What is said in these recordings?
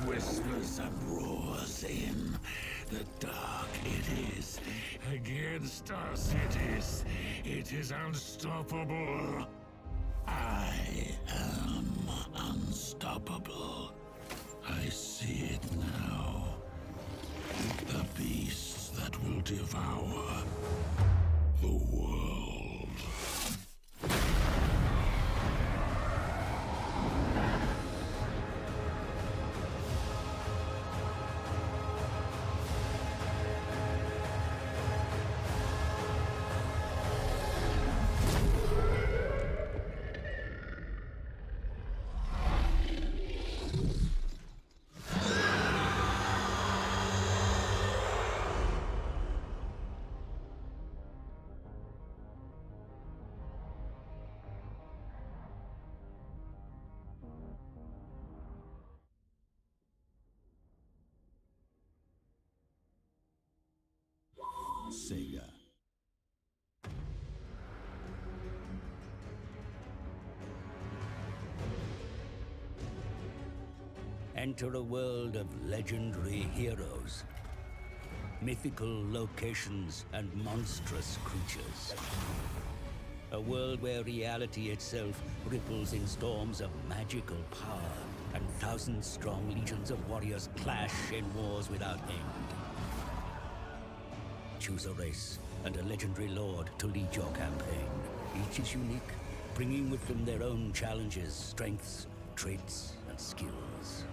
whispers and roars in. The dark it is. Against us it is unstoppable. I am unstoppable. I see it now. The beasts that will devour the world. Sega. Enter a world of legendary heroes, mythical locations, and monstrous creatures. A world where reality itself ripples in storms of magical power, and thousand-strong legions of warriors clash in wars without end. Choose a race and a legendary lord to lead your campaign. Each is unique, bringing with them their own challenges, strengths, traits, and skills.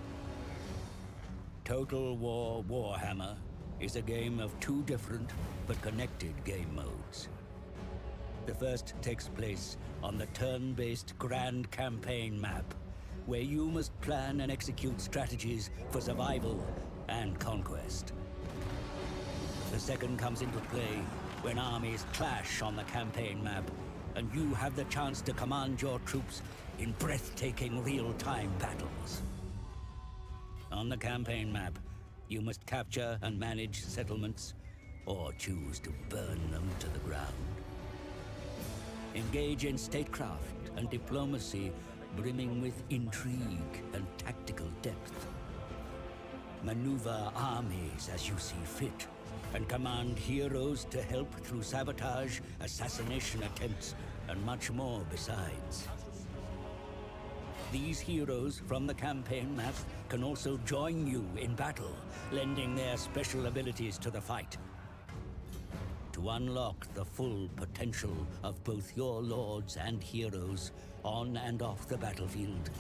Total War Warhammer is a game of two different but connected game modes. The first takes place on the turn-based Grand Campaign map, where you must plan and execute strategies for survival and conquest. The second comes into play when armies clash on the campaign map, and you have the chance to command your troops in breathtaking real-time battles. On the campaign map, you must capture and manage settlements, or choose to burn them to the ground. Engage in statecraft and diplomacy brimming with intrigue and tactical depth. Maneuver armies as you see fit, and command heroes to help through sabotage, assassination attempts, and much more besides. These heroes from the campaign map can also join you in battle, lending their special abilities to the fight. To unlock the full potential of both your lords and heroes on and off the battlefield,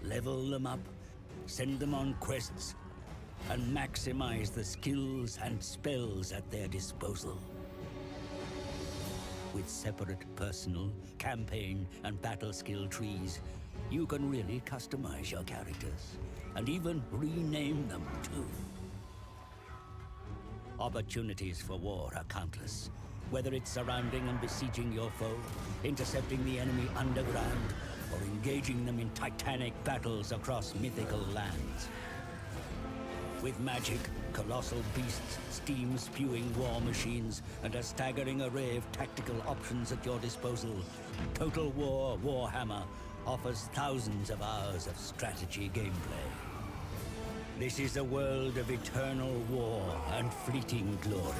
level them up, send them on quests, and maximize the skills and spells at their disposal. With separate personal, campaign, and battle skill trees, you can really customize your characters, and even rename them too. Opportunities for war are countless, whether it's surrounding and besieging your foe, intercepting the enemy underground, or engaging them in titanic battles across mythical lands. With magic, colossal beasts, steam-spewing war machines, and a staggering array of tactical options at your disposal, Total War Warhammer offers thousands of hours of strategy gameplay. This is a world of eternal war and fleeting glory.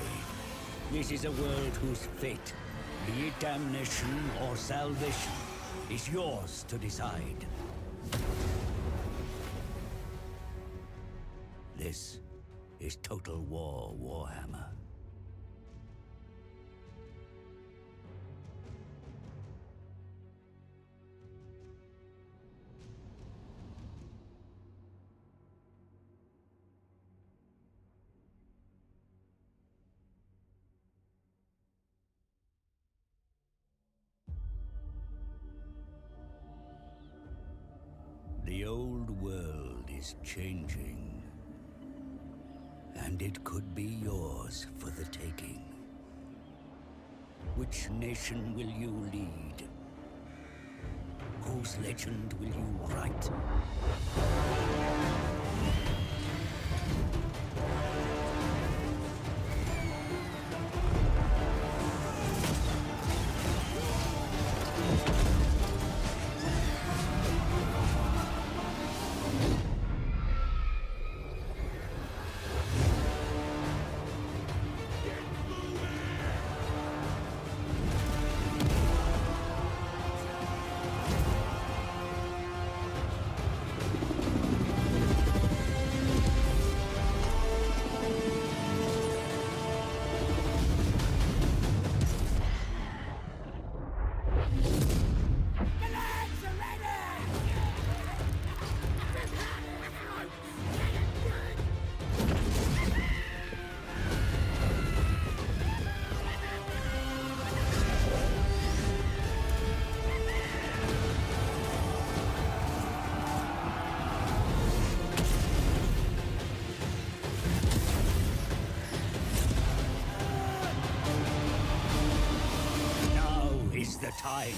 This is a world whose fate, be it damnation or salvation, is yours to decide. This is Total War Warhammer. The old world is changing, and it could be yours for the taking. Which nation will you lead? Whose legend will you write? find.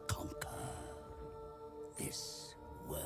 Conquer this world.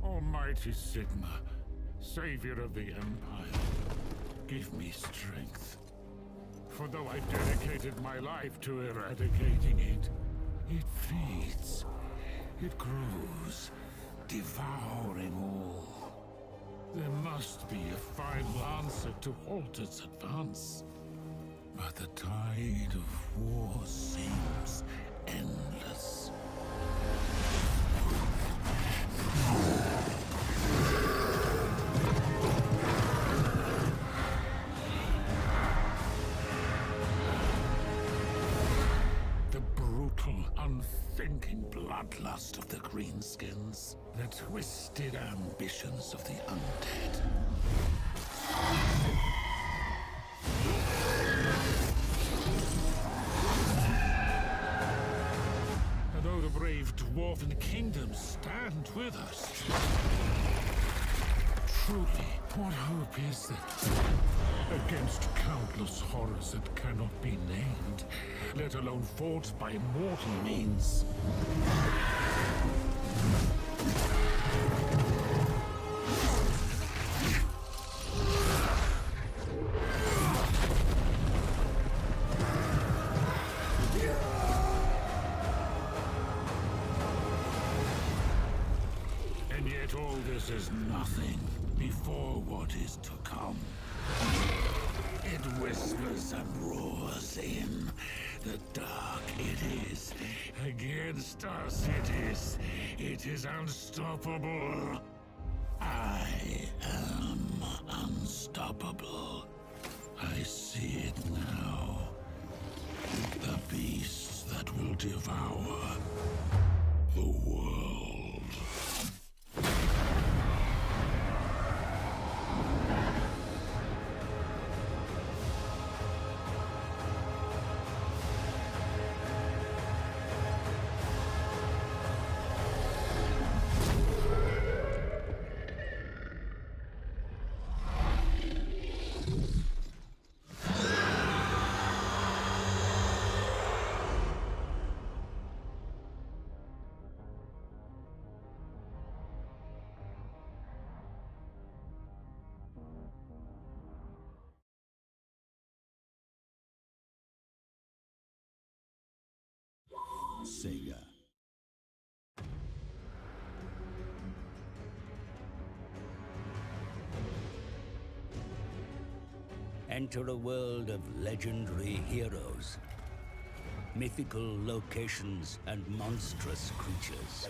Almighty Sigma, savior of the Empire, give me strength. For though I dedicated my life to eradicating it, it feeds, it grows, devouring all. There must be a final answer to halt its advance. But the tide of war seems endless. Unthinking bloodlust of the greenskins, the twisted ambitions of the undead. And though the brave dwarven kingdoms stand with us, truly, what hope is there? Against countless horrors that cannot be named, let alone fought by mortal means. And yet all this is nothing before what is to come. It whispers and roars in. The dark it is. Against us it is unstoppable. I am unstoppable. I see it now. The beasts that will devour the world. Sega. Enter a world of legendary heroes, mythical locations, and monstrous creatures.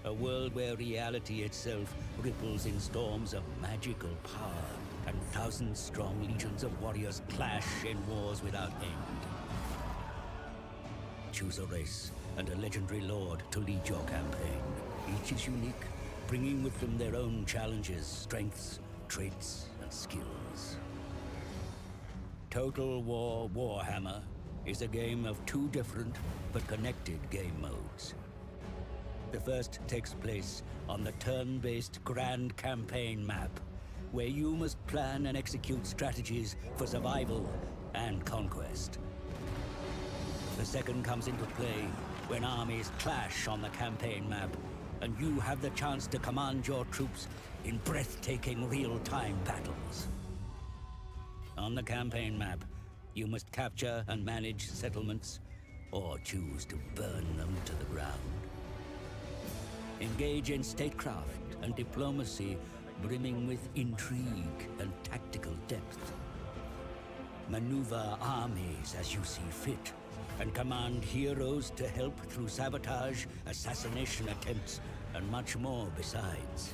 A world where reality itself ripples in storms of magical power, and thousand-strong legions of warriors clash in wars without end. Choose a race and a legendary lord to lead your campaign. Each is unique, bringing with them their own challenges, strengths, traits, and skills. Total War Warhammer is a game of two different but connected game modes. The first takes place on the turn-based Grand Campaign map, where you must plan and execute strategies for survival and conquest. The second comes into play when armies clash on the campaign map, and you have the chance to command your troops in breathtaking real-time battles. On the campaign map, you must capture and manage settlements, or choose to burn them to the ground. Engage in statecraft and diplomacy brimming with intrigue and tactical depth. Maneuver armies as you see fit, and command heroes to help through sabotage, assassination attempts, and much more besides.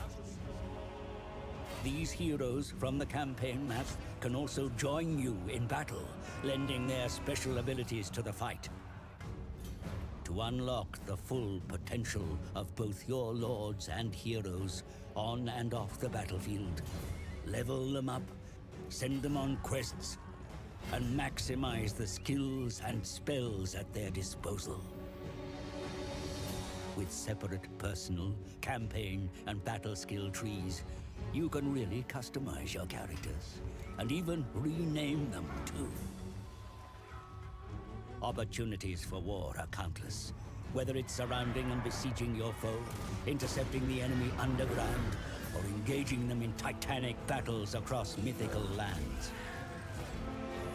These heroes from the campaign map can also join you in battle, lending their special abilities to the fight. To unlock the full potential of both your lords and heroes on and off the battlefield, level them up, send them on quests, and maximize the skills and spells at their disposal. With separate personal, campaign, and battle skill trees, you can really customize your characters, and even rename them too. Opportunities for war are countless, whether it's surrounding and besieging your foe, intercepting the enemy underground, or engaging them in titanic battles across mythical lands.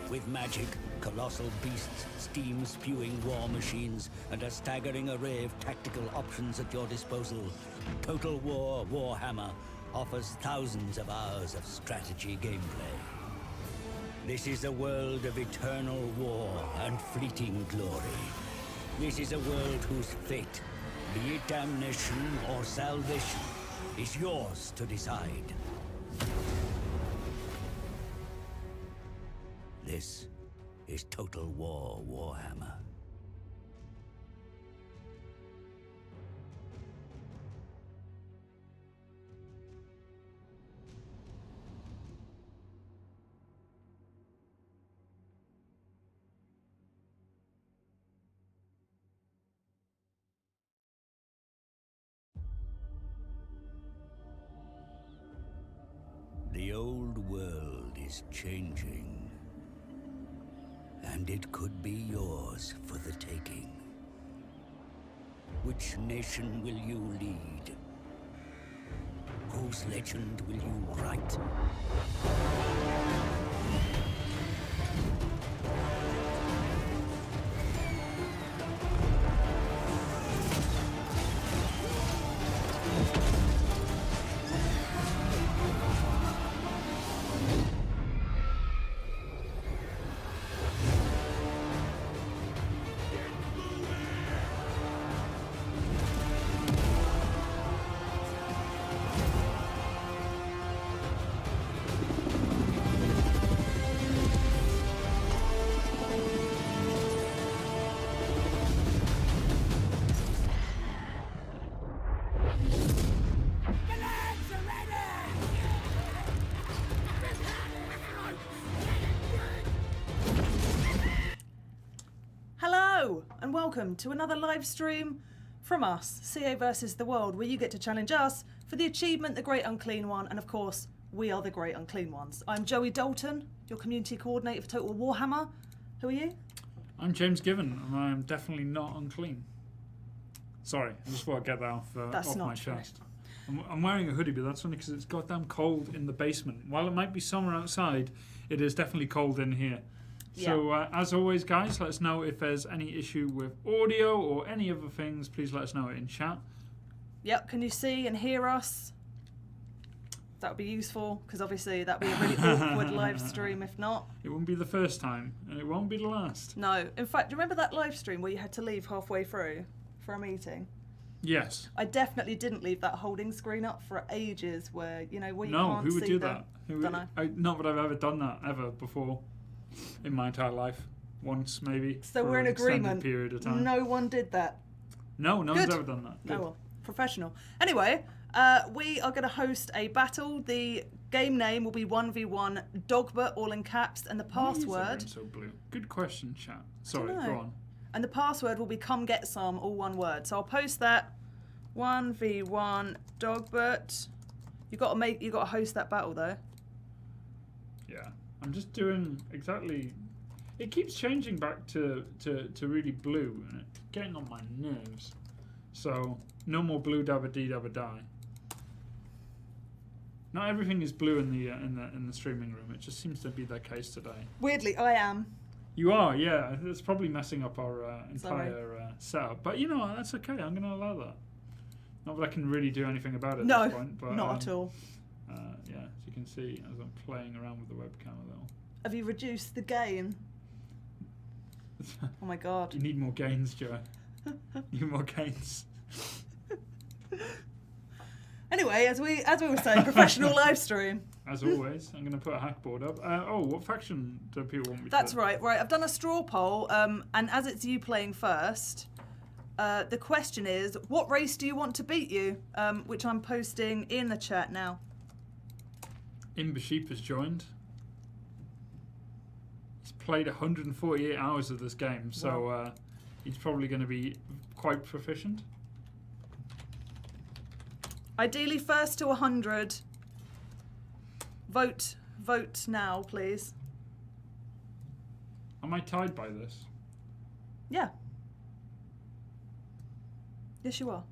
With magic, colossal beasts, steam-spewing war machines, and a staggering array of tactical options at your disposal, Total War Warhammer offers thousands of hours of strategy gameplay. This is a world of eternal war and fleeting glory. This is a world whose fate, be it damnation or salvation, is yours to decide. This is Total War Warhammer. The old world is changing, and it could be yours for the taking. Which nation will you lead? Whose legend will you write? And welcome to another live stream from us, CA versus the World, where you get to challenge us for the achievement, the Great Unclean One, and of course, we are the Great Unclean Ones. I'm Joey Dalton, your community coordinator for Total Warhammer. Who are you? I'm James Given, and I'm definitely not unclean. Sorry, I just want to get that off my chest. I'm wearing a hoodie, but that's only because it's goddamn cold in the basement. While it might be summer outside, it is definitely cold in here. Yeah. So, as always, guys, let us know if there's any issue with audio or any other things. Please let us know in chat. Yep, can you see and hear us? That would be useful, because obviously that would be a really awkward live stream if not. It wouldn't be the first time, and it won't be the last. No. In fact, do you remember that live stream where you had to leave halfway through for a meeting? Yes. I definitely didn't leave that holding screen up for ages where, you know, where you no, can't who would see do the... that? Dunno. Not that I've ever done that, ever, before. In my entire life. Once, maybe. So for we're in an extended agreement. Period of time. No one did that. No one's ever done that. Good. Oh, well, professional. Anyway, we are going to host a battle. The game name will be 1v1 Dogbert, all in caps, and the password... Why is it so blue? Good question, chat. Sorry, go on. And the password will be come get some, all one word. So I'll post that. 1v1 Dogbert. You got to host that battle though. Yeah. I'm just doing exactly... It keeps changing back to really blue, and it's getting on my nerves. So, no more blue dabba dee dabba die. Not everything is blue in the streaming room. It just seems to be the case today. Weirdly, I am. You are, yeah. It's probably messing up our entire setup. But you know what? That's okay. I'm going to allow that. Not that I can really do anything about it at this point. But, not at all. Yeah, as you can see, as I'm playing around with the webcam a little. Have you reduced the gain? Oh my god. You need more gains, Joe. You need more gains. Anyway, as we were saying, professional live stream. As always, I'm going to put a hack board up. What faction do people want me to? That's right. I've done a straw poll, and as it's you playing first, the question is, what race do you want to beat you? Which I'm posting in the chat now. Imbasheep has joined. He's played 148 hours of this game, so he's probably going to be quite proficient. Ideally, first to 100. Vote now, please. Am I tied by this? Yeah. Yes, you are.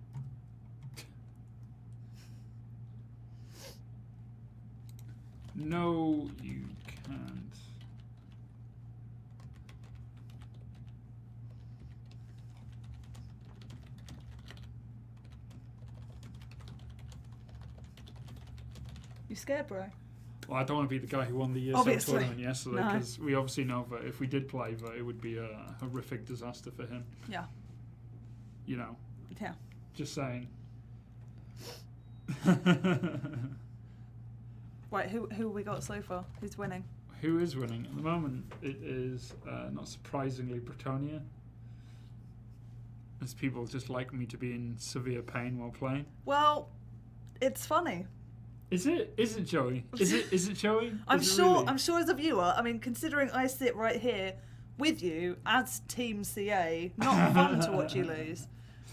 No, you can't. You scared, bro? Well, I don't want to be the guy who won the Obviously. tournament yesterday, because we obviously know that if we did play, that it would be a horrific disaster for him. Yeah. You know. Yeah. Just saying. Right, who have we got so far? Who's winning? Who is winning? At the moment, it is, not surprisingly, Bretonia. As people just like me to be in severe pain while playing. Well, it's funny. Is it? Is it, Joey? Is it Joey? I'm sure as a viewer, I mean, considering I sit right here with you as Team CA, not fun to watch you lose.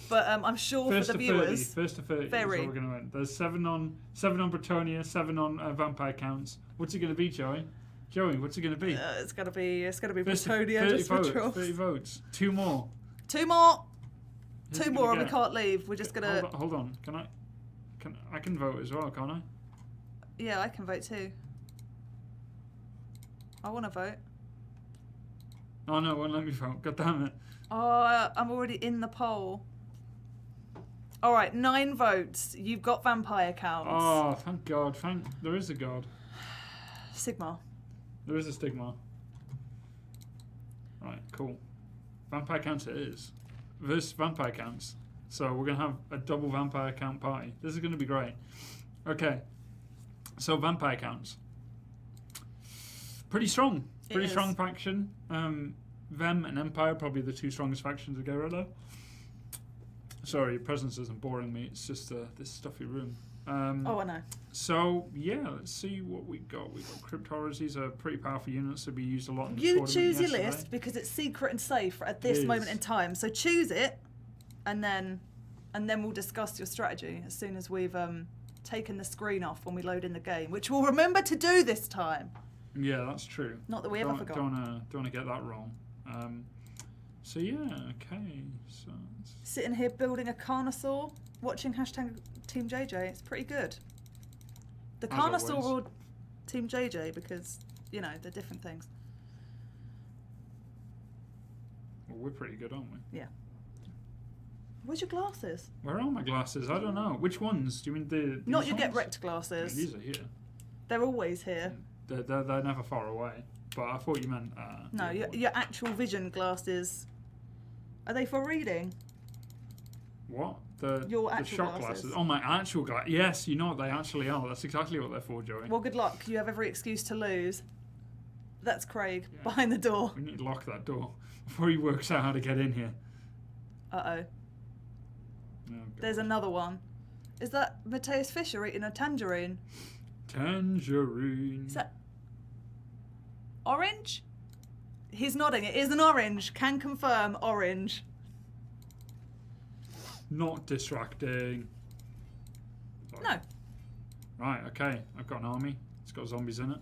But I'm sure first for the to viewers, 30, first to 30 very. is what we're going to win. There's 7 on Bretonia, 7 on Vampire Counts. What's it going to be, Joey? Joey, what's it going to be? It's gonna be First Bretonia just for votes, trolls. 30 votes. 2 more. Two more, Who's two it more, gonna and we get? can't leave. We're just gonna. Hold on. I can vote as well, can't I? Yeah, I can vote too. I want to vote. Oh no, it won't let me vote. God damn it. Oh, I'm already in the poll. All right, 9 votes. You've got vampire counts. Oh, thank God. There is a God. Sigma. There is a stigma. Right, cool. Vampire Counts it is. Versus Vampire Counts. So we're going to have a double Vampire Count party. This is going to be great. Okay. So Vampire Counts. Pretty strong. Pretty strong faction. Vem and Empire, probably the 2 strongest factions to get rid of. Sorry, your presence isn't boring me. It's just this stuffy room. Oh, I know. So, yeah, let's see what we got. We've got Crypt Horrors. These are pretty powerful units that we used a lot in the You tournament choose your yesterday. list because it's secret and safe at this It moment is. in time. So choose it, and then we'll discuss your strategy as soon as we've taken the screen off when we load in the game, which we'll remember to do this time. Yeah, that's true. Not that we ever forgot. Don't want to get that wrong. So, yeah, okay. So Sitting here building a Carnosaur, watching hashtag Team JJ. It's pretty good. The As Carnosaur always. or Team JJ because, you know, they're different things. Well, we're pretty good, aren't we? Yeah. Where's your glasses? Where are my glasses? I don't know. Which ones? Do you mean the Not these your get ones? wrecked glasses. Yeah, these are here. They're always here. They're never far away. But I thought you meant... No, the other your actual vision glasses. Are they for reading? What? Your the actual shot glasses. glasses. Oh, my actual glasses. Yes, you know what they actually are. That's exactly what they're for, Joey. Well, good luck. You have every excuse to lose. That's Craig Yeah. behind the door. We need to lock that door before he works out how to get in here. Uh-oh. Oh, God. There's another one. Is that Mateus Fisher eating a tangerine? Tangerine. Is that orange? He's nodding. It is an orange. Can confirm orange. Not distracting. Sorry. No. Right, okay. I've got an army. It's got zombies in it.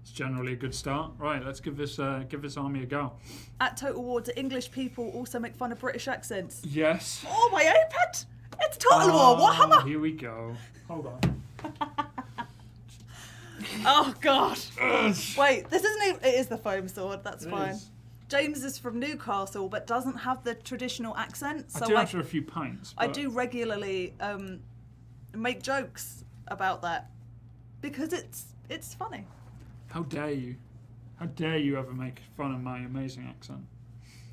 It's generally a good start. Right, let's give this army a go. At Total War, do English people also make fun of British accents? Yes. Oh, my iPad! It's Total War. Warhammer! Here we go. Hold on. Oh, God. Ugh. Wait, this isn't even... It is the foam sword. That's It fine. is. James is from Newcastle, but doesn't have the traditional accent. So I do after a few pints. I but do regularly make jokes about that. because it's funny. How dare you? How dare you ever make fun of my amazing accent?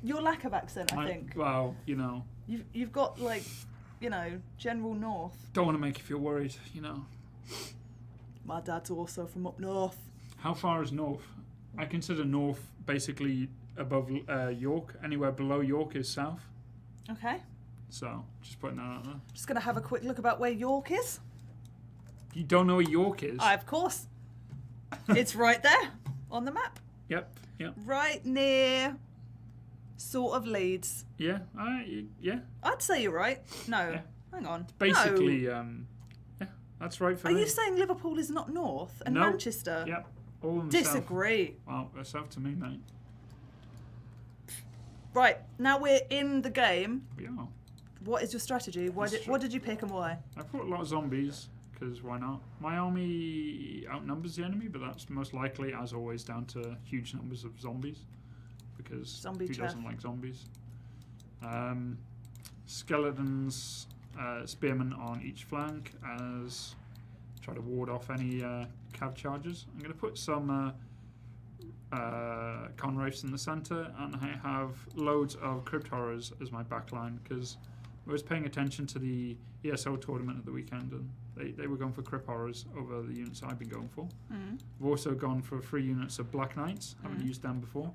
Your lack of accent, I think. Well, you know. You've got, like, you know, general north. Don't want to make you feel worried, you know. My dad's also from up north. How far is north? I consider north basically above York. Anywhere below York is south. Okay. So, just putting that out there. Just going to have a quick look about where York is. You don't know where York is? Of course. It's right there on the map. Yep. Right near sort of Leeds. Yeah, yeah. I'd say you're right. No, Yeah. hang on. Basically, no. Yeah, that's right for Are me. you saying Liverpool is not north and No. Manchester? Yep, all in the Disagree. south. Well, that's up to me, mate. Right, now we're in the game. We are. What is your strategy? What did you pick and why? I put a lot of zombies, because why not? My army outnumbers the enemy, but that's most likely, as always, down to huge numbers of zombies. Because Zombie who chef. doesn't like zombies? Skeletons, spearmen on each flank as try to ward off any cav charges. I'm going to put some Conwraiths in the centre, and I have loads of Crypt Horrors as my backline because I was paying attention to the ESO tournament at the weekend, and they were going for Crypt Horrors over the units I've been going for. Mm. I've also gone for 3 units of Black Knights. Haven't used them before.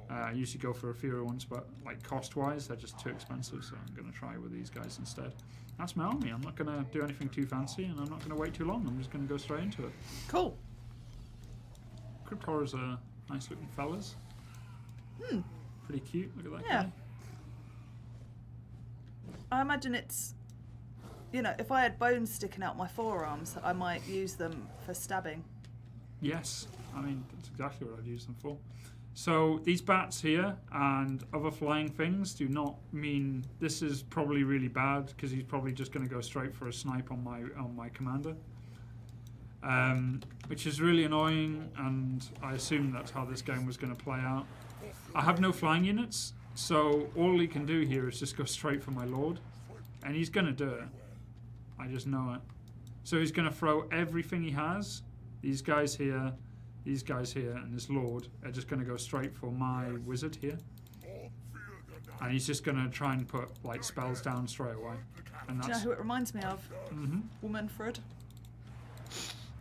I usually go for a fewer ones, but like cost-wise, they're just too expensive, so I'm going to try with these guys instead. That's my army. I'm not going to do anything too fancy, and I'm not going to wait too long. I'm just going to go straight into it. Cool. Crypt Horrors are nice-looking fellas. Pretty cute. Look at that Yeah. guy. I imagine it's, you know, if I had bones sticking out my forearms, I might use them for stabbing. Yes. I mean, that's exactly what I'd use them for. So these bats here and other flying things do not mean this is probably really bad because he's probably just going to go straight for a snipe on my commander, which is really annoying. And I assumed that's how this game was going to play out. I have no flying units, so all he can do here is just go straight for my lord, and he's going to do it. I just know it. So he's going to throw everything he has. These guys here. These guys here and this lord are just going to go straight for my wizard here. And he's just going to try and put like spells down straight away. And Do you know that's... who it reminds me of? Womanfred.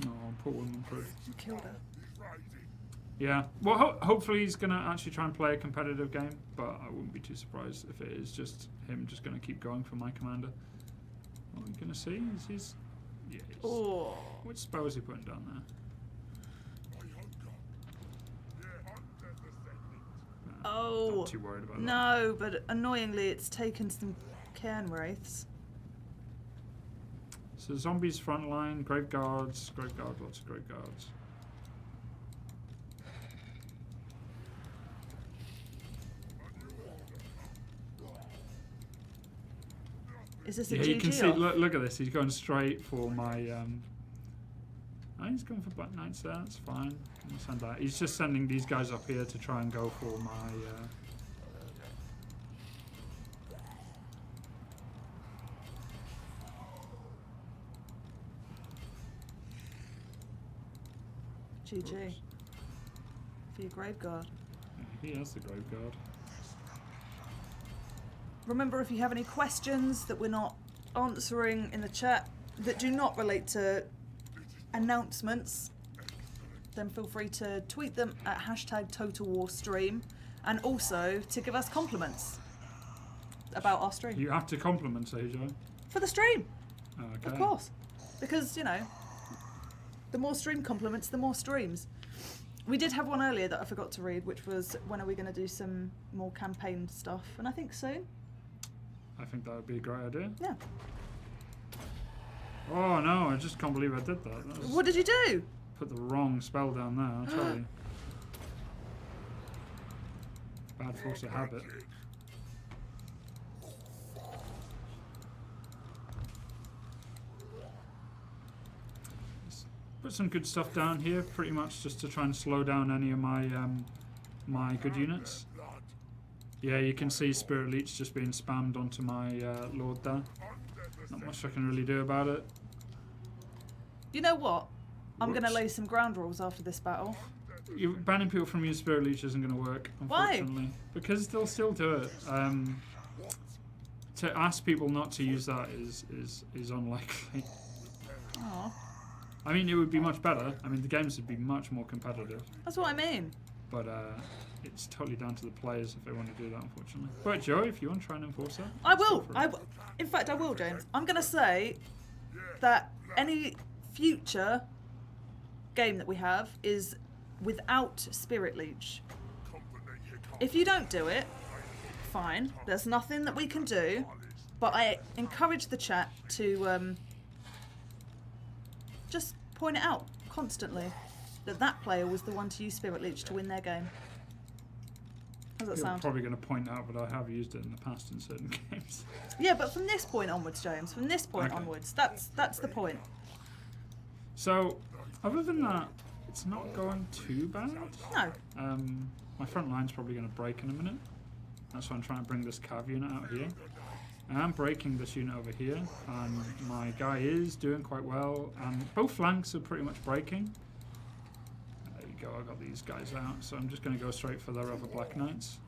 Oh, poor Womanfred. You killed her. Yeah. Well, hopefully he's going to actually try and play a competitive game. But I wouldn't be too surprised if it is just him just going to keep going for my commander. What are we going to see? Oh. Which spell is he putting down there? Oh, Not too worried about that. no, but annoyingly it's taken some cairn wraiths. So zombies front line, grave guards, lots of grave guards. Is this a Yeah, GG you can see, off? look at this, he's going straight for my, oh, he's going for Black Knights there, that's fine. I'll send that. He's just sending these guys up here to try and go for my, GG. For your grave guard. he has the grave guard. Remember, if you have any questions that we're not answering in the chat that do not relate to announcements, then feel free to tweet them at #TotalWarStream, and also to give us compliments about our stream. You have to compliment AJ. For the stream, Okay. of course. Because, you know, the more stream compliments, the more streams. We did have one earlier that I forgot to read, which was, when are we going to do some more campaign stuff? And I think soon. I think that would be a great idea. Yeah. Oh no, I just can't believe I did that. That was- What did you do? Put the wrong spell down there, I'll tell you. Bad force of habit. Put some good stuff down here, pretty much just to try and slow down any of my my good units. Yeah, you can see Spirit Leech just being spammed onto my Lord there. Not much I can really do about it. You know what? I'm going to lay some ground rules after this battle. Banning people from using Spirit Leech isn't going to work, unfortunately. Why? Because they'll still do it. To ask people not to use that is unlikely. Oh. I mean, it would be much better. I mean, the games would be much more competitive. That's what I mean. But it's totally down to the players if they want to do that, unfortunately. But Joey, if you want to try and enforce that, I will. In fact, I will, James. I'm going to say that any future game that we have is without Spirit Leech. If you don't do it, fine. There's nothing that we can do. But I encourage the chat to just point it out constantly that that player was the one to use Spirit Leech to win their game. How does that sound? I'm probably going to point out, but I have used it in the past in certain games. Yeah, but from this point onwards, James, from this point onwards, that's the point. So, other than that, it's not going too bad. No. My front line's probably going to break in a minute. That's why I'm trying to bring this cav unit out here. I'm breaking this unit over here, and my guy is doing quite well, and both flanks are pretty much breaking. There you go, I got these guys out, so I'm just going to go straight for their other Black Knights.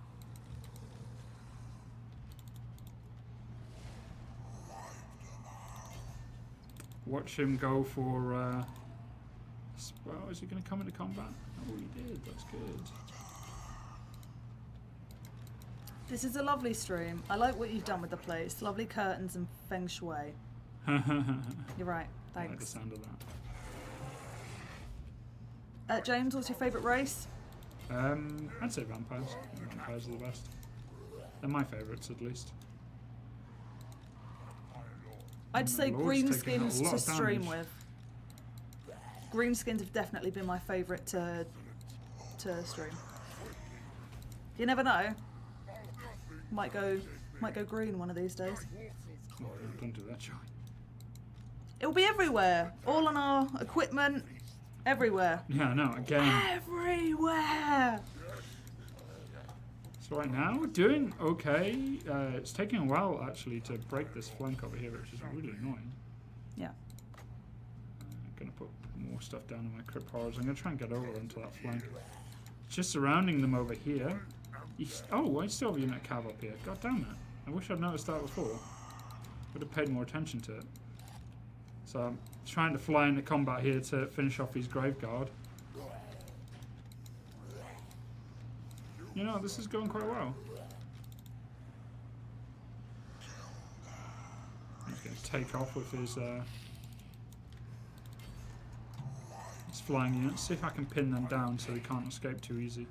Watch him go for... well, is he going to come into combat? Oh, he did, that's good. This is a lovely stream. I like what you've done with the place. Lovely curtains and feng shui. You're right. Thanks. I like the sound of that. James, what's your favourite race? I'd say vampires. Vampires are the best. They're my favourites, at least. I'd say greenskins to stream with. Greenskins have definitely been my favourite to stream. You never know. Might go green one of these days. Oh, don't do that, Joey. It'll be everywhere. All on our equipment. Everywhere. Yeah, no, again. Everywhere! So right now, we're doing okay. It's taking a while, actually, to break this flank over here, which is really annoying. Yeah. I'm going to put more stuff down in my crypt horrors. I'm going to try and get over onto that flank. Just surrounding them over here. Oh, I still have a unit of cav up here. God damn it. I wish I'd noticed that before. Would have paid more attention to it. So I'm trying to fly into combat here to finish off his Graveguard. You know, this is going quite well. He's going to take off with his flying units. See if I can pin them down so they can't escape too easy.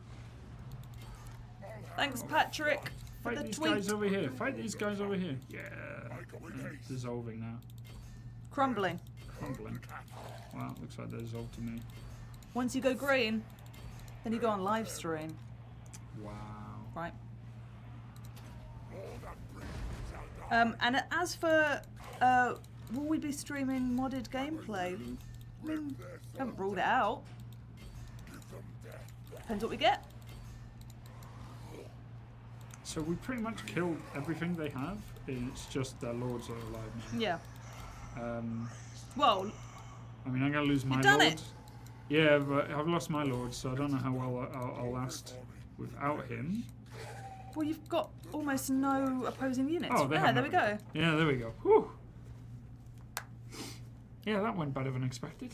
Thanks, Patrick. Fight these guys over here. Fight these guys over here. Yeah. Dissolving now. Crumbling. Crumbling. Wow, looks like they're dissolved to me. Once you go green, then you go on live stream. Wow. Right. And as for, will we be streaming modded gameplay? I mean, haven't ruled it out. Depends what we get. So we pretty much killed everything they have. It's just their lords are alive now. Yeah. Well, I mean, I'm gonna lose my done lords. it. Yeah, but I've lost my lords, so I don't know how well I'll last without him. Well, you've got almost no opposing units. Oh, yeah, there we go. Yeah, there we go. Whew. Yeah, that went better than expected.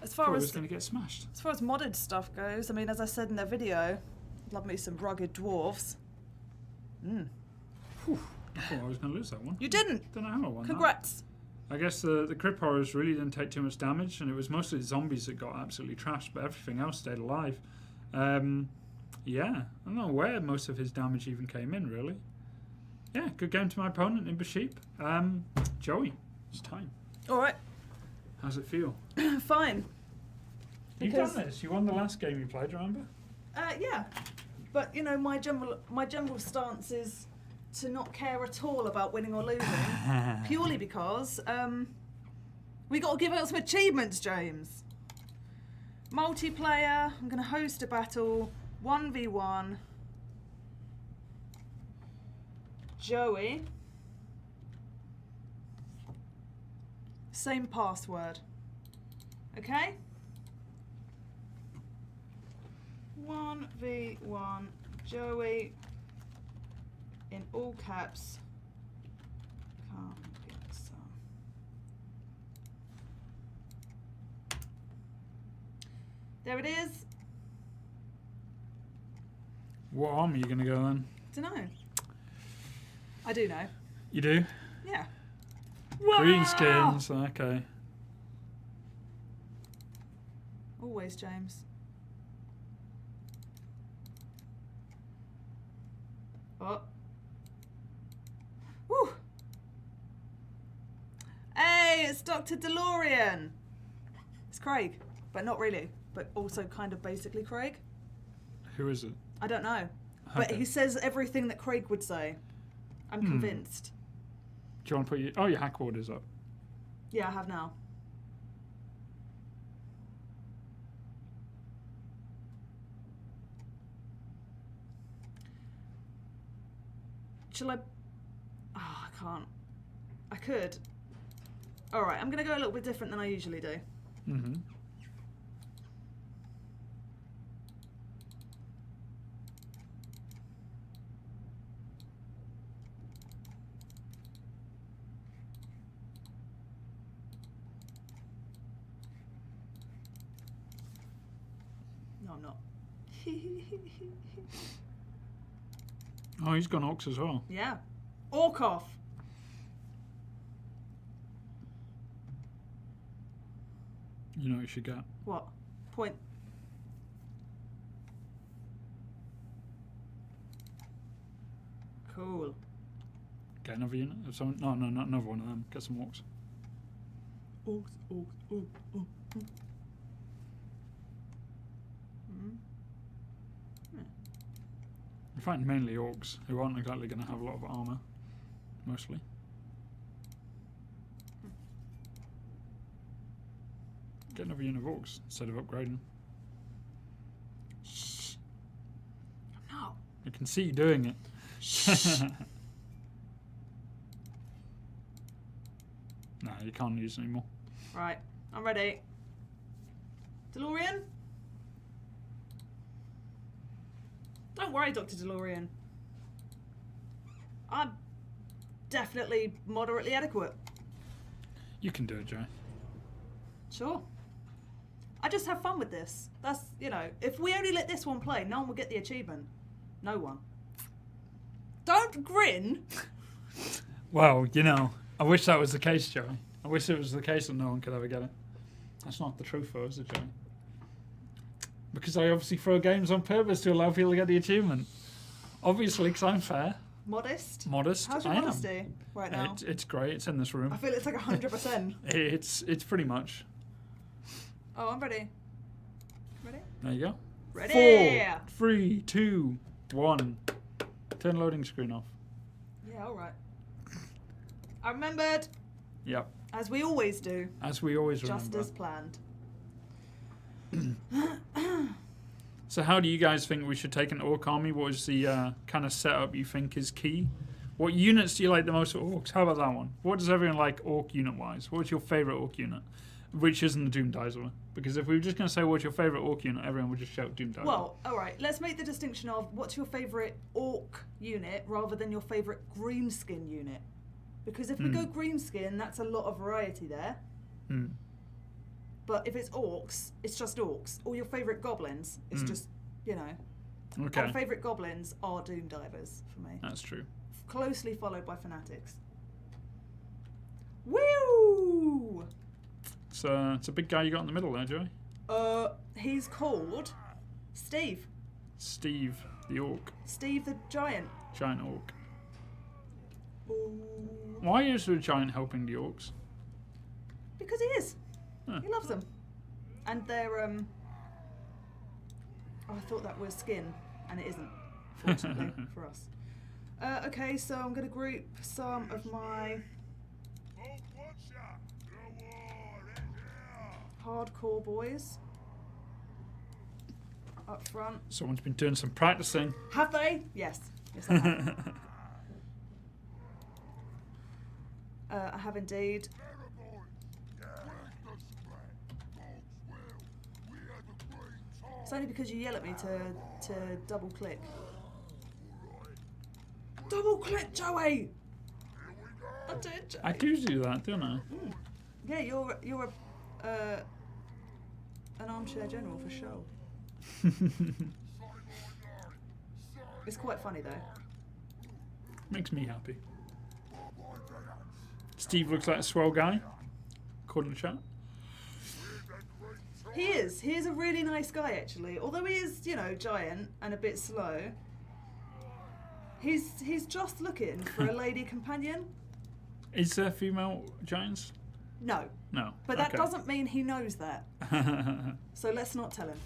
As far Thought it as was going to get smashed. As far as modded stuff goes, I mean, as I said in the video, love me some rugged dwarves. Whew. I thought I was going to lose that one. You didn't. Don't know how I won Congrats. that. I guess the crypt horrors really didn't take too much damage, and it was mostly the zombies that got absolutely trashed, but everything else stayed alive. Yeah, I don't know where most of his damage even came in, really. Yeah, good game to my opponent in Bashib. Joey, it's time. All right. How's it feel? Fine. You've done this. You won the last game you played, remember? Yeah, but you know my general stance is to not care at all about winning or losing, purely because we got to give out some achievements, James. Multiplayer. I'm going to host a battle 1v1. Joey. Same password. Okay? 1v1 Joey in all caps. Come get some. There it is. What arm are you going to go then? Dunno. I do know. You do? Yeah. Green Wah! skins, okay. Always, James. Oh. Woo! Hey, it's Dr. DeLorean. It's Craig, but not really. But also kind of basically Craig. Who is it? I don't know. But he says everything that Craig would say. I'm convinced. Do you want to put your... Oh, your hack ward is up. Yeah, I have now. Shall I... Oh, I can't. I could. Alright, I'm going to go a little bit different than I usually do. Mm-hmm. No, I'm not. Oh, he's gone Orcs as well. Yeah. Orc off. You know what you should get. What? Point. Cool. Get another unit of some... No, not another one of them. Get some Orcs. Orcs, orcs, orcs, orcs. In fact, mainly Orcs, who aren't exactly going to have a lot of armour. Mostly. Get another unit of Orcs instead of upgrading. Shh. No. I can see you doing it. No, you can't use it anymore. Right, I'm ready. DeLorean? Don't worry, Dr. DeLorean. I'm definitely moderately adequate. You can do it, Joe. Sure. I just have fun with this. That's, you know, if we only let this one play, no one will get the achievement. No one. Don't grin! Well, you know, I wish that was the case, Joey. I wish it was the case that no one could ever get it. That's not the truth, though, is it, Joey? Because I obviously throw games on purpose to allow people to get the achievement. Obviously, because I'm fair. Modest? Modest. How's your modesty right now? It's great. It's in this room. I feel it's like 100%. It's pretty much. Oh, I'm ready. Ready? There you go. Ready! 4, 3, 2, 1. Turn loading screen off. Yeah, alright. I remembered. Yep. As we always do. As we always remember. Just as planned. So how do you guys think we should take an Orc army? What is the kind of setup you think is key? What units do you like the most for Orcs? How about that one? What does everyone like Orc unit-wise? What's your favourite Orc unit? Which isn't the Doom Dicer. Because if we were just going to say what's your favourite Orc unit, everyone would just shout Doom Dicer. Well, alright, let's make the distinction of what's your favourite Orc unit rather than your favourite greenskin unit. Because if we go greenskin, that's a lot of variety there. But if it's Orcs, it's just Orcs. Or your favourite Goblins, it's just, you know. Okay. Our favourite Goblins are Doom Divers for me. That's true. Closely followed by Fanatics. Woo! It's a big guy you got in the middle there, Joey. He's called Steve. Steve, the Orc. Steve the Giant. Giant Orc. Ooh. Why is the Giant helping the Orcs? Because he is. Huh. He loves them. And they're, Oh, I thought that was skin, and it isn't, fortunately, for us. Okay, so I'm going to group some of my hardcore boys up front. Someone's been doing some practicing. Have they? Yes. Yes, I have. I have indeed. It's only because you yell at me to double click. Double click, Joey! I did, Joey. I do that, don't I? Yeah, you're an armchair general for show. It's quite funny though. Makes me happy. Steve looks like a swell guy, according to chat. He is. He is a really nice guy, actually. Although he is, giant and a bit slow. He's just looking for a lady companion. Is there female giants? No. No. But that doesn't mean he knows that. So let's not tell him.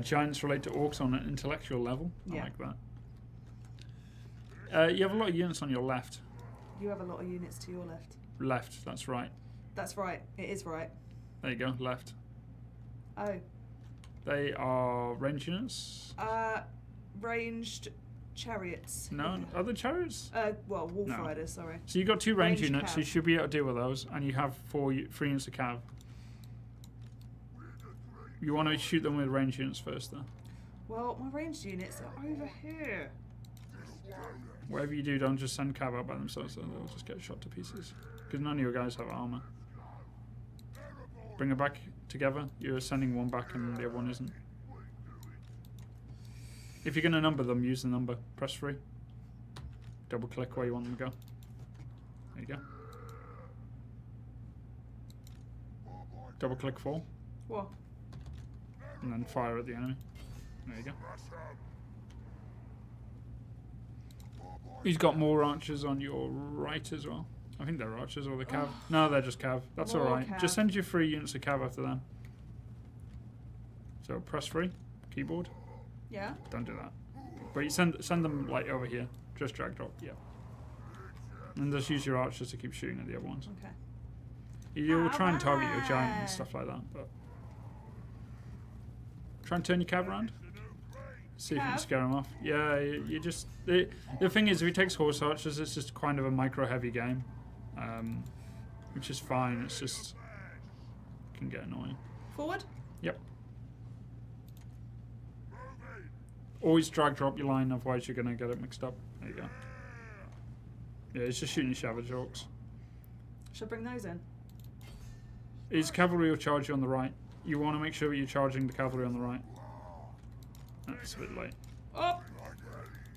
Giants relate to orcs on an intellectual level. I Yeah. like that. You have a lot of units on your left. You have a lot of units to your left. Left, that's right. That's right. It is right. There you go, left. Oh. They are range units? Ranged chariots. No, other chariots? Well, wolf No. riders, sorry. So you've got 2 range Ranged units, so you cav. should be able to deal with those, and you have 3 units of cav. You want to shoot them with range units first, though. Well, my ranged units are over here. Whatever you do, don't just send cav out by themselves, so they'll just get shot to pieces. Because none of your guys have armor. Bring it back together. You're sending one back and the other one isn't. If you're going to number them, use the number. Press 3. Double click where you want them to go. There you go. Double click 4. What? And then fire at the enemy. There you go. He's got more archers on your right as well. I think they're archers or the cav. No, they're just cav. That's More alright. cav. Just send your 3 units of cav after them. So press 3. Keyboard. Yeah? Don't do that. But you send them like over here. Just drag drop. Yeah. And just use your archers to keep shooting at the other ones. Okay. You'll try and target your giant and stuff like that, but try and turn your cav around. See if you can Cav? scare him off. Yeah, you just the thing is, if he takes horse archers, it's just kind of a micro heavy game, which is fine. It's just can get annoying. Forward? Yep. Always drag drop your line, otherwise you're gonna get it mixed up. There you go. Yeah, he's just shooting your savage orcs. Should I bring those in? His cavalry will charge you on the right. You want to make sure that you're charging the cavalry on the right. That's a bit late. Oh!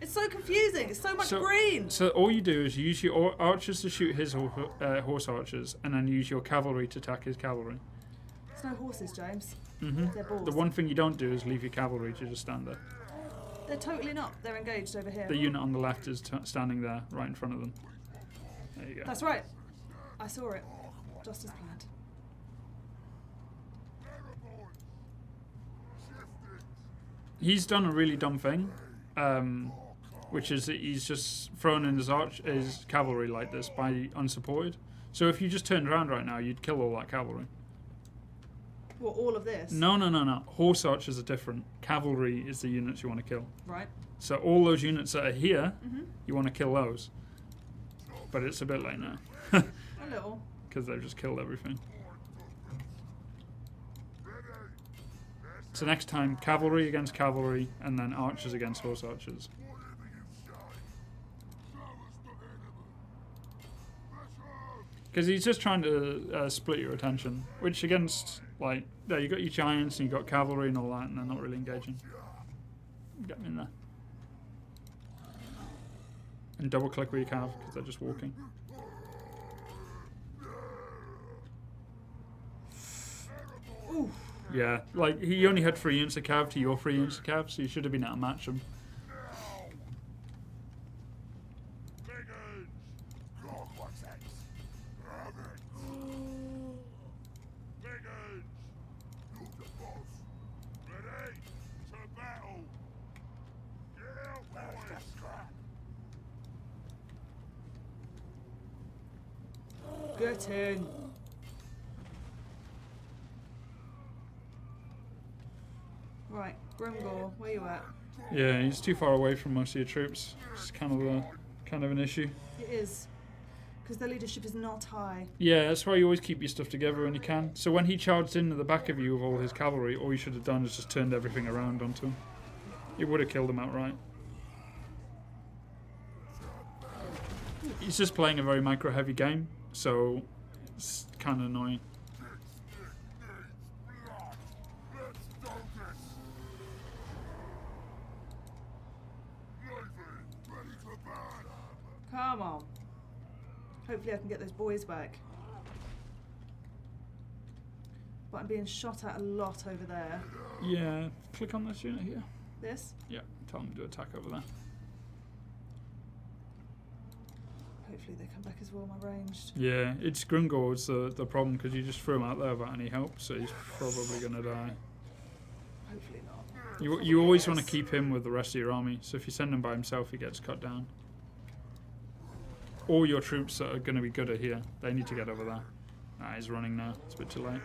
It's so confusing. It's so much green. So all you do is use your archers to shoot his horse archers, and then use your cavalry to attack his cavalry. There's no horses, James. Mm-hmm. They're balls. The one thing you don't do is leave your cavalry to just stand there. They're totally not. They're engaged over here. The unit on the left is standing there, right in front of them. There you go. That's right. I saw it. Just as planned. He's done a really dumb thing, which is that he's just thrown in his cavalry like this by unsupported. So if you just turned around right now, you'd kill all that cavalry. Well, all of this? No. Horse archers are different. Cavalry is the units you want to kill. Right. So all those units that are here, you want to kill those. But it's a bit late now. A little. Because they've just killed everything. So next time, cavalry against cavalry, and then archers against horse archers. Because he's just trying to split your attention, which against, like, there you got your giants and you got cavalry and all that, and they're not really engaging. Get them in there. And double click where you cav, because they're just walking. Ooh. Yeah, like, he only had 3 units of cav to your 3 units of cav, so you should have been able to match them. Get in. Right, Grimgor, where you at? Yeah, he's too far away from most of your troops. It's kind of an issue. It is. Because their leadership is not high. Yeah, that's why you always keep your stuff together when you can. So when he charged into the back of you with all his cavalry, all you should have done is just turned everything around onto him. It would have killed him outright. He's just playing a very micro-heavy game, so it's kind of annoying. Come on. Hopefully I can get those boys back. But I'm being shot at a lot over there. Yeah, click on this unit here. This? Yeah, tell them to attack over there. Hopefully they come back as well, my ranged. Yeah, it's Grimgor's the problem, because you just threw him out there without any help, so he's probably going to die. Hopefully not. You always want to keep him with the rest of your army, so if you send him by himself, he gets cut down. All your troops that are going to be good are here. They need to get over there. Ah, he's running now. It's a bit too late.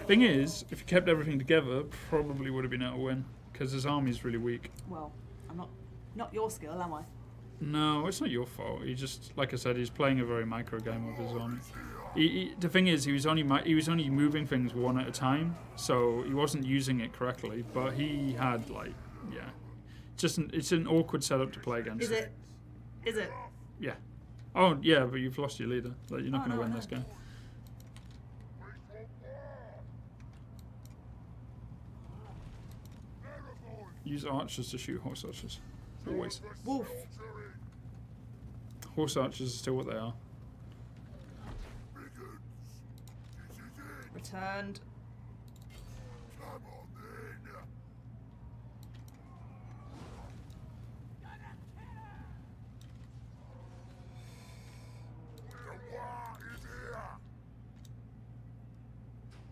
Thing is, if you kept everything together, probably would have been able to win, because his army's really weak. Well, I'm not your skill, am I? No, it's not your fault. He just, like I said, he's playing a very micro game with his army. The thing is, he was only moving things one at a time, so he wasn't using it correctly. But he had it's an awkward setup to play against. Is it? Is it? Yeah. Oh yeah, but you've lost your leader. Like, you're not going to win this game. Use archers to shoot horse archers. Always. Wolf. Horse archers are still what they are. Returned.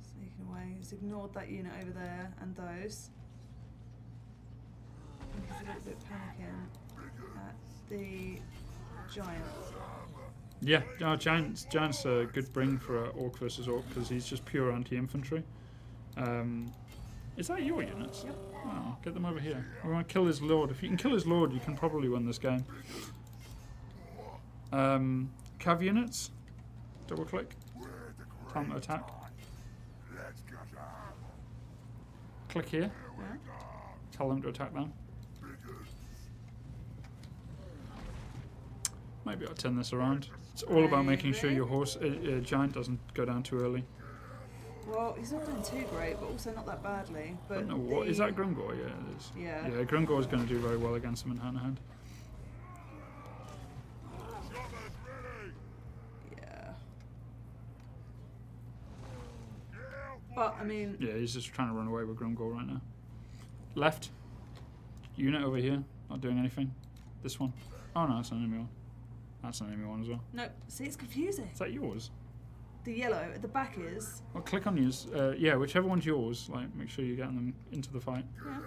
Sneaking away. He's ignored that unit over there and those. He's a little bit panicking at the giant. Yeah, no, Giant's a good bring for Orc versus Orc, because he's just pure anti-infantry. Is that your units? Yep. Oh, get them over here. We want to kill his lord. If you can kill his lord, you can probably win this game. Cav units. Double click. Time to attack. Click here. Yeah. Tell them to attack them. Maybe I'll turn this around. It's all about making sure your horse, giant doesn't go down too early. Well, he's not doing too great, but also not that badly. But No, what is that, Grimgor? Yeah, it is. Yeah. Yeah, Grimgor is going to do very well against him in hand to hand. Yeah. But I mean. Yeah, he's just trying to run away with Grimgor right now. Left. Unit over here, not doing anything. This one. Oh no, that's an enemy one. That's an enemy one as well. No, see, it's confusing. Is that yours? The yellow at the back is. Well, click on yours. Yeah, whichever one's yours. Like, make sure you're getting them into the fight. Yeah.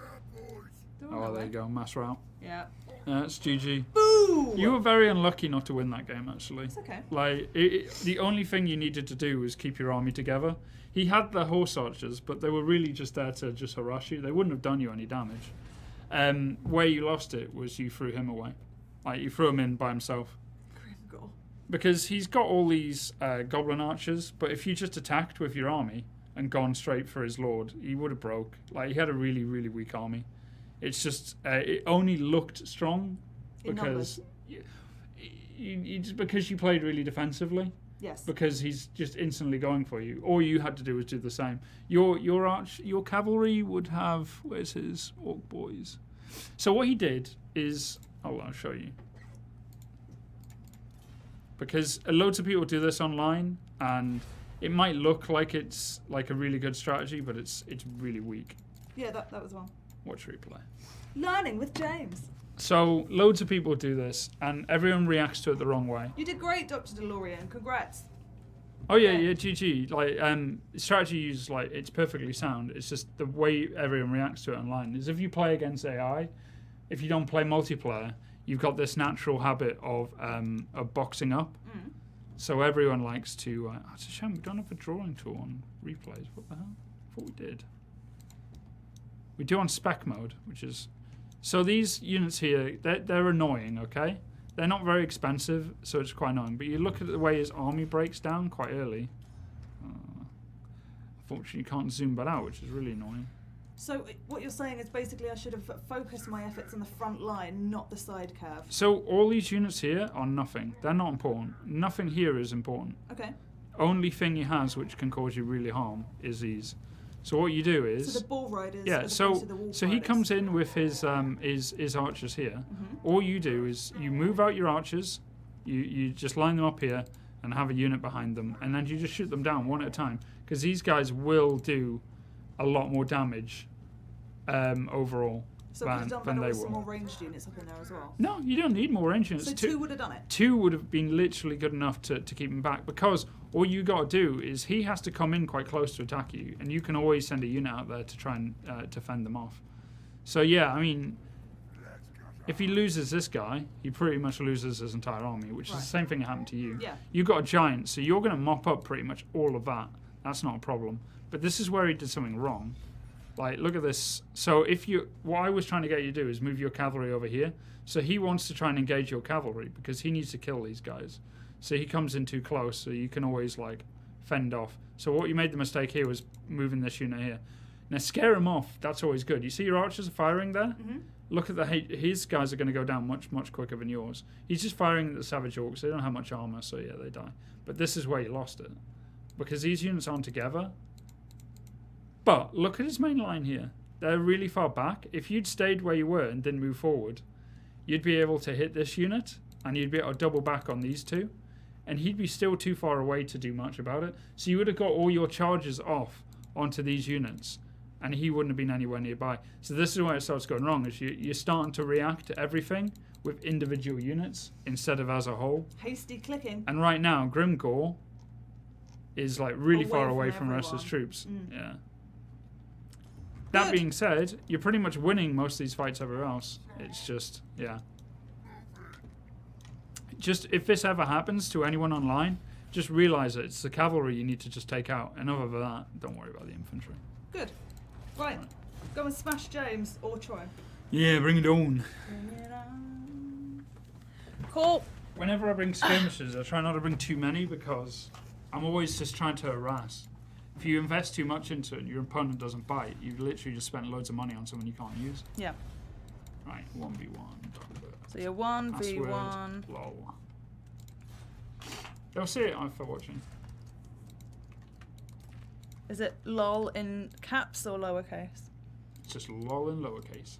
Oh, there you go. Mass route. Yeah. That's GG. Boo! You were very unlucky not to win that game, actually. It's okay. Like, the only thing you needed to do was keep your army together. He had the horse archers, but they were really just there to just harass you. They wouldn't have done you any damage. Where you lost it was you threw him away. Like, you threw him in by himself. Grimgor. Because he's got all these goblin archers, but if you just attacked with your army and gone straight for his lord, he would have broke. Like, he had a really, really weak army. It's just, it only looked strong because because you played really defensively. Yes. Because he's just instantly going for you. All you had to do was do the same. Your cavalry would have, where's his orc boys? So what he did is, I'll show you. Because loads of people do this online, and it might look like it's like a really good strategy, but it's really weak. Yeah, that was one. Watch replay. Learning with James. So loads of people do this, and everyone reacts to it the wrong way. You did great, Dr. DeLorean. Congrats. Oh yeah, GG. Like, strategy use, like, it's perfectly sound. It's just the way everyone reacts to it online is if you play against AI, if you don't play multiplayer, you've got this natural habit of boxing up. Mm. So everyone likes to. It's a shame we don't have a drawing tool on replays. What the hell? I thought we did. We do on spec mode, which is So these units here, they're annoying, okay? They're not very expensive, so it's quite annoying. But you look at the way his army breaks down quite early. Unfortunately, you can't zoom that out, which is really annoying. So what you're saying is basically I should have focused my efforts on the front line, not the side curve. So all these units here are nothing. They're not important. Nothing here is important. Okay. Only thing he has which can cause you really harm is these. So what you do is... So the ball riders yeah, as opposed to the wolf so he riders. comes in with his archers here. All you do is you move out your archers, you just line them up here and have a unit behind them, and then you just shoot them down one at a time, because these guys will do a lot more damage overall So than they some more will. ranged units up in there as well. No, you don't need more range units. So two would have done it. Two would have been literally good enough to keep him back, because all you got to do is he has to come in quite close to attack you, and you can always send a unit out there to try and to fend them off. So yeah, I mean, if he loses this guy, he pretty much loses his entire army, which is the same thing that happened to you. Yeah. You got a giant, so you're going to mop up pretty much all of that. That's not a problem. But this is where he did something wrong. Like, look at this. So what I was trying to get you to do is move your cavalry over here. So he wants to try and engage your cavalry because he needs to kill these guys. So he comes in too close, so you can always, like, fend off. So what you made the mistake here was moving this unit here. Now, scare him off. That's always good. You see your archers are firing there? Look at his guys are going to go down much, much quicker than yours. He's just firing at the Savage Orcs. They don't have much armor, so yeah, they die. But this is where you lost it. Because these units aren't together. But look at his main line here. They're really far back. If you'd stayed where you were and didn't move forward, you'd be able to hit this unit, and you'd be able to double back on these two. And he'd be still too far away to do much about it. So you would have got all your charges off onto these units, and he wouldn't have been anywhere nearby. So this is where it starts going wrong, is you're starting to react to everything with individual units instead of as a whole. Hasty clicking. And right now, Grimgor is like really far away from the rest of his everyone. troops. Yeah. That being said, you're pretty much winning most of these fights everywhere else. It's just, yeah. Just, if this ever happens to anyone online, just realize that it's the cavalry you need to just take out. And other than that, don't worry about the infantry. Good. Right. Go and smash James or Troy. Yeah, bring it on. Cool. Whenever I bring skirmishes, I try not to bring too many because I'm always just trying to harass. If you invest too much into it and your opponent doesn't bite, you've literally just spent loads of money on something you can't use. Yeah. Right, 1v1. So you're 1v1. Password, lol. They'll see it if they're watching. Is it lol in caps or lowercase? It's just lol in lowercase.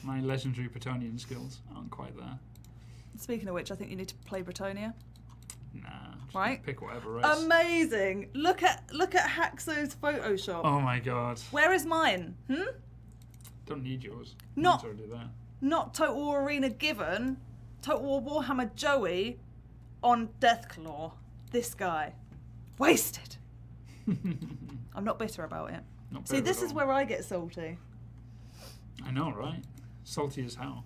My legendary Bretonnian skills aren't quite there. Speaking of which, I think you need to play Bretonnia. Nah, just Right. pick whatever race. Amazing! Look at Haxo's Photoshop. Oh my god. Where is mine? Don't need yours. Not- Mine's already there. Not Total War Arena Given. Total War Warhammer Joey on Deathclaw. This guy. Wasted. I'm not bitter about it. Not See, bad this at is all. where I get salty. I know, right? Salty as hell.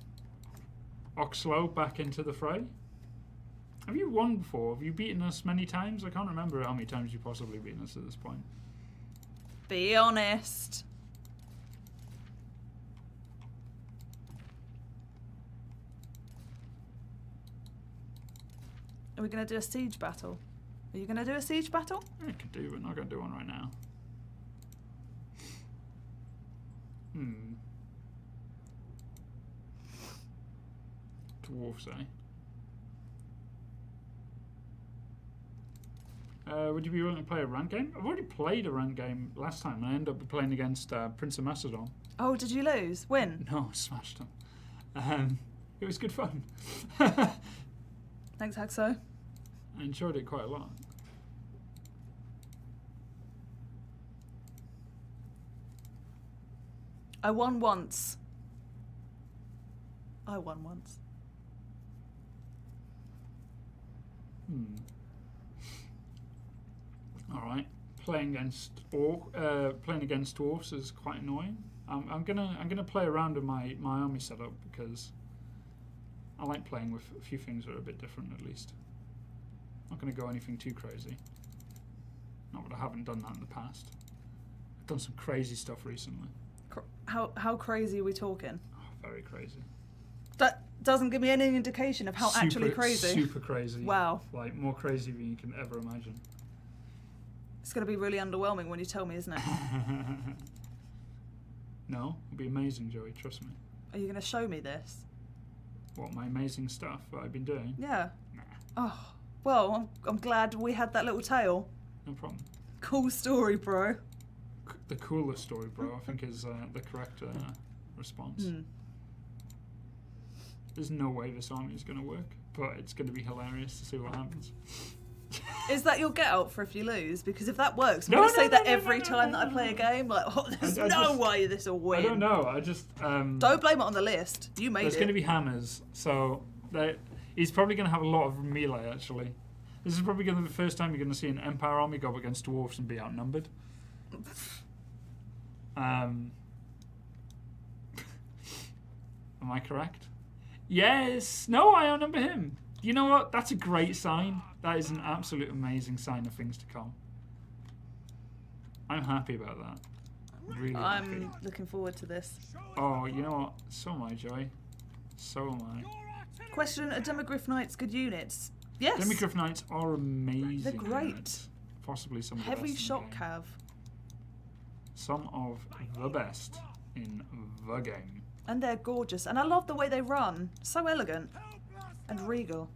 Oxlow back into the fray. Have you won before? Have you beaten us many times? I can't remember how many times you've possibly beaten us at this point. Be honest. Are we going to do a siege battle? Are you going to do a siege battle? I could do, but not going to do one right now. Dwarfs, eh? Would you be willing to play a run game? I've already played a run game last time, and I ended up playing against Prince of Macedon. Oh, did you lose? Win? No, I smashed him. It was good fun. Thanks, Haxo. I enjoyed it quite a lot. I won once. I won once. All right, playing against dwarfs is quite annoying. I'm gonna play around with my army setup because I like playing with a few things that are a bit different at least. Not gonna go anything too crazy. Not that I haven't done that in the past. I've done some crazy stuff recently. How crazy are we talking? Oh, very crazy. That doesn't give me any indication of how actually crazy. Super crazy. Wow. Like, more crazy than you can ever imagine. It's going to be really underwhelming when you tell me, isn't it? No, it'll be amazing, Joey, trust me. Are you going to show me this? What, my amazing stuff that I've been doing? Yeah. Nah. Oh, well, I'm glad we had that little tale. No problem. Cool story, bro. The coolest story, bro, I think is the correct response. There's no way this army is going to work, but it's going to be hilarious to see what happens. Is that your get out for if you lose? Because if that works, I'm going to say that every time that I play a game. Like, oh, there's no way this will win. I don't know. I just don't blame it on the list. You made it. There's going to be hammers, so he's probably going to have a lot of melee. Actually, this is probably going to be the first time you're going to see an Empire army go up against dwarfs and be outnumbered. Am I correct? Yes. No, I outnumber him. You know what? That's a great sign. That is an absolute amazing sign of things to come. I'm happy about that. Really happy. I'm looking forward to this. Oh, you know what? So am I, Joey. So am I. Question, are Demogryph Knights good units? Yes. Demogryph Knights are amazing. They're great. Units. Possibly some of the Heavy best shock in the game. cav. Some of the best in the game. And they're gorgeous. And I love the way they run. So elegant. And regal.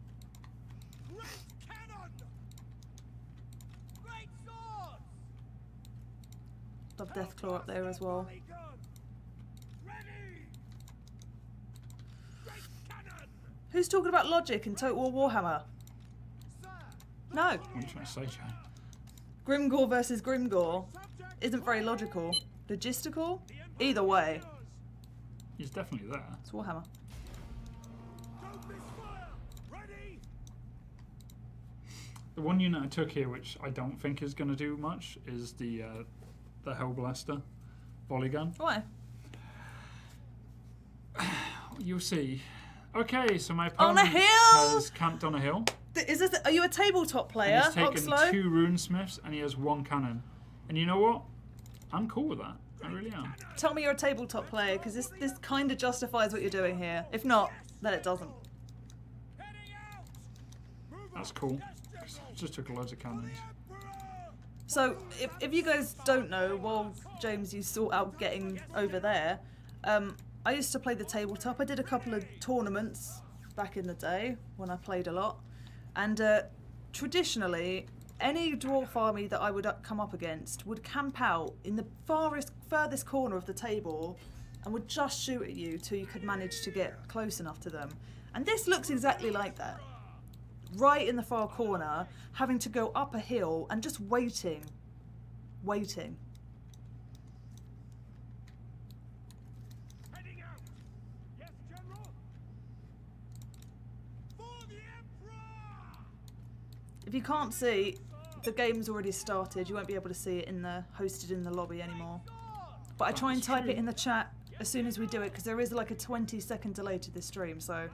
Love Deathclaw up there as well. Who's talking about logic in Total War Warhammer? No. What are you trying to say, Joe? Grimgore versus Grimgore isn't very logical. Logistical? Either way. He's definitely there. It's Warhammer. The one unit I took here, which I don't think is going to do much, is the Hellblaster volley gun. Why? You'll see. Okay, so my On a opponent hill! has camped on a hill. Is this? Are you a tabletop player? And he's taken Oxlow? 2 runesmiths and he has 1 cannon. And you know what? I'm cool with that. I really am. Tell me you're a tabletop player, because this kind of justifies what you're doing here. If not, then it doesn't. That's cool. I just took loads of cannons. So, if you guys don't know, while James, you sort out getting over there, I used to play the tabletop. I did a couple of tournaments back in the day when I played a lot. And traditionally, any dwarf army that I would come up against would camp out in the furthest corner of the table and would just shoot at you till you could manage to get close enough to them. And this looks exactly like that. Right in the far corner, having to go up a hill and just waiting. Heading out. Yes, General. For the Emperor. If you can't see, the game's already started. You won't be able to see it hosted in the lobby anymore. But I try and type it in the chat as soon as we do it, because there is like a 20-second delay to this stream, so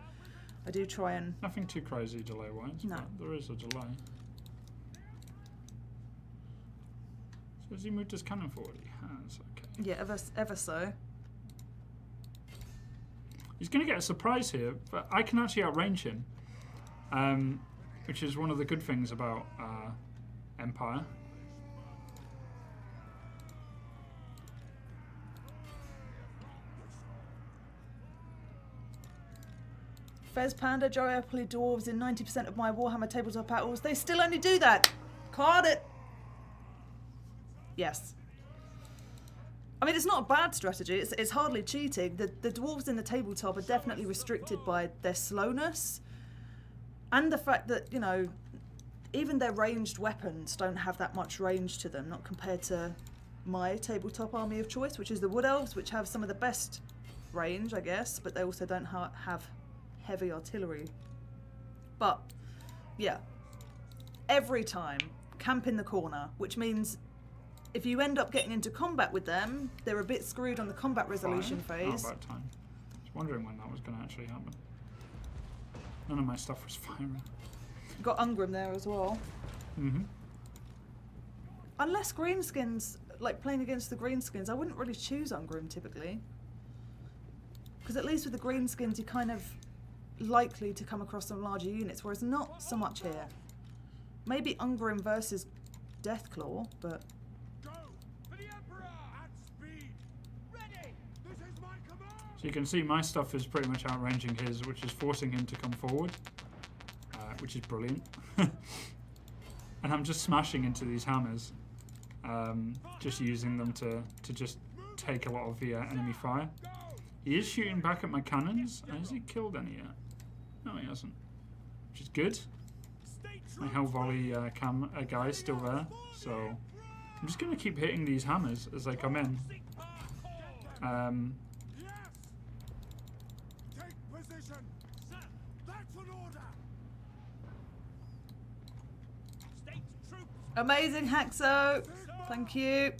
I do try and... Nothing too crazy delay-wise, No. but there is a delay. So has he moved his cannon forward? He has, okay. Yeah, ever so. He's going to get a surprise here, but I can actually outrange him, which is one of the good things about Empire. Fez Panda, Joey, I play dwarves in 90% of my Warhammer tabletop battles. They still only do that. Card it. Yes. I mean, it's not a bad strategy. It's hardly cheating. The dwarves in the tabletop are definitely restricted by their slowness and the fact that, you know, even their ranged weapons don't have that much range to them, not compared to my tabletop army of choice, which is the Wood Elves, which have some of the best range, I guess, but they also don't have heavy artillery. But, yeah. Every time, camp in the corner, which means if you end up getting into combat with them, they're a bit screwed on the combat resolution phase. Oh, about time. I was wondering when that was going to actually happen. None of my stuff was firing. Got Ungram there as well. Mm-hmm. Unless greenskins, like playing against the greenskins, I wouldn't really choose Ungrim typically. Because at least with the greenskins, you're kind of likely to come across some larger units, whereas not so much here. Maybe Ungrim versus Deathclaw, but... Go for the Emperor at speed. Ready. This is my command. So you can see my stuff is pretty much outranging his, which is forcing him to come forward, which is brilliant. And I'm just smashing into these hammers, just using them to just take a lot of the enemy fire. He is shooting back at my cannons. Has he killed any yet? No, he hasn't, which is good. My hell volley guy is still there, so I'm just going to keep hitting these hammers as they come in. Yes. Take position. Sir, that's an order. State troops. Amazing, Haxo! Thank you.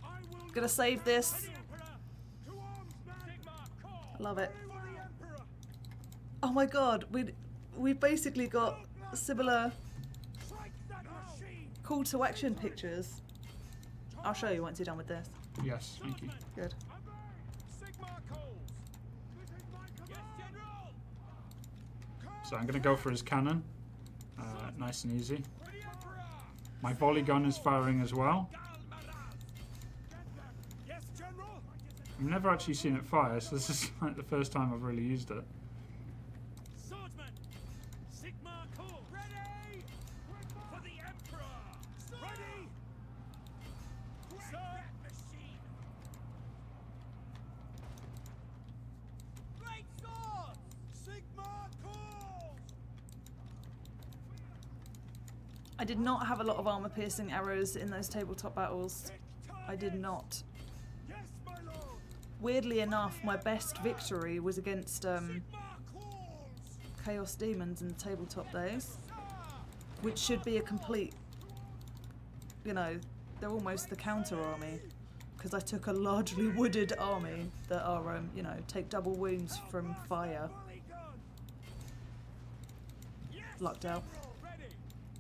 I will Gonna save this. to arms, man. Sigma call. Love it. For the Emperor. Oh my god, we've basically got similar Strike that machine. call to action pictures. I'll show you once you're done with this. Yes, thank you. Good. Obey. Sigma calls. This is my command. Yes, General. So I'm going to go for his cannon, nice and easy. For the Emperor. My volley gun is firing as well. Yes, General. I've never actually seen it fire, so this is like the first time I've really used it. Swordsman. Sigma call. Ready. For the Emperor. Ready. Sir. Machine. Great swords. Sigma calls. I did not have a lot of armor piercing arrows in those tabletop battles. I did not. Yes, my lord. Weirdly enough, my best victory was against Sigma calls. Chaos Demons in the tabletop days, which should be a complete, you know, they're almost the counter army, because I took a largely wooded army that are, you know, take double wounds from fire. Volley gun. Yes, Lucked out. General. Ready.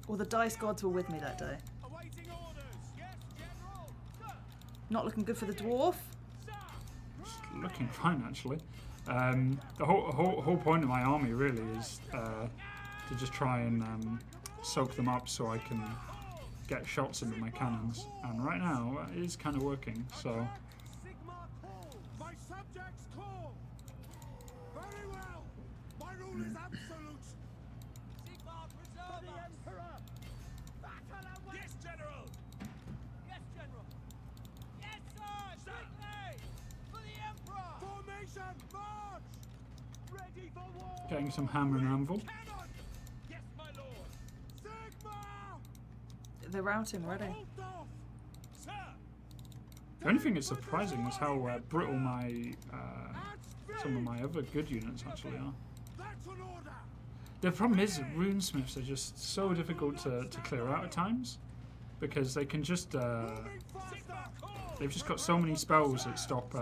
Or the dice gods were with me that day. Awaiting orders. Yes, General. Sir. Not looking good for the dwarf. Sir. It's looking fine, actually. The whole point of my army really is to just try and soak them up so I can get shots into my cannons. And right now, it is kind of working, so... Sigma call. My subjects call. Very well. My rule is absolute. Sigma preserve the Emperor. Battle away. Yes, General. Yes, General. Yes, sir. Strictly. For the Emperor. Formation. March. Ready for war. Getting some hammer and anvil. Cannon. Yes, my lord. Sigma. They're routing already. Hold off. Sir. The only thing that's surprising is how brittle my some of my other good units actually are. That's an order. The problem is that runesmiths are just so difficult to clear out at times, because they can just they've just got so many spells that stop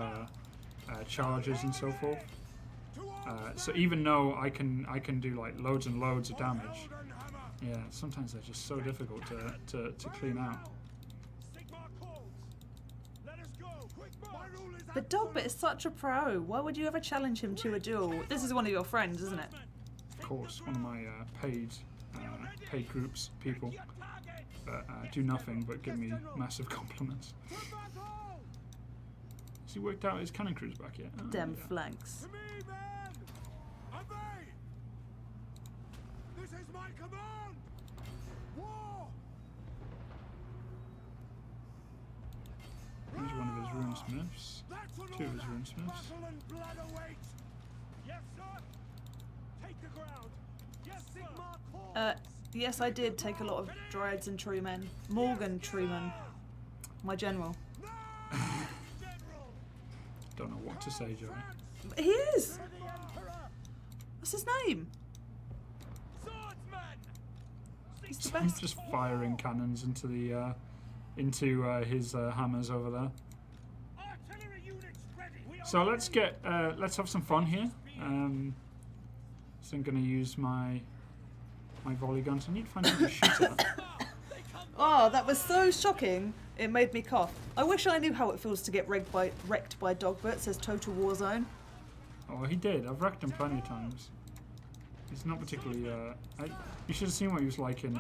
charges and so forth. So even though I can do like loads and loads of damage, yeah, sometimes they're just so difficult to clean out. Sigma calls. Let us go. Quick march. My rule is But Dogbit is such a pro. Why would you ever challenge him to a duel? This is one of your friends, isn't it? Of course, one of my paid groups people that do nothing but give me massive compliments. to battle. Has he worked out his cannon crews back yet? Oh, Dem yeah. flanks. To me, men. Obey. This is my command. War. Here's one of his runesmiths. That's an Two of his order. runesmiths. Battle and blood await. Yes, sir. Take the ground. Yes, Sigma calls. Yes, I did take a lot of Dryads and Treemen. Morgan Treeman, my general. No. General. Don't know what to say, Joey. He is! For the Emperor. What's his name? Swordsman. He's the I'm best. just firing cannons into the his hammers over there. Artillery units ready. We are So let's have some fun here. So I'm going to use my volley guns. I need to find something to shoot at. Oh, that was so shocking. It made me cough. I wish I knew how it feels to get wrecked by Dogbert, says Total Warzone. Oh, he did. I've wrecked him plenty of times. He's not particularly. You should have seen what he was like in.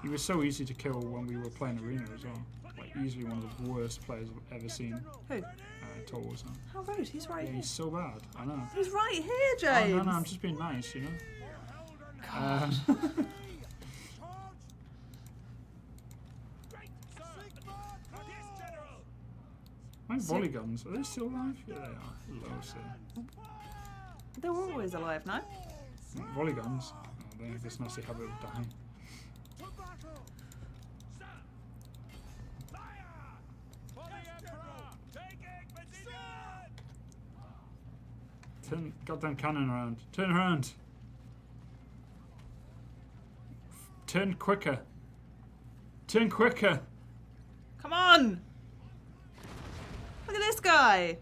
He was so easy to kill when we were playing Arena as well. Like, easily one of the worst players I've ever seen. Who? Total Warzone. How rude. He's right Yeah, here. he's so bad. I know. He's right here, James. Oh, no, I'm just being nice, you know? God. My volley guns, are they still alive? Yeah, they are. Low, so. They were always alive, no? Volley guns. Oh, they have this nasty habit of dying. Turn goddamn cannon around. Turn around. Turn quicker. Turn quicker. Come on! Look at this guy.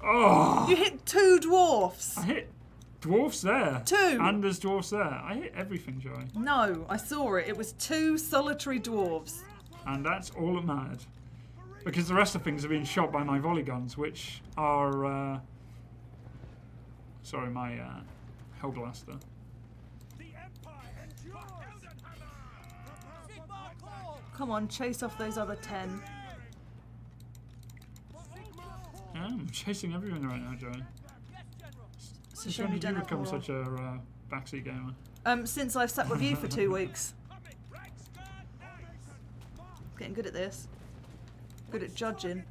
Oh! You hit 2 dwarfs. I hit dwarfs there. 2. And there's dwarfs there. I hit everything, Joey. No, I saw it. It was 2 solitary dwarves. And that's all that mattered. Because the rest of things are being shot by my volley guns, which are... sorry, my Hellblaster. Come on, chase off those other 10. Yeah, I'm chasing everything right now, Joey. It's a shame you You don't have become more. such a backseat gamer. Since I've sat with you for 2 weeks. Getting good at this. Good at judging.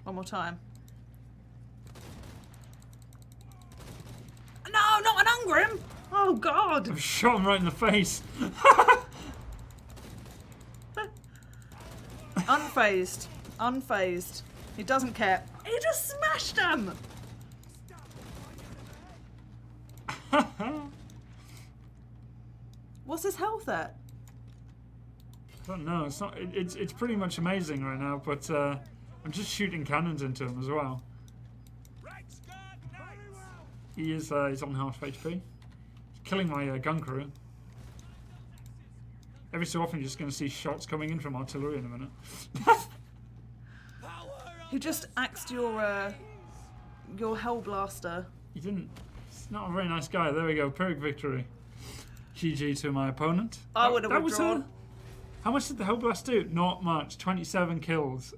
One more time. No, not an Ungrim! Oh God! I shot him right in the face. Unfazed. Unfazed. He doesn't care. He just smashed him! What's his health at? I don't know. It's not. It's pretty much amazing right now, but I'm just shooting cannons into him as well. He is. He's on half HP. He's killing my gun crew. Every so often, you're just going to see shots coming in from artillery in a minute. He just axed your Hellblaster. He didn't. He's not a very nice guy. There we go. Pyrrhic victory. GG to my opponent. I would have That was withdrawn. how much did the Hellblast do? Not much. 27 kills.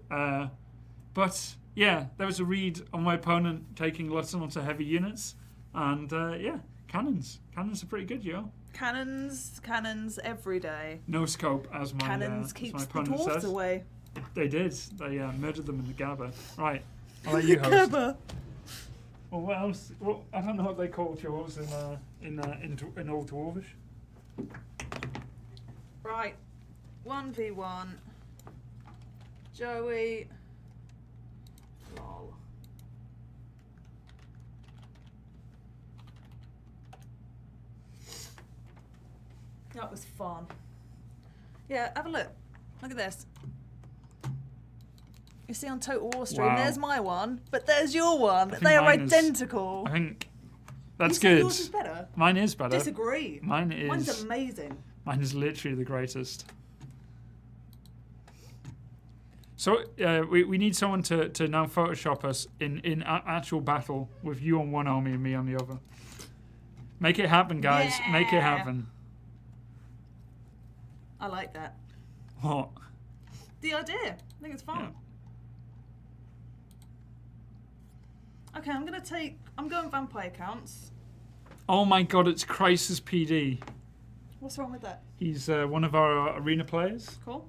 But yeah, there was a read on my opponent taking lots and lots of heavy units. And yeah, cannons. Cannons are pretty good, yo. Cannons every day. No scope, as my, Cannons as keeps my the opponent dwarfs says. away. They did. They murdered them in the Gabba. Right. I'll let you host. Gabba. Well, what else? Well, I don't know what they call yours in Old Dwarvish. Right. 1v1. Joey. Lol. That was fun. Yeah, have a look. Look at this. You see on Total War Stream, Wow. there's my one, but there's your one. think They are mine is- identical. I think that's You say good. yours is better? Mine is better. Disagree. Mine is. Mine's amazing. Mine is literally the greatest. So we need someone to now Photoshop us in actual battle with you on one army and me on the other. Make it happen, guys. Make it Yeah. happen. I like that. What? The idea. I think it's fun. Okay, I'm going vampire counts. Oh my god, it's Crisis PD. What's wrong with that? He's one of our arena players. Cool.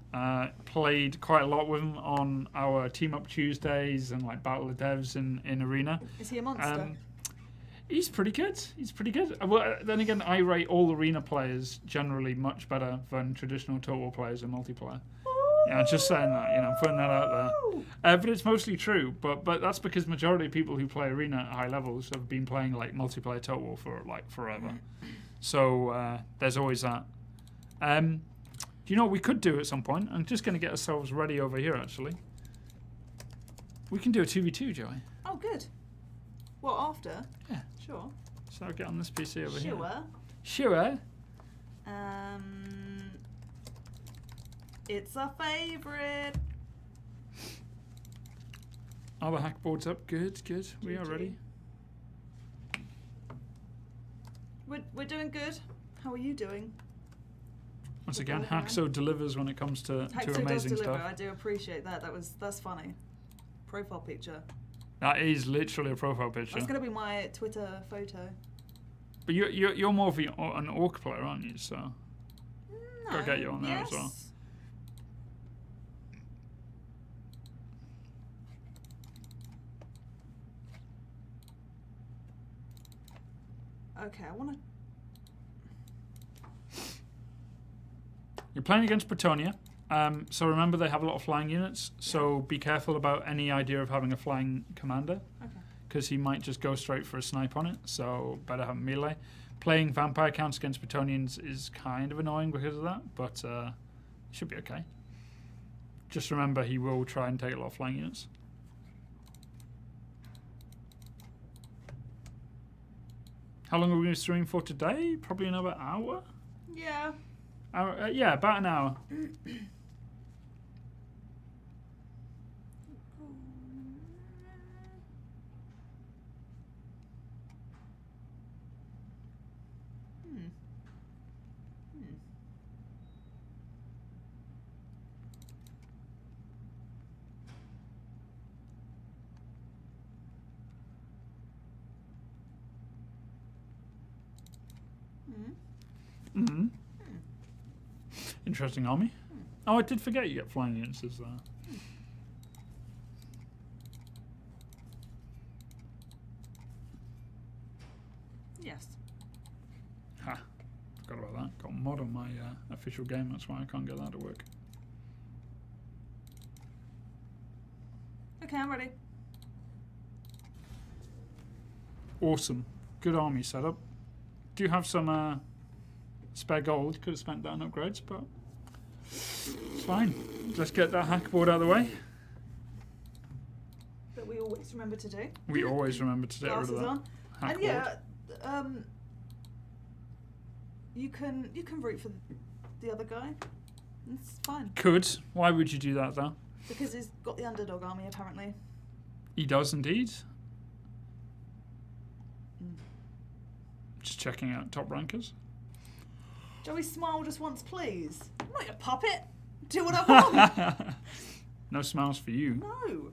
Played quite a lot with him on our Team Up Tuesdays and like Battle of Devs in arena. Is he a monster? He's pretty good. He's pretty good. Well, then again, I rate all arena players generally much better than traditional Total War players in multiplayer. Yeah, I'm just saying that. I'm putting that out there. But it's mostly true. But that's because majority of people who play arena at high levels have been playing like multiplayer Total War for like forever. So there's always that. Do you know what we could do at some point? I'm just going to get ourselves ready over here actually. We can do a 2v2, Joey. Oh, good. What, after? Yeah. Sure. So I'll get on this PC over here. Sure. Sure. It's a favourite. Are the hack boards up? Good, good. We are ready. We're doing good. How are you doing? Once again, Hackso delivers when it comes to amazing does deliver. stuff. I do appreciate that. That's funny. Profile picture. That is literally a profile picture. That's gonna be my Twitter photo. But you're more of an orc player, aren't you? So No. gotta get you on there as well. Okay, I wanna. You're playing against Bretonia, so remember they have a lot of flying units, so be careful about any idea of having a flying commander, because he might just go straight for a snipe on it, so better have melee. Playing vampire counts against Bretonians is kind of annoying because of that, but it should be okay. Just remember he will try and take a lot of flying units. How long are we going to stream for today? Probably another hour? Yeah. Yeah, about an hour. Mm-hmm. Interesting army. Oh, I did forget you get flying units as Yes. Ha. Forgot about that. Got a mod on my official game, that's why I can't get that to work. Okay, I'm ready. Awesome. Good army setup. Do you have some spare gold? Could have spent that on upgrades, but it's fine. Let's get that hack board out of the way. That we always remember to do. We always remember to get rid of that. On. Hack And yeah, you can root for the other guy. It's fine. Could. Why would you do that though? Because he's got the underdog army apparently. He does indeed. Just checking out top rankers. Joey, smile just once, please. I'm not your puppet. Do what I want. No smiles for you. No.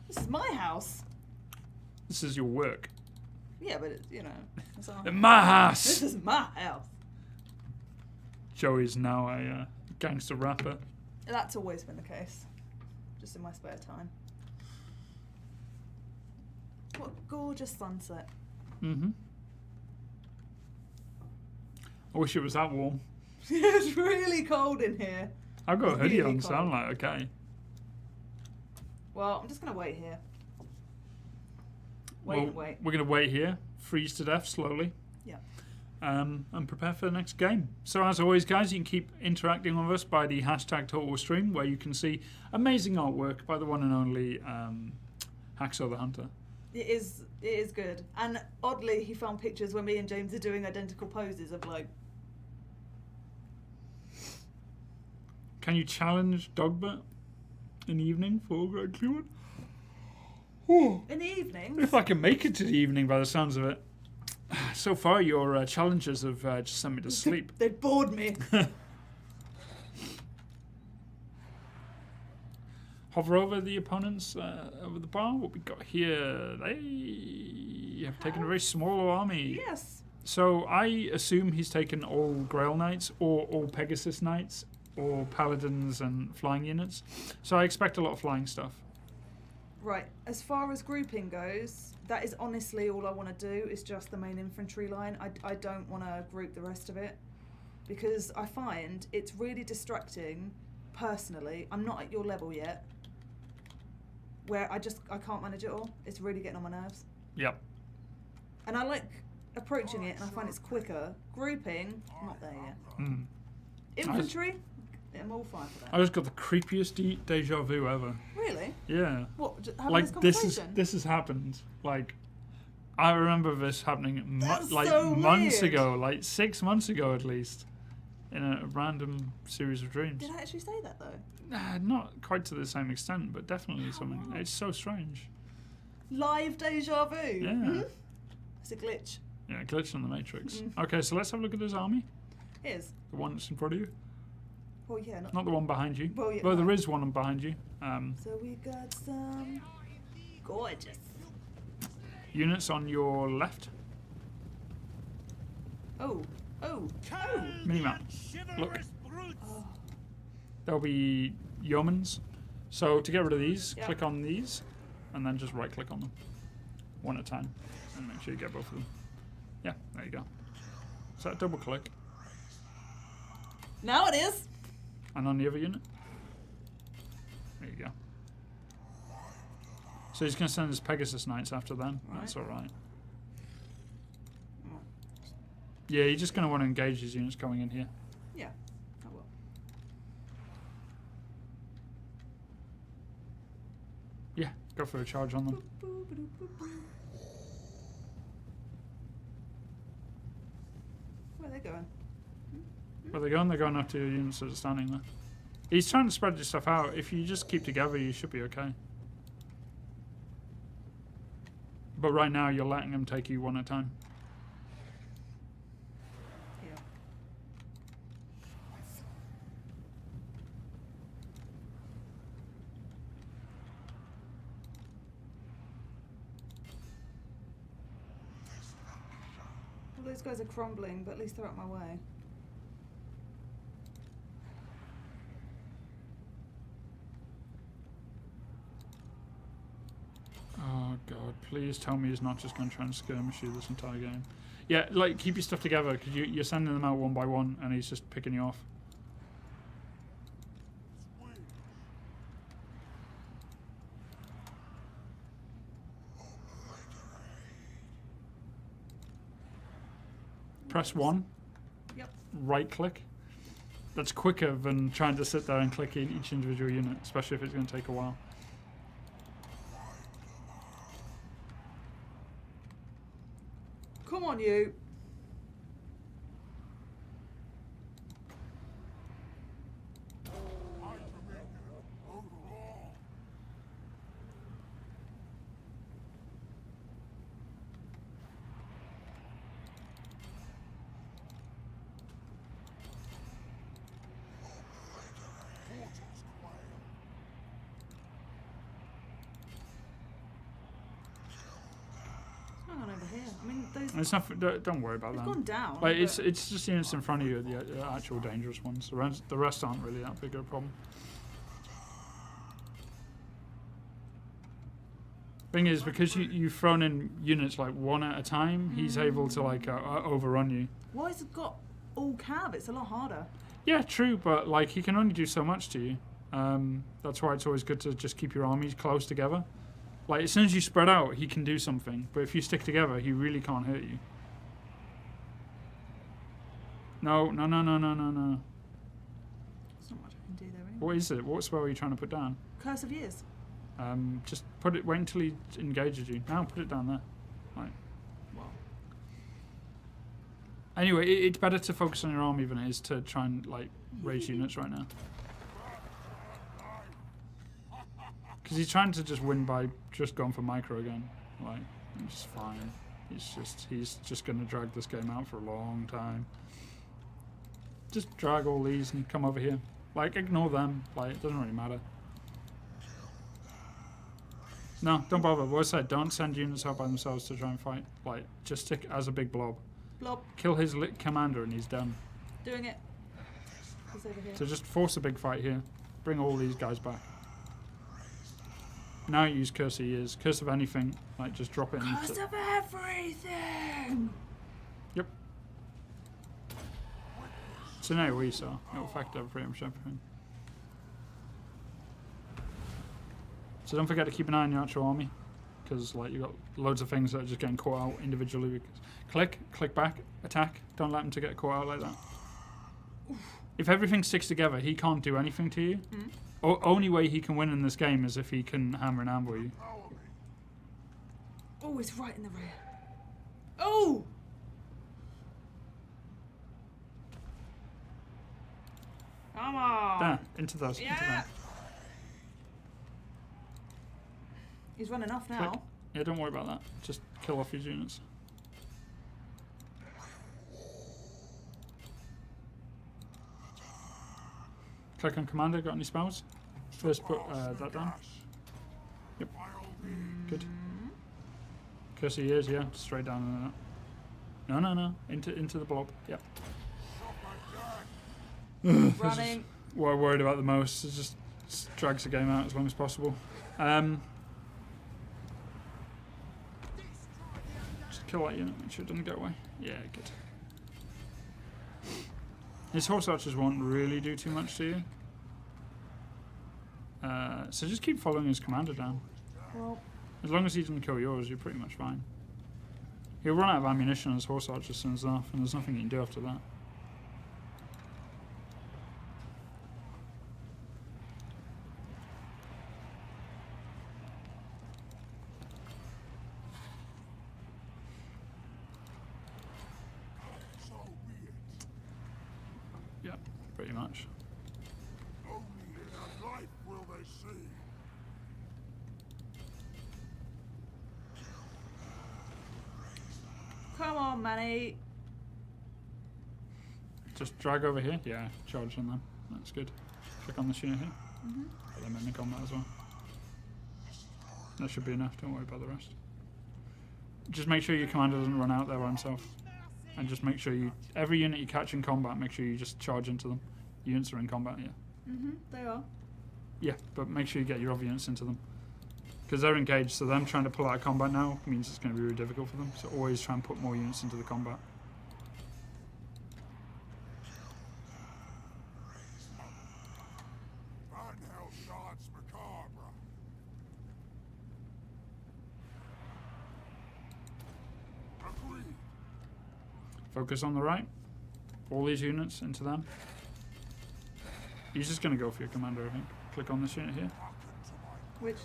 This is my house. This is your work. Yeah, but it's, you know. It's our In my house. This is my house. Joey's now a gangster rapper. That's always been the case. Just in my spare time. What a gorgeous sunset. Mm-hmm. I wish it was that warm. It's really cold in here. I've got a hoodie Really on, so I'm cold. like, okay. Well, I'm just going to wait here. Well, Wait. We're going to wait here, freeze to death slowly. Yeah. And prepare for the next game. So as always, guys, you can keep interacting with us by the hashtag #TotalWarStream, where you can see amazing artwork by the one and only Hacksaw the Hunter. It is good. And oddly, he found pictures where me and James are doing identical poses of like... Can you challenge Dogbert in the evening for Grand Cleveland? Oh, In the evening? if I can make it to the evening by the sounds of it. So far, your challenges have just sent me to sleep. They bored me. Hover over the opponents over the bar. What we got here? They have taken a very small army. Yes. So I assume he's taken all Grail Knights or all Pegasus Knights or Paladins and flying units. So I expect a lot of flying stuff. Right. As far as grouping goes, that is honestly all I want to do is just the main infantry line. I don't want to group the rest of it because I find it's really distracting personally. I'm not at your level yet where I can't manage it all. It's really getting on my nerves. Yep. And I like approaching it and I find it's quicker. Grouping, not there yet. Mm. Infantry, I'm all fine for that. I just got the creepiest deja vu ever. Really? Yeah. What? Having Like this conversation? this has happened. Like, I remember this happening That's like so months weird. ago, like 6 months ago at least, in a random series of dreams. Did I actually say that though? Nah, not quite to the same extent, but definitely something. It's so strange. Live deja vu. Yeah. Mhm. It's a glitch. Yeah, glitch on the Matrix. Okay, so let's have a look at this army. It is. The one that's in front of you. Well, yeah. Not the one behind you. Well, yeah, Well, no. there is one behind you. So we got some gorgeous. Units on your left. Oh. Minimap. Look. There'll be yeomans. So to get rid of these, Yep. click on these, and then just right click on them. One at a time. And make sure you get both of them. Yeah, there you go. So double click. Now it is. And on the other unit. There you go. So he's going to send his Pegasus Knights after them. That's alright. Yeah, you're just going to want to engage his units going in here. Yeah. I will. Yeah, go for a charge on them. Where are they going? Where they're going? They're going up to your units that are standing there. He's trying to spread your stuff out. If you just keep together, you should be okay. But right now, you're letting them take you one at a time. Yeah. Well, those guys are crumbling, but at least they're out my way. Oh god, please tell me he's not just going to try and skirmish you this entire game. Yeah, like, keep your stuff together, because you're sending them out one by one, and he's just picking you off. Press 1. Yep. Right click. That's quicker than trying to sit there and click in each individual unit, especially if it's going to take a while. Come on, you. Hang on over here. I mean, those. It's not. Don't worry about They've that. gone down. Like but- it's just the units in front of you, the actual dangerous ones. The rest aren't really that big of a problem. Thing is, because you've thrown in units like one at a time, he's able to like overrun you. Why has it got all cav? It's a lot harder. Yeah, true, but like he can only do so much to you. That's why it's always good to just keep your armies close together. Like as soon as you spread out, he can do something, but if you stick together, he really can't hurt you. No. There's not much I can do there anyway. What is it? What spell are you trying to put down? Curse of Years. Just put it. Wait until he engages you. Now put it down there. Right. Wow. Anyway, it's better to focus on your army than it is to try and like raise units right now. Because he's trying to just win by just going for micro again. Like, it's fine. He's just going to drag this game out for a long time. Just drag all these and come over here. Like, ignore them. Like, it doesn't really matter. No, don't bother. What I said, don't send units out by themselves to try and fight. Like, just stick as a big blob. Blob. Kill his commander and he's done. Doing it. He's over here. So just force a big fight here. Bring all these guys back. Now use Curse of Years. Curse of anything. Like, just drop it Curse into... of everything! Yep. So now we saw. It'll factor pretty much everything. So don't forget to keep an eye on your actual army. Because, like, you've got loads of things that are just getting caught out individually. Click back, attack. Don't let them to get caught out like that. If everything sticks together, he can't do anything to you. Only way he can win in this game is if he can hammer and amble you. Oh, he's right in the rear. Oh! Come on. There, into those. Yeah. Into them. He's running off now. Click. Yeah, don't worry about that. Just kill off his units. Click on commander. Got any spells? First put that down. Yep. Good. Curse of years, yeah. Straight down. No. Into the blob. Yep. Running. What I'm worried about the most is just drags the game out as long as possible. Just kill that unit, make sure it doesn't go away. Yeah, good. His horse archers won't really do too much to you. So just keep following his commander down. Well, As long as he doesn't kill yours, you're pretty much fine. He'll run out of ammunition on his horse archers soon as enough, and there's nothing you can do after that. Yeah, pretty much. Only in a life will they see. come on, Manny. Just drag over here. Yeah, charge on them. That's good. Click on this unit here. Put them in the combat as well. That should be enough. Don't worry about the rest. Just make sure your commander doesn't run out there by himself. And just make sure you... Every unit you catch in combat, make sure you just charge into them. Units are in combat, yeah. They are. Yeah, but make sure you get your other units into them. Because they're engaged, so them trying to pull out of combat now means it's going to be really difficult for them. So always try and put more units into the combat. Van Hell Dance Macabre. Agreed. Focus on the right. All these units into them. He's just going to go for your commander, I think. Click on this unit here Which?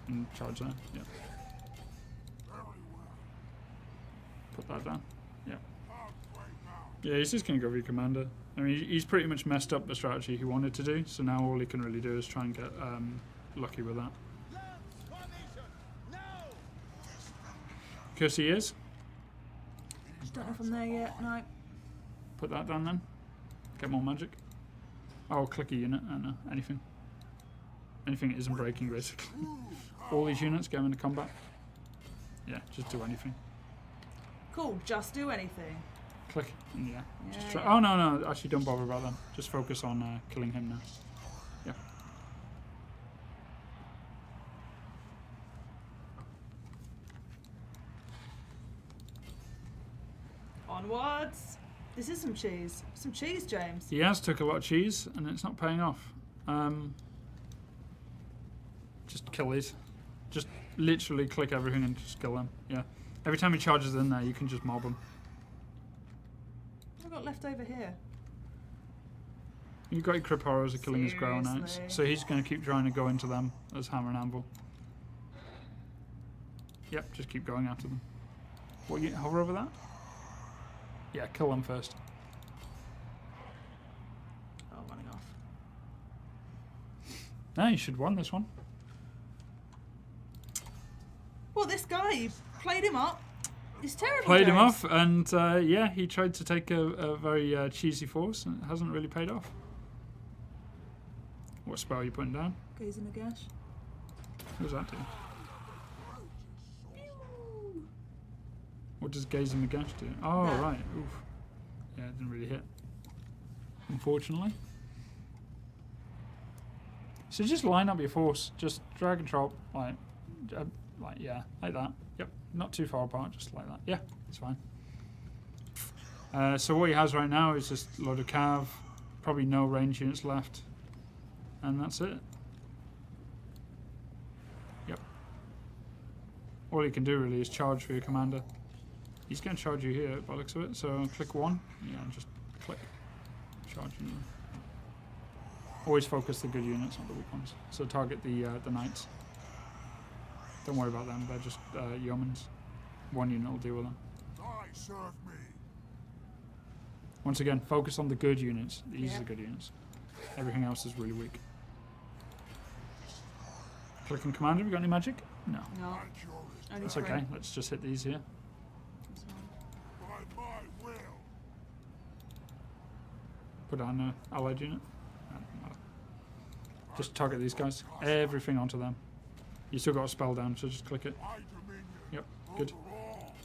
and charge there. Yeah. Very well. Put that down. Yeah. Halfway now. Yeah, he's just going to go for your commander. I mean, he's pretty much messed up the strategy he wanted to do, so now all he can really do is try and get lucky with that. Curse he is. Don't know if I'm there yet. No. Put that down then. Get more magic. Oh, click a unit. I don't know. Anything. Anything that isn't breaking, basically. All these units go into combat. Yeah, just do anything. Cool. Just do anything. Click. And yeah. Just Yeah, try. yeah. Oh, no. Actually, don't bother about them. Just focus on killing him now. Yeah. Onwards. This is some cheese. Some cheese, James. He has took a lot of cheese, and it's not paying off. Just kill these. Just literally click everything and just kill them. Yeah. Every time he charges in there, you can just mob him. What have I got left over here? You've got your Crip Horrors are killing his Grail Knights, Seriously? so he's going to keep trying to go into them as Hammer and Anvil. Yep, just keep going after them. What, you hover over that? Yeah, kill them first. Oh, running off. No, you should have won this one. Well, this guy, you played him up. He's terrible. Played him James. off, and yeah, he tried to take a very cheesy force, and it hasn't really paid off. What spell are you putting down? Gaze in a gash. What does that do? What does Gaze in the Gash do? Oh, That. right. Oof. Yeah, it didn't really hit. Unfortunately. So just line up your force. Just drag and drop. Like yeah, like that. Yep. Not too far apart, just like that. Yeah, it's fine. So what he has right now is just a load of cav, probably no range units left, and that's it. Yep. All he can do really is charge for your commander. He's going to charge you here by the looks of it, so click 1. Yeah, and just click. Charge. Always focus the good units, not the weak ones. So target the knights. Don't worry about them. They're just yeomans. One unit will deal with them. I serve me. Once again, focus on the good units. These Yeah. are the good units. Everything else is really weak. Clicking commander. We got any magic? No. No. At yours. Only That's three. okay. Let's just hit these here. By my will. Put on an allied unit. No, doesn't matter. Just target these guys. Everything onto them. You still got a spell down, so just click it. My dominion. Yep, good. Over all.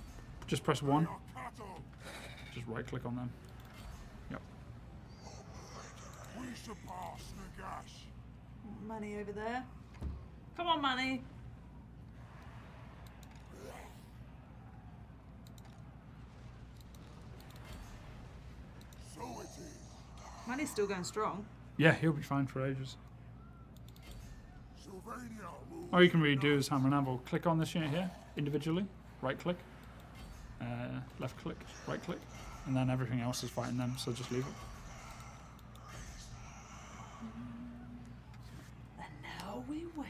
Just press They 1. are cattle. Just right click on them. Yep. We surpass Nagash. Money over there. Come on, Money. So it is. Money's still going strong. Yeah, he'll be fine for ages. Sylvania rules. All you can really do is hammer and anvil. Click on this unit here, individually. Right click. Left click. Right click. And then everything else is fighting them, so just leave it. And now we wait.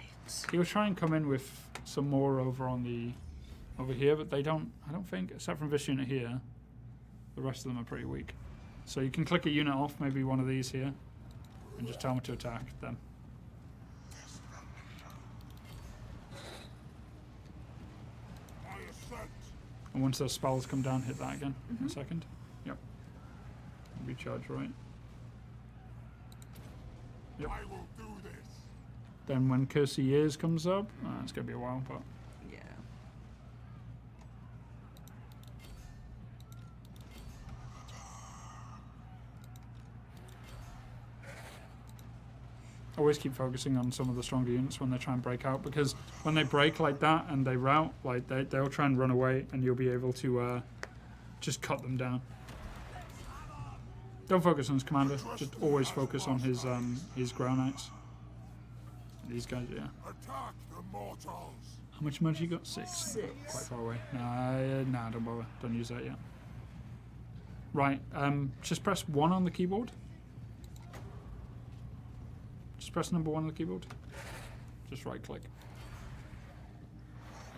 He'll try and come in with some more over here, but they don't, I don't think, except from this unit here, the rest of them are pretty weak. So you can click a unit off, maybe one of these here, and just tell me to attack them. I assent. And once those spells come down, hit that again in a second. Yep. Recharge right. Yep. I will do this. Then when Curse of Years comes up, it's going to be a while, but Yeah. always keep focusing on some of the stronger units when they try and break out, because when they break like that and they rout, like they'll try and run away, and you'll be able to just cut them down. Don't focus on his commander. Just always focus on his ground knights. These guys, yeah. Attack the mortals. How much magic you got? 6. 6. Quite far away. Nah, don't bother. Don't use that yet. Right. Just press 1 on the keyboard. Just press number 1 on the keyboard. Just right click.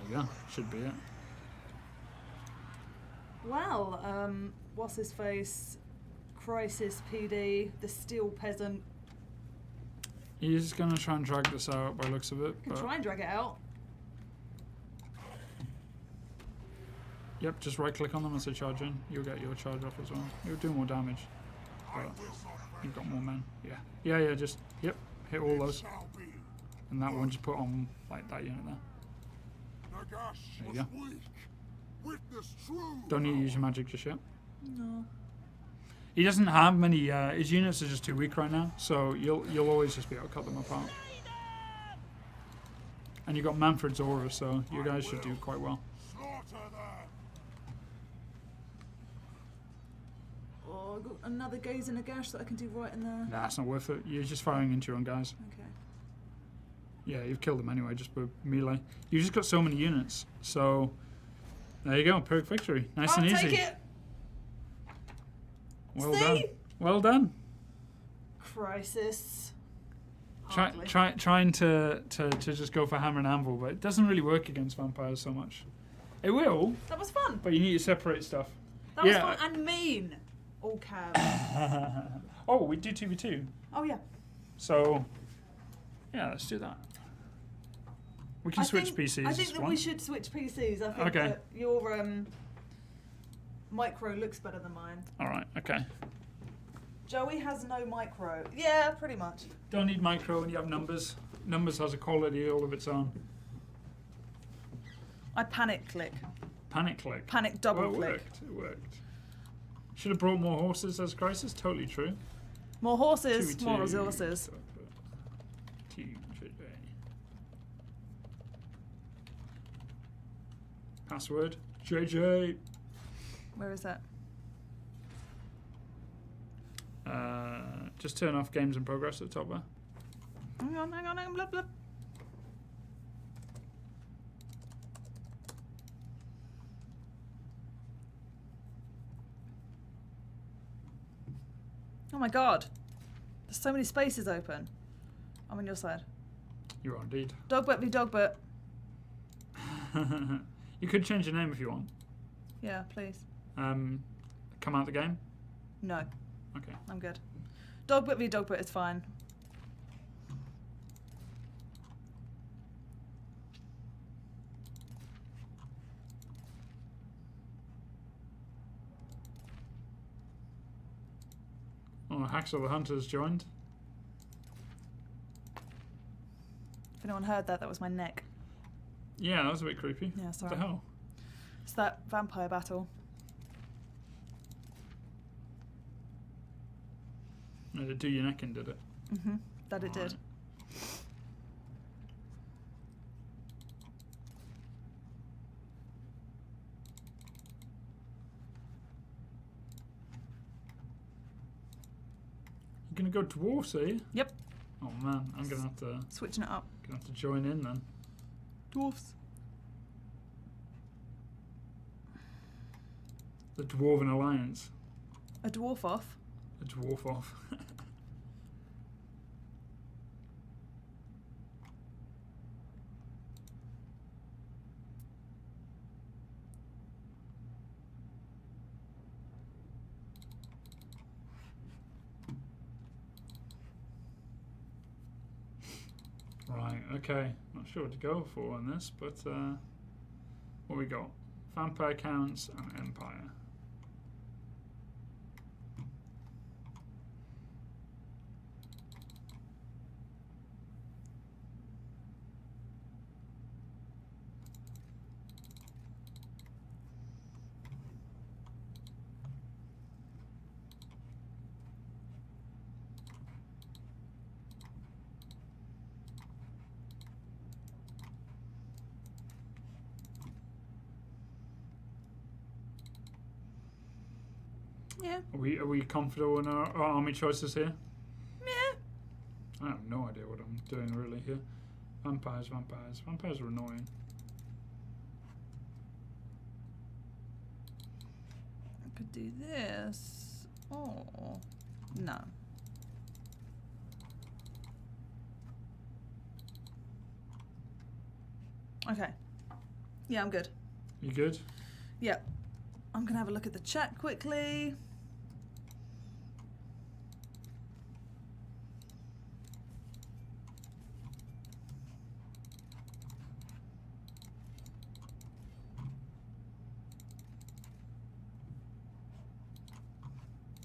There you go. Should be it. Well, what's his face? Crisis PD, the Steel Peasant. He's going to try and drag this out by the looks of it. Can But try and drag it out. yep, just right click on them as they charge in. You'll get your charge off as well. You'll do more damage. But you've got more men. Yeah. Yeah, just, yep, hit all those. Shall be. And that one just put on, like, that unit there. Nagash There you was go. weak. Witness true. Don't need to use your magic just yet. No. He doesn't have many, his units are just too weak right now, so you'll always just be able to cut them apart. And you've got Manfred's aura, so you guys should do quite well. Slaughter them. Oh, I've got another gaze and a gash that I can do right in there. Nah, it's not worth it. You're just firing into your own guys. Okay. Yeah, you've killed them anyway, just with melee. You've just got so many units, so there you go, perfect victory. Nice I'll and easy. take it. Well See? done. Well done. Crisis. Hardly. Trying to just go for hammer and anvil, but it doesn't really work against vampires so much. It will, That was fun. but you need to separate stuff. That was Yeah. fun and mean. All cab. Oh, we do 2v2. Oh yeah. So, yeah, let's do that. We can switch PCs. I think as that well. we should switch PCs. I think Okay. that your micro looks better than mine. All right. Okay. Joey has no micro. Yeah, pretty much. Don't need micro when you have numbers. Numbers has a quality all of its own. I panic click. Panic click. Panic double Well, it click. worked. It worked. Should have brought more horses as Crisis. Totally true. More horses, 2v2. more resources. Password JJ. Where is that? Just turn off games in progress at the top there. Hang on, blub, blub. Oh my god. The So many spaces open. I'm on your side. You are indeed. Dogbert v Dogbert. You could change your name if you want. Yeah, please. Come out the game? No. Okay. I'm good. Dogbert v Dogbert is fine. Oh, Hacksaw the Hunter's joined. If anyone heard that, that was my neck. Yeah, that was a bit creepy. Yeah, sorry. What the hell? It's that vampire battle. Did it do your neck in, did it? Mm-hmm. That it did. You're gonna go dwarfs, are you? Yep. Oh man, I'm gonna have to Switching it up. join in then. Dwarfs. The Dwarven Alliance. A dwarf off. A dwarf off. Right, okay. Not sure what to go for on this, but what we got? Vampire counts and Empire. Yeah. Are we comfortable in our army choices here? Yeah. I have no idea what I'm doing really here. Vampires. Vampires are annoying. I could do this. Oh. No. Okay. Yeah, I'm good. You good? Yeah. I'm going to have a look at the chat quickly.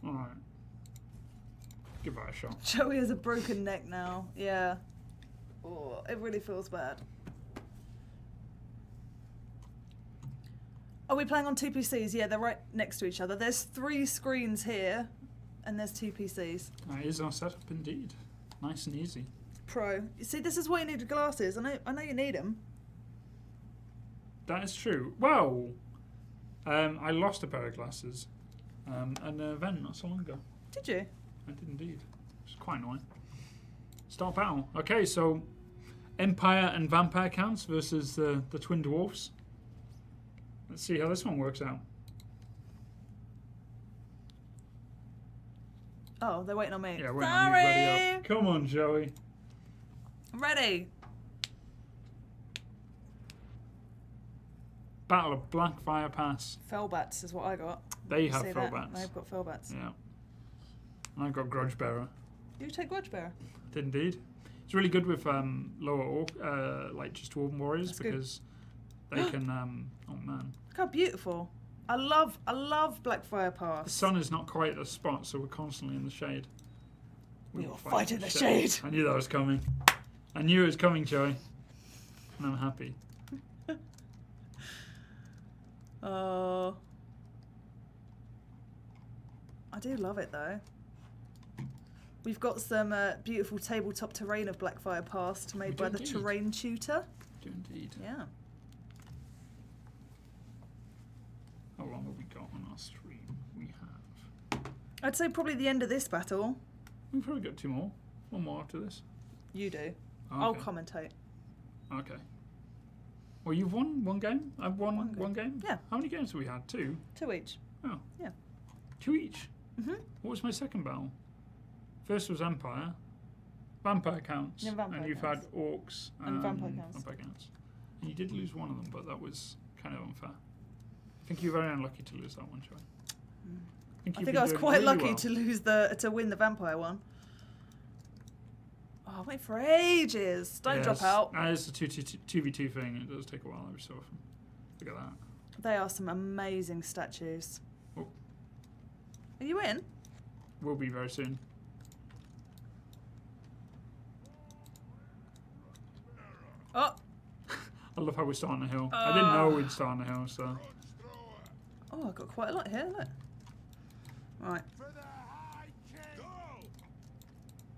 Alright. Give that a shot. Joey has a broken neck now. Yeah. Oh, it really feels bad. Are we playing on two PCs? Yeah, they're right next to each other. There's 3 screens here, and there's 2 PCs. That is our setup indeed. Nice and easy. Pro. You see, this is why you need glasses. I know you need them. That is true. Well, I lost a pair of glasses at an event not so long ago. Did you? I did indeed. It's quite annoying. Start battle. Okay, so Empire and Vampire counts versus the Twin Dwarfs. Let's see how this one works out. Oh, they're waiting on me. Yeah, wait on you. Ready up. Come on, Joey. I'm ready. Battle of Blackfire Pass. Fellbats is what I got. They You have see that? Fellbats. They've got Fellbats. Yeah. And I've got Grudge Bearer. You take Grudge Bearer. Did indeed. It's really good with lower orc, like just Dwarven warriors. That's good. Because they can. Oh man. Look how beautiful. I love Blackfire Pass. The sun is not quite at the spot, so we're constantly in the shade. We will fight in the shade. I knew that was coming. I knew it was coming, Joey. And I'm happy. I do love it though. We've got some beautiful tabletop terrain of Blackfire Pass made by the indeed. terrain tutor. Do indeed. Yeah. How long have we got on our stream? We have. I'd say probably the end of this battle. We've probably got 2 more. 1 more after this. You do. Oh, I'll okay. commentate. Okay. Well, you've won 1 game? I've won one game? Yeah. How many games have we had? 2? 2 each. Oh. Yeah. 2 each? Mhm. What was my second battle? First was Empire. Vampire counts. Yeah, vampire and you've counts. had Orcs And vampire counts. Vampire counts. And you did lose one of them, but that was kind of unfair. I think you were very unlucky to lose that one, Joy. I think I was quite lucky to win the vampire one. Oh, I wait for ages. Don't drop out. It's a 2v2 thing. It does take a while every so often. Look at that. They are some amazing statues. Oh. Are you in? Will be very soon. Oh. I love how we're starting a hill. I didn't know we'd start on a hill, so. Oh, I've got quite a lot here, look. Right. For the High King! Go!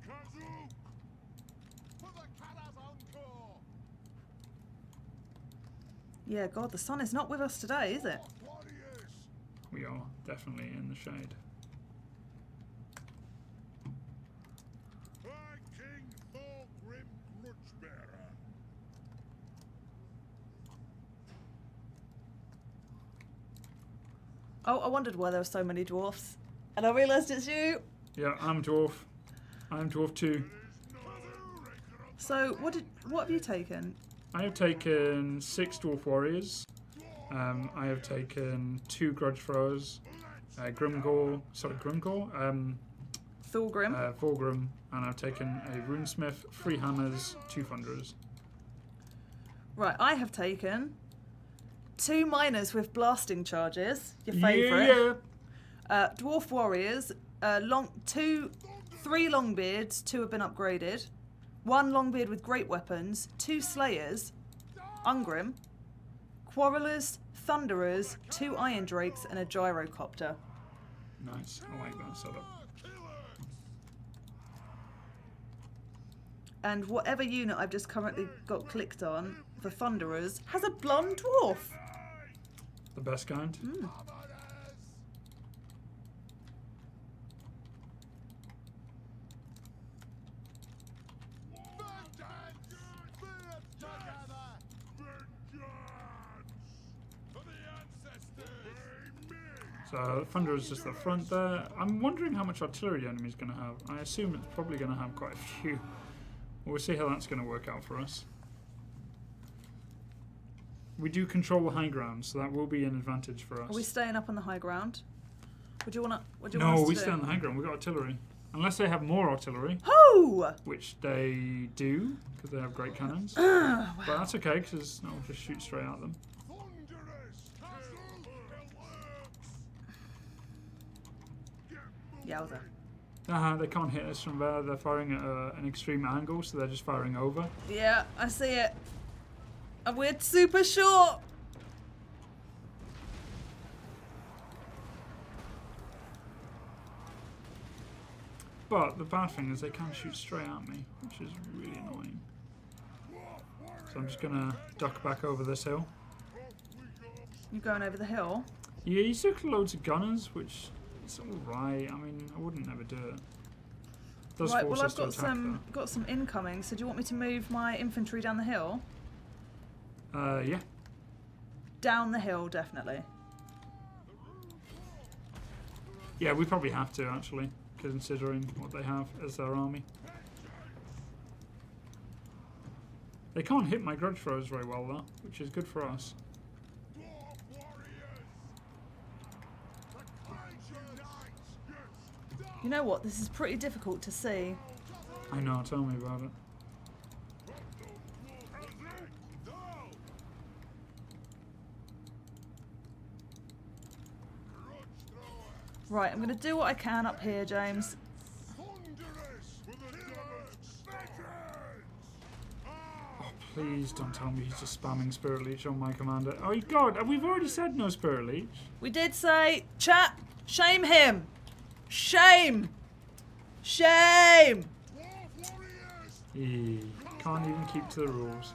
Kazook! For the Karazanko! Yeah, God, the sun is not with us today, is it? Warriors! We are definitely in the shade. High King Thorgrim Grudgebearer! Oh, I wondered why there were so many dwarfs. And I realised it's you. Yeah, I'm dwarf. I'm dwarf 2. So, what have you taken? I have taken 6 dwarf warriors. I have taken 2 grudge throwers. Grimgore. Thorgrim. Thorgrim. And I've taken a runesmith, 3 hammers, 2 thunderers. Right, I have taken 2 miners with blasting charges. Your favourite. Yeah. Dwarf warriors. 3 longbeards. 2 have been upgraded. 1 longbeard with great weapons. 2 slayers. Ungrim. Quarrelers. Thunderers. 2 iron drakes and a gyrocopter. Nice. I like that setup. And whatever unit I've just currently got clicked on for Thunderers has a blonde dwarf. The best kind. So Thunder is just the front there. I'm wondering how much artillery the enemy's going to have. I assume it's probably going to have quite a few. We'll see how that's going to work out for us. We do control the high ground, so that will be an advantage for us. Are we staying up on the high ground? What do you want to? No, we stay on the high ground. We've got artillery. Unless they have more artillery. Ho! Which they do, because they have great cannons. But that's okay, because we'll just shoot straight at them. Yowza. They can't hit us from there. They're firing at an extreme angle, so they're just firing over. Yeah, I see it. And we're super short. But the bad thing is they can't shoot straight at me, which is really annoying. So I'm just going to duck back over this hill. You going over the hill? Yeah, you still got loads of gunners, which is alright. I mean, I wouldn't never do it. Does right, force well us I've to attack, got some incoming, so do you want me to move my infantry down the hill? Yeah. Down the hill, definitely. Yeah, we probably have to, actually, considering what they have as their army. They can't hit my grudge throwers very well, though, which is good for us. You know what? This is pretty difficult to see. I know, tell me about it. Right, I'm going to do what I can up here, James. Oh, please don't tell me he's just spamming Spirit Leech on my commander. Oh, God, we've already said no Spirit Leech. We did say, chat, shame him. Shame! Shame! Can't even keep to the rules.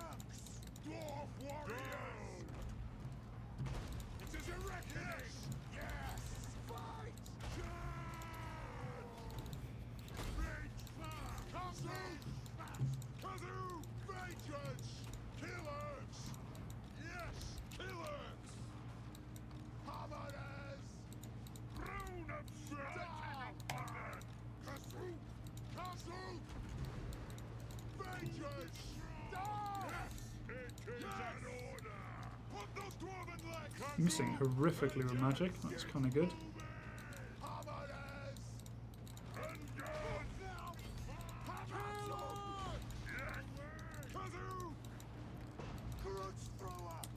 Missing horrifically with magic. That's kind of good.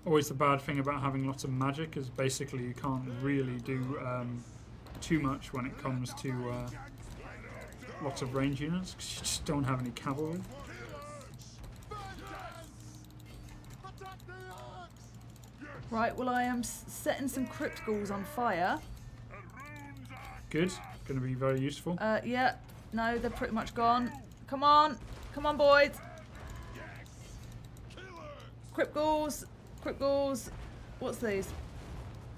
Always the bad thing about having lots of magic is basically you can't really do too much when it comes to lots of range units because you just don't have any cavalry. Right, well I am setting some crypt ghouls on fire. Good. Going to be very useful. Yeah. No, they're pretty much gone. Come on. Come on, boys. Crypt ghouls. Crypt ghouls. What's these?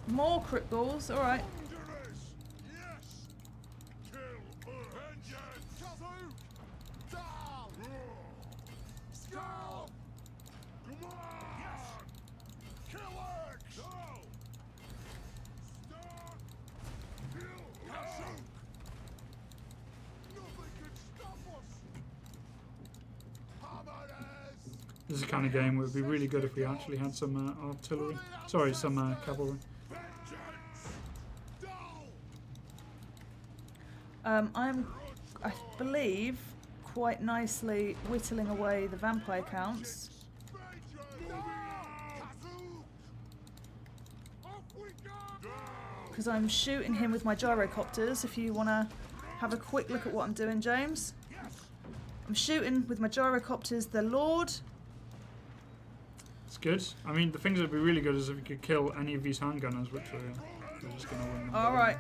More crypt ghouls. All right. This is the kind of game where it would be really good if we actually had some artillery. Sorry, some cavalry. I'm, I believe, quite nicely whittling away the vampire counts. Because I'm shooting him with my gyrocopters, if you want to have a quick look at what I'm doing, James. I'm shooting with my gyrocopters the Lord. It's good. I mean, the things that would be really good is if you could kill any of these handgunners, which are just going to win them. Alright.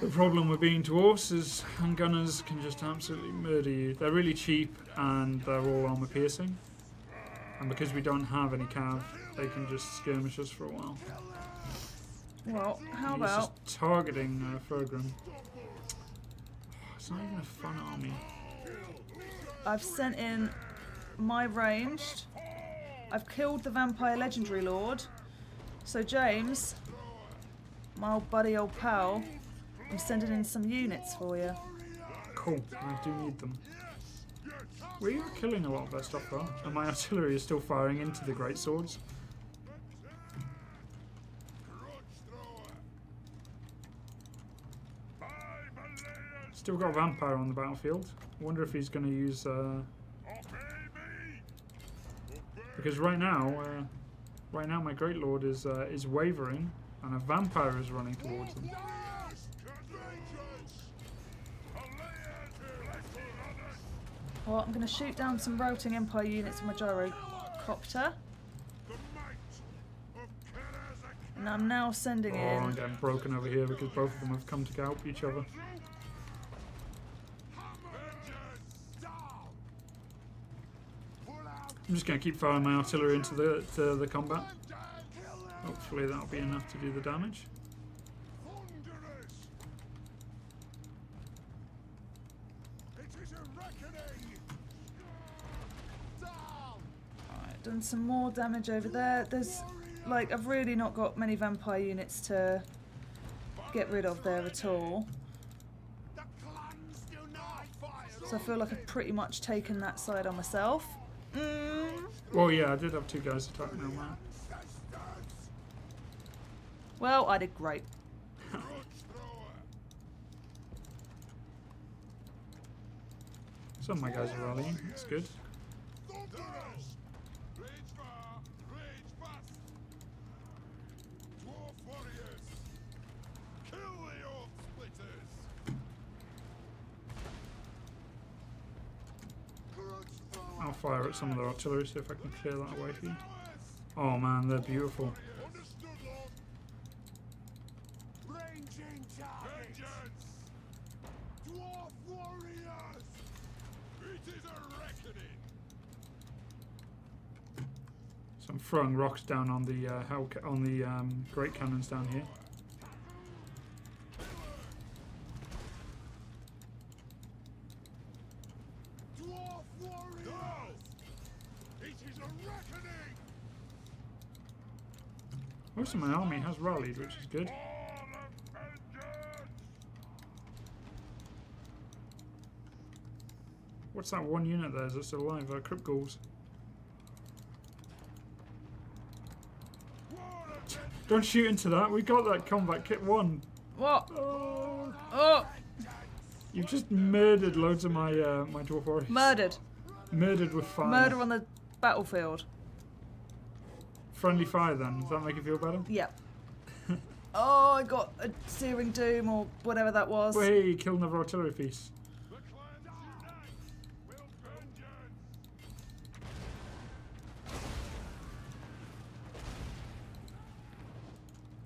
The problem with being dwarfs is handgunners can just absolutely murder you. They're really cheap and they're all armor piercing. And because we don't have any cav, they can just skirmish us for a while. Well, how He's about... just targeting Fergrim. It's not even a fun army. I've sent in my ranged. I've killed the vampire legendary lord. So James, my old buddy, old pal, I'm sending in some units for you. Cool, I do need them. We're killing a lot of their stuff though, and my artillery is still firing into the great swords. Still got a vampire on the battlefield. I wonder if he's going to use because right now my great lord is wavering, and a vampire is running towards them. Well, I'm going to shoot down some routing Empire units with my gyrocopter. And I'm now sending in... I'm getting broken over here because both of them have come to gallop each other. I'm just going to keep firing my artillery into the combat. Hopefully that'll be enough to do the damage. Alright, done some more damage over there. There's, like, I've really not got many vampire units to get rid of there at all. So I feel like I've pretty much taken that side on myself. Well, yeah, I did have two guys attack me on that. Well, I did great. Some of my guys are rallying, that's good. I'll fire at some of their artillery, see if I can clear that away for you. Oh man, they're beautiful. So I'm throwing rocks down on the great cannons down here. Most of my army has rallied, which is good. What's that one unit there? Is it still alive? Crypt ghouls. Don't shoot into that. We got that combat kit 1. What? Oh. Oh! You've just murdered loads of my my dwarf warriors. Murdered. Murdered with fire. Murder on the battlefield. Friendly fire then. Does that make you feel better? Yeah. Oh, I got a searing doom or whatever that was. Well, hey, kill another artillery piece.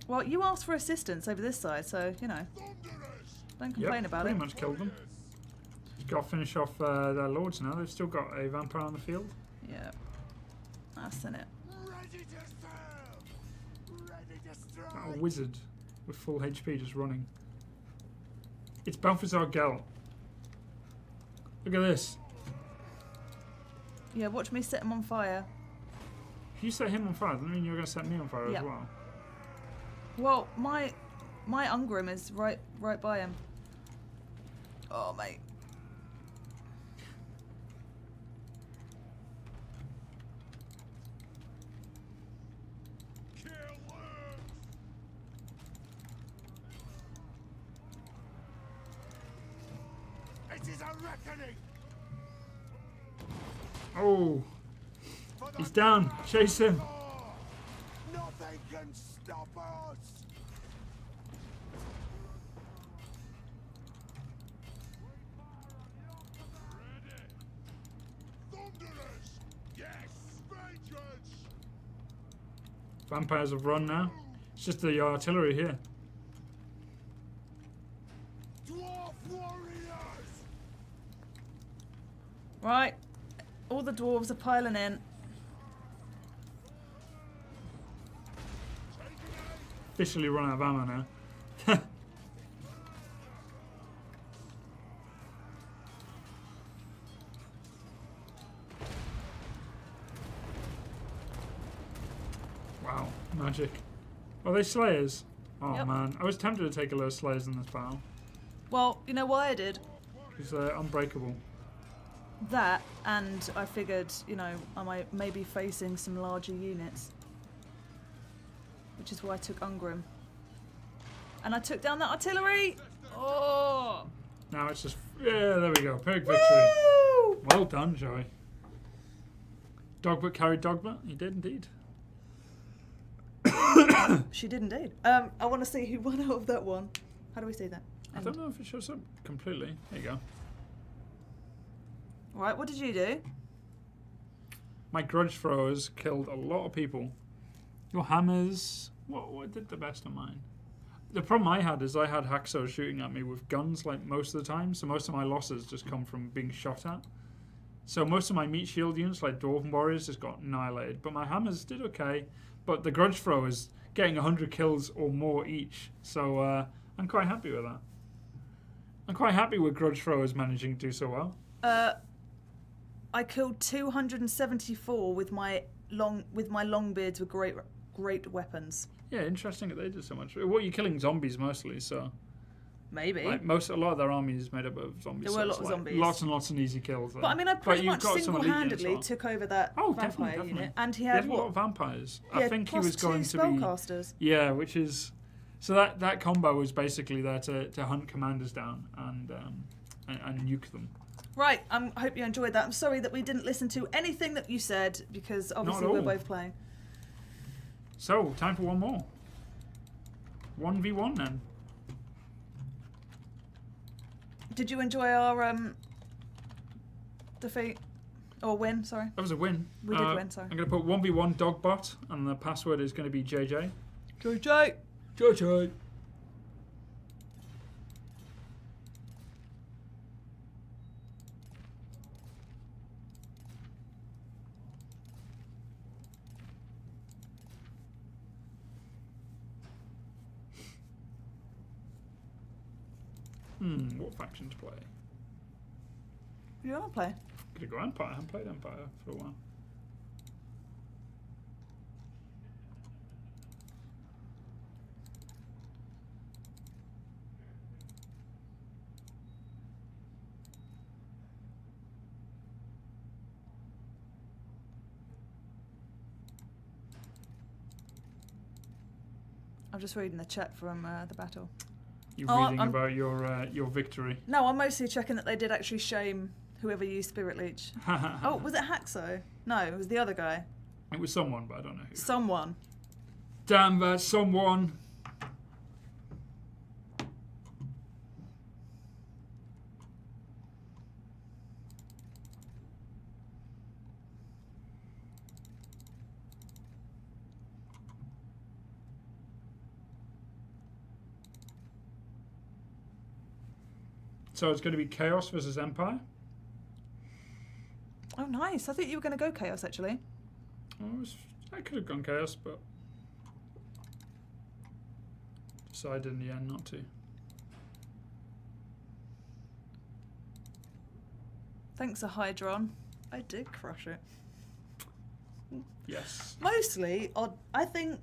Well, you asked for assistance over this side, so, you know, don't complain about pretty it. much killed them. Just got to finish off their lords now. They've still got a vampire on the field. Yeah. That's in it. Ready to serve! Ready to strike! A wizard with full HP just running. It's Balthazar Gelt. Look at this. Yeah, watch me set him on fire. If you set him on fire, doesn't mean you're going to set me on fire Yep. as well. Well, my Ungrim is right by him. Oh, mate. Kill it! It is a reckoning! Oh, For the he's down. Chase him. war! Nothing can stop us! Thunderous! Yes! Vengeance! Vampires have run now. It's just the artillery here. Dwarf warriors! Right. All the dwarves are piling in. Officially run out of ammo now. Wow, magic. Are they Slayers? Oh Yep. man, I was tempted to take a load of Slayers in this battle. Well, you know why I did? Because they're unbreakable. That, and I figured, you know, I might maybe facing some larger units. Which is why I took Ungrim. And I took down that artillery! Oh! Now it's just, yeah, there we go. Pyrrhic victory. Woo! Well done, Joey. Dogbert carried Dogbert. He did indeed. She did indeed. I want to see who won out of that one. How do we see that? I don't know if it shows up completely. There you go. Right, what did you do? My grudge throwers killed a lot of people. Your hammers, what did the best of mine? The problem I had is I had hacksaws shooting at me with guns like most of the time, so most of my losses just come from being shot at. So most of my meat shield units like Dwarven Warriors just got annihilated, but my hammers did okay. But the grudge throwers getting 100 kills or more each, so I'm quite happy with that. I'm quite happy with grudge throwers managing to do so well. I killed 274 with my longbeards with great weapons. Yeah, interesting that they did so much. Well, you're killing zombies mostly, so Maybe. like a lot of their army is made up of zombies. There so were a it's lot of like zombies. Lots and lots of easy kills. There. But I mean, I pretty you've much got some elite units single-handedly on. took over that vampire unit, and he He had had a lot what? of vampires. Yeah, I think he plus was going two to be. spellcasters. Yeah, which is so that combo was basically there to hunt commanders down and nuke them. Right, I hope you enjoyed that. I'm sorry that we didn't listen to anything that you said, because obviously we're all. both playing. So time for one more. 1v1 then. Did you enjoy our defeat? Or win, sorry. That was a win. We did win, sorry. I'm going to put 1v1 dogbot, and the password is going to be JJ. JJ! JJ. What faction to play? You want to play? Could go Empire. I haven't played Empire for a while. I'm just reading the chat from the battle. You're reading about your victory. No, I'm mostly checking that they did actually shame whoever used Spirit Leech. Oh, was it Haxo? No, it was the other guy. It was someone, but I don't know who. Someone. Damn that someone. So it's going to be Chaos versus Empire? Oh, nice. I thought you were going to go Chaos, actually. I could have gone Chaos, but decided in the end not to. Thanks, a Hydron. I did crush it. Yes. Mostly, I think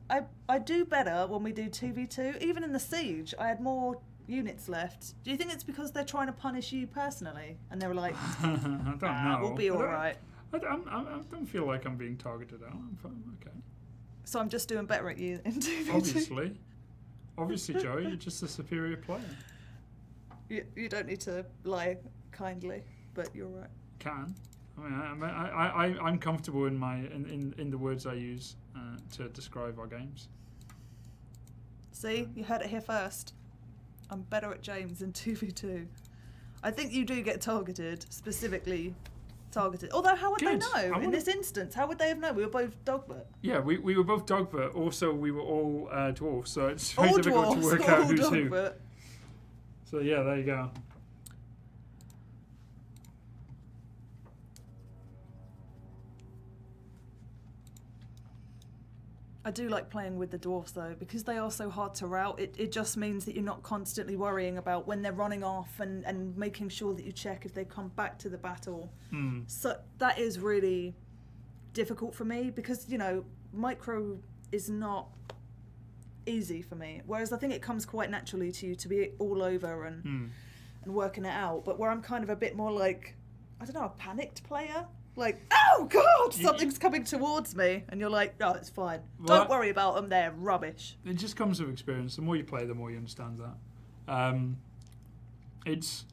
I do better when we do 2v2. Even in the Siege, I had more units left. Do you think it's because they're trying to punish you personally? And they were like, I don't know. We'll be alright. I don't feel like I'm being targeted out. I'm fine. Okay. So I'm just doing better at you in 2v2? Obviously, Joey, you're just a superior player. You don't need to lie kindly, but you're right. Can. I mean, I'm comfortable in in the words I use to describe our games. See, you heard it here first. I'm better at James in 2v2. I think you do get targeted, specifically targeted. Although, how would they know in this instance? How would they have known? We were both Dogbert. Yeah, we were both Dogbert. Also, we were all dwarfs, so it's very all difficult dwarfs, to work out who's Dogbert. who. So yeah, there you go. I do like playing with the dwarfs though, because they are so hard to rout. It just means that you're not constantly worrying about when they're running off and making sure that you check if they come back to the battle. So that is really difficult for me because, you know, micro is not easy for me. Whereas I think it comes quite naturally to you to be all over and working it out. But where I'm kind of a bit more like, I don't know, a panicked player. Like, oh God, something's coming towards me. And you're like, oh, it's fine. Well, don't worry about them, they're rubbish. It just comes with experience. The more you play, the more you understand that. It's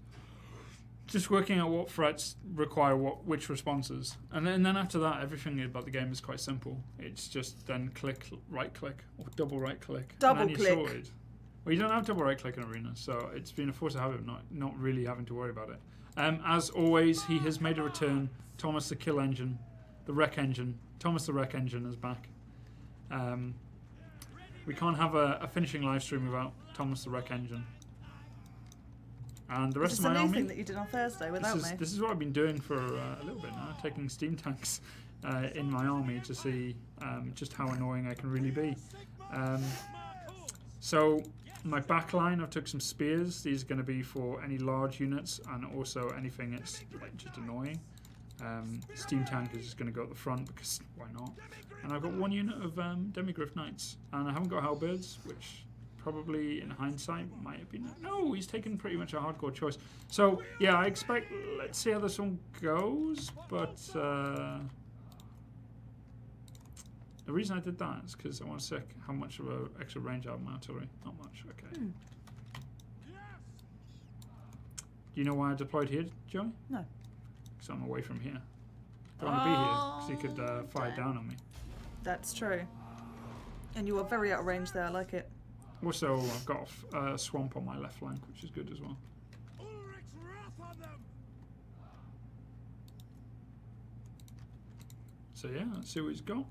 just working out what threats require which responses. And then after that, everything about the game is quite simple. It's just then right click, or double right click. Double and then click. You're sorted. Well, you don't have double right click in Arena, so it's been a force of habit not really having to worry about it. As always, he has made a return. Thomas the Kill Engine, the Wreck Engine. Thomas the Wreck Engine is back. We can't have a finishing live stream without Thomas the Wreck Engine. And the rest of my army. army. Thing that you did on Thursday without me. This is what I've been doing for a little bit now, taking steam tanks in my army to see just how annoying I can really be. So my back line, I've took some spears. These are going to be for any large units and also anything that's like just annoying. Steam tank is just going to go at the front because why not? And I've got one unit of Demigryph Knights, and I haven't got Halberds, which probably in hindsight might have been. No, he's taken pretty much a hardcore choice. So yeah, I expect. Let's see how this one goes. But the reason I did that is because I want to check how much of an extra range I have my artillery. Not much. Okay. Do you know why I deployed here, Joey? No. Because I'm away from here. Don't want to be here because he could fire down on me. That's true. And you are very out of range there, I like it. Also, I've got a swamp on my left flank, which is good as well. So yeah, let's see what he's got.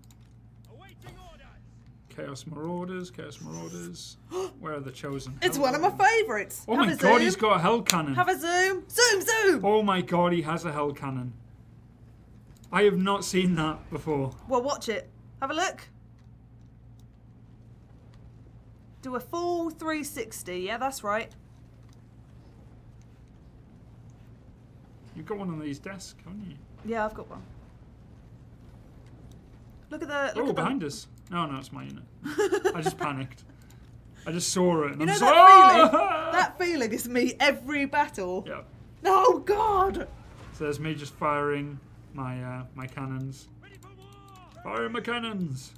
Chaos Marauders, Chaos Marauders. Where are the chosen? It's one of my favourites. Oh my god, he's got a hell cannon. Have a zoom. Zoom, zoom. Oh my god, he has a hell cannon. I have not seen that before. Well, watch it. Have a look. Do a full 360. Yeah, that's right. You've got one on these desks, haven't you? Yeah, I've got one. Look at the. Look behind us. No, it's my unit. I just panicked. I just saw it. And You know I'm that feeling? That feeling is me every battle. Yeah. Oh God! So there's me just firing my my cannons. Firing my cannons.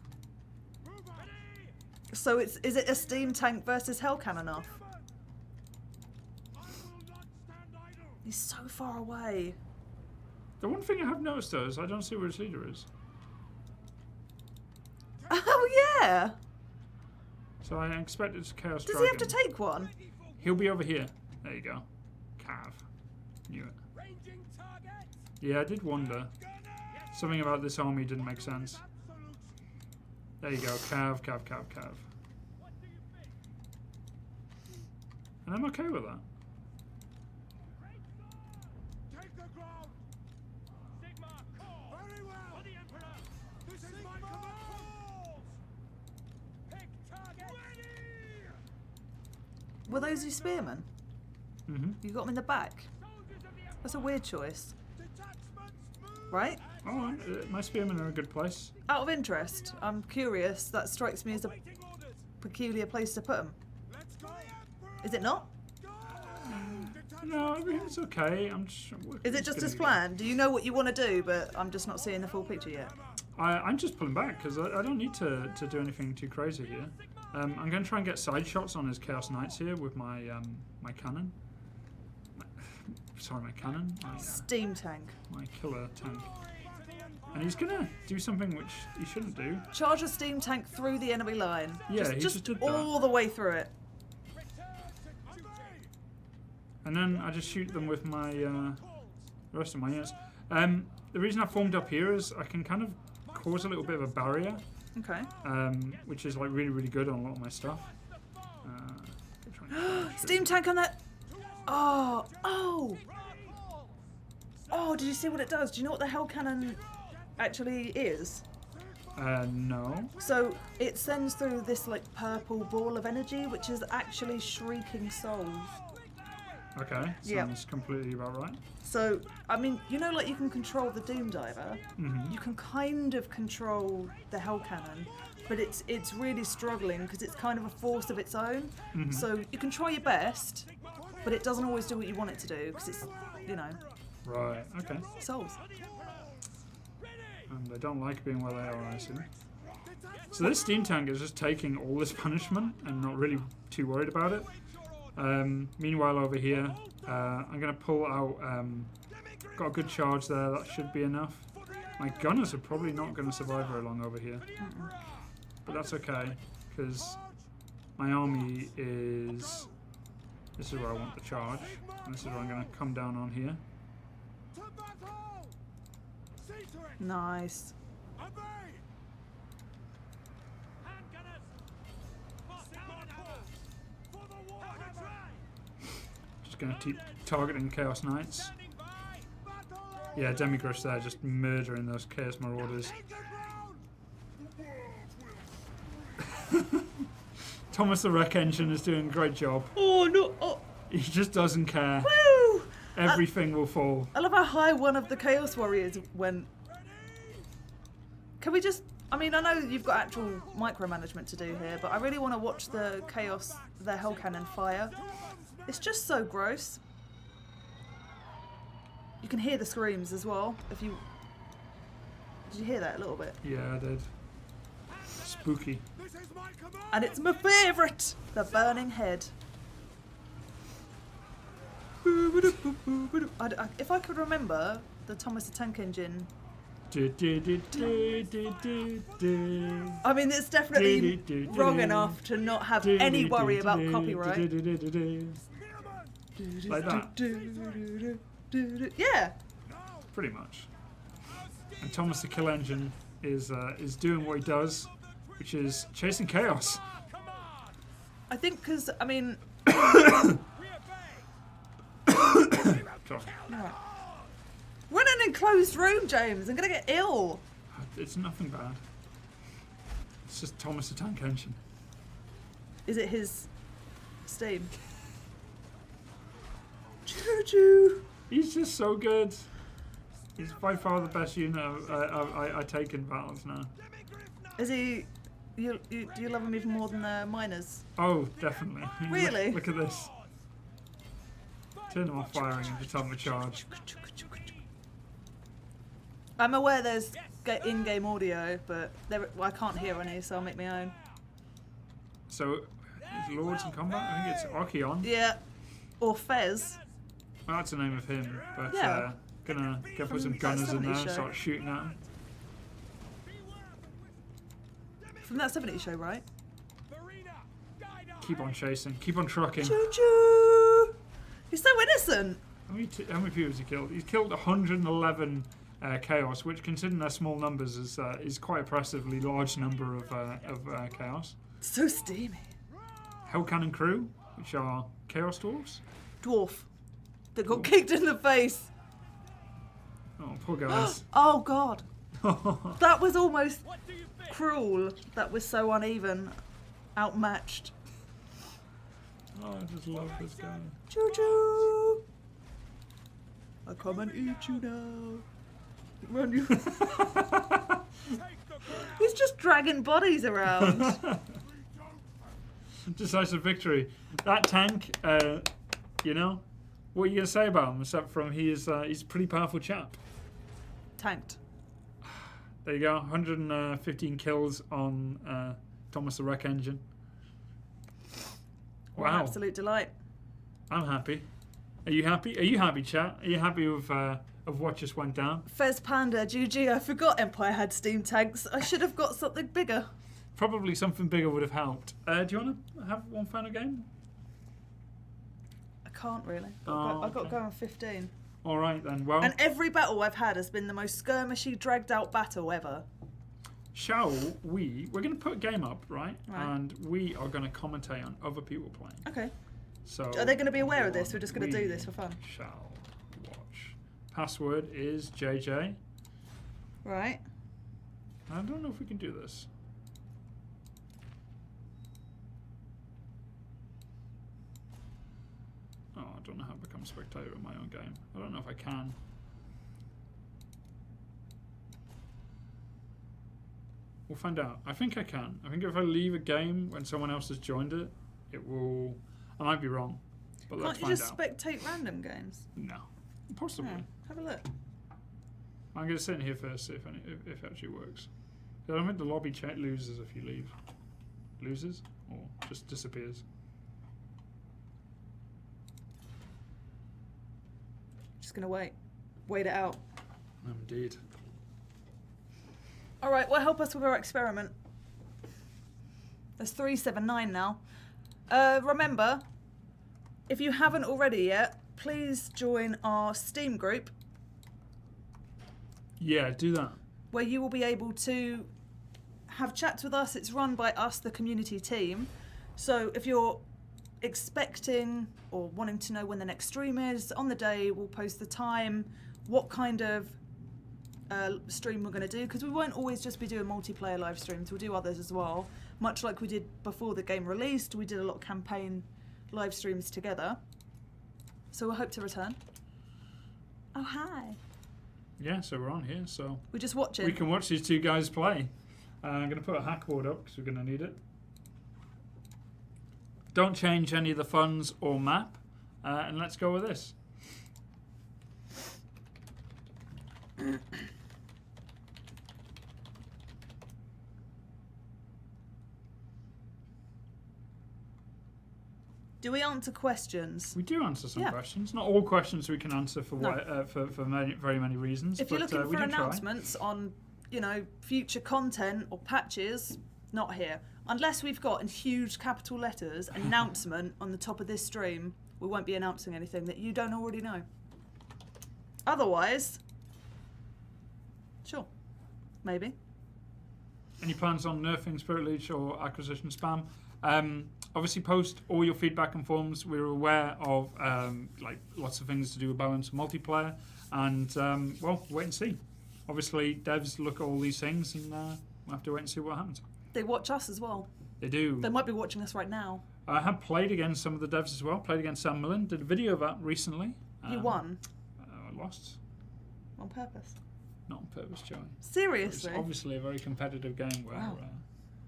So is it a steam tank versus hell cannon off? I will not stand idle. He's so far away. The one thing I have noticed though is I don't see where his leader is. Oh yeah. So I expected to Chaos Does Dragon. he have to take one? He'll be over here. There you go. Cav. Knew it. Ranging target. Yeah, I did wonder. Something about this army didn't make sense. Absolute. There you go. Cav, Cav, Cav, Cav. What do you think? And I'm okay with that. Take the ground. Sigma, call. Very well. For the Emperor. This is my command. Pick target. Ready. Were those your spearmen? Mm-hmm. You got them in the back. Soldiers of the Emperor. That's a weird choice, Detachments move. right? Oh, my spearmen are in a good place. Out of interest, I'm curious. That strikes me as a Waiting orders. peculiar place to put them. Let's go. Is it not? Go. No, everything's okay. I'm just. Is it just as planned? Do you know what you want to do, but I'm just not seeing the full picture yet? I'm just pulling back because I don't need to do anything too crazy here. I'm going to try and get side shots on his Chaos Knights here with my my cannon. Sorry, my cannon. Steam tank. My killer tank. And he's going to do something which he shouldn't do. Charge a steam tank through the enemy line. Yeah, he just did that. all the way through it. And then I just shoot them with my the rest of my units. The reason I formed up here is I can kind of cause a little bit of a barrier, Okay. which is like really, really good on a lot of my stuff. Steam tank on that. Oh, oh. Oh, did you see what it does? Do you know what the hell cannon actually is? No. So it sends through this like purple ball of energy, which is actually shrieking souls. Okay, Yeah. sounds completely about right. So, I mean, you know, like you can control the Doom Diver. Mm-hmm. You can kind of control the Hell Cannon, but it's really struggling because it's kind of a force of its own. Mhm. So you can try your best, but it doesn't always do what you want it to do because it's, you know, Right, okay. souls. And they don't like being where they are, I assume. So this steam tank is just taking all this punishment and not really too worried about it. Meanwhile over here, I'm going to pull out, got a good charge there, that should be enough. My gunners are probably not going to survive very long over here. But that's okay, because my army is... This is where I want the charge, and this is where I'm going to come down on here. To battle. See to it. Nice. Obey. Handgunners. For the Warhammer. Just going to keep targeting Chaos Knights. Standing by. Battle. Yeah, Demigriffs there, just murdering those Chaos Marauders. Take the ground. Thomas the Wreck Engine is doing a great job. Oh no! Oh, He just doesn't care. woo! Everything will fall. I love how high one of the Chaos Warriors went. Can we just... I mean, I know you've got actual micromanagement to do here, but I really want to watch the Chaos, the Hell Cannon fire. It's just so gross. You can hear the screams as well. If you... Did you hear that a little bit? Yeah, I did. Spooky. This is my command. And it's my favourite! The Burning Head. If I could remember the Thomas the Tank Engine... I mean, it's definitely wrong enough to not have any worry about copyright. Like that. Yeah. Pretty much. And Thomas the Kill Engine is doing what he does, which is chasing chaos. I think because, I mean... Sorry. Right. We're in an enclosed room, James. I'm going to get ill. It's nothing bad. It's just Thomas the Tank Engine. Is it his steam? Choo-choo. He's just so good. He's by far the best unit I take in battles now. Is he... do you love him even more than the miners? Oh, definitely. Really? Look at this. Turn them off firing and just have them charge. I'm aware there's in-game audio, but I can't hear any, so I'll make my own. So, is Lords in combat? I think it's Archeon. Yeah. Or Fez. Well, that's the name of him, but Yeah. gonna put some From that gunners in there 70s and show. start shooting at him. From that 70s show, right? Keep on chasing, keep on trucking. Choo choo! He's so innocent. How many people has he killed? He's killed 111 chaos, which, considering their small numbers, is quite a impressively large number of chaos. So steamy. Hell Cannon Crew, which are Chaos Dwarfs. Dwarf. That got kicked in the face. Oh, poor guys. Oh god. That was almost cruel. That was so uneven. Outmatched. Oh, I just love this guy. Choo choo! I come and eat you now. Run you. He's just dragging bodies around. Decisive victory. That tank, you know, what are you going to say about him? Except from he's a pretty powerful chap. Tanked. There you go, 115 kills on Thomas the Wreck Engine. What an Wow. absolute delight. I'm happy. Are you happy? Are you happy, chat? Are you happy with what just went down? Fez Panda, GG, I forgot Empire had steam tanks. I should have got something bigger. Probably something bigger would have helped. Do you want to have one final game? I can't really. Oh, I've got to okay. go on 15. All right then. Well, And every battle I've had has been the most skirmishy, dragged out battle ever. shall we're going to put a game up, right? Right. And we are going to commentate on other people playing. Okay. So Are they going to be aware of this? We're just going to we do this for fun. Shall watch. Password is JJ. Right. I don't know if we can do this. Oh, I don't know how to become spectator in my own game. I don't know if I can. We'll find out. I think I can. I think if I leave a game when someone else has joined it, it will... I might be wrong, but let's Can't you find just out. spectate random games? No. Possibly. No. Have a look. I'm going to sit in here first, see if it actually works. I don't think the lobby chat loses if you leave. Loses? Or just disappears? Just going to wait. Wait it out. Indeed. All right, well, help us with our experiment. There's 379 now. Remember, if you haven't already yet, please join our Steam group Yeah, do that. where you will be able to have chats with us. It's run by us, the community team. So if you're expecting or wanting to know when the next stream is, on the day we'll post the time, what kind of stream we're going to do, because we won't always just be doing multiplayer live streams, we'll do others as well. Much like we did before the game released, we did a lot of campaign live streams together. So we hope to return. Oh, hi. Yeah, so we're on here, so We're just watching. we can watch these two guys play. I'm going to put a hackboard up because we're going to need it. Don't change any of the funds or map, and let's go with this. Do we answer questions? We do answer some Yeah. questions. Not all questions we can answer for No. for many, very many reasons. If you're but, looking we for do try. announcements on, future content or patches, not here. Unless we've got in huge capital letters announcement on the top of this stream, we won't be announcing anything that you don't already know. Otherwise, sure, maybe. Any plans on nerfing Spirit Leech or acquisition spam? Obviously, post all your feedback and forums. We're aware of lots of things to do with balance and multiplayer, and well, wait and see. Obviously, devs look at all these things, and we'll have to wait and see what happens. They watch us as well. They do. They might be watching us right now. I have played against some of the devs as well. Played against Sam Millen. Did a video of that recently. You won I lost. on purpose. Not on purpose, Joey. Seriously? It's obviously a very competitive game where. Wow.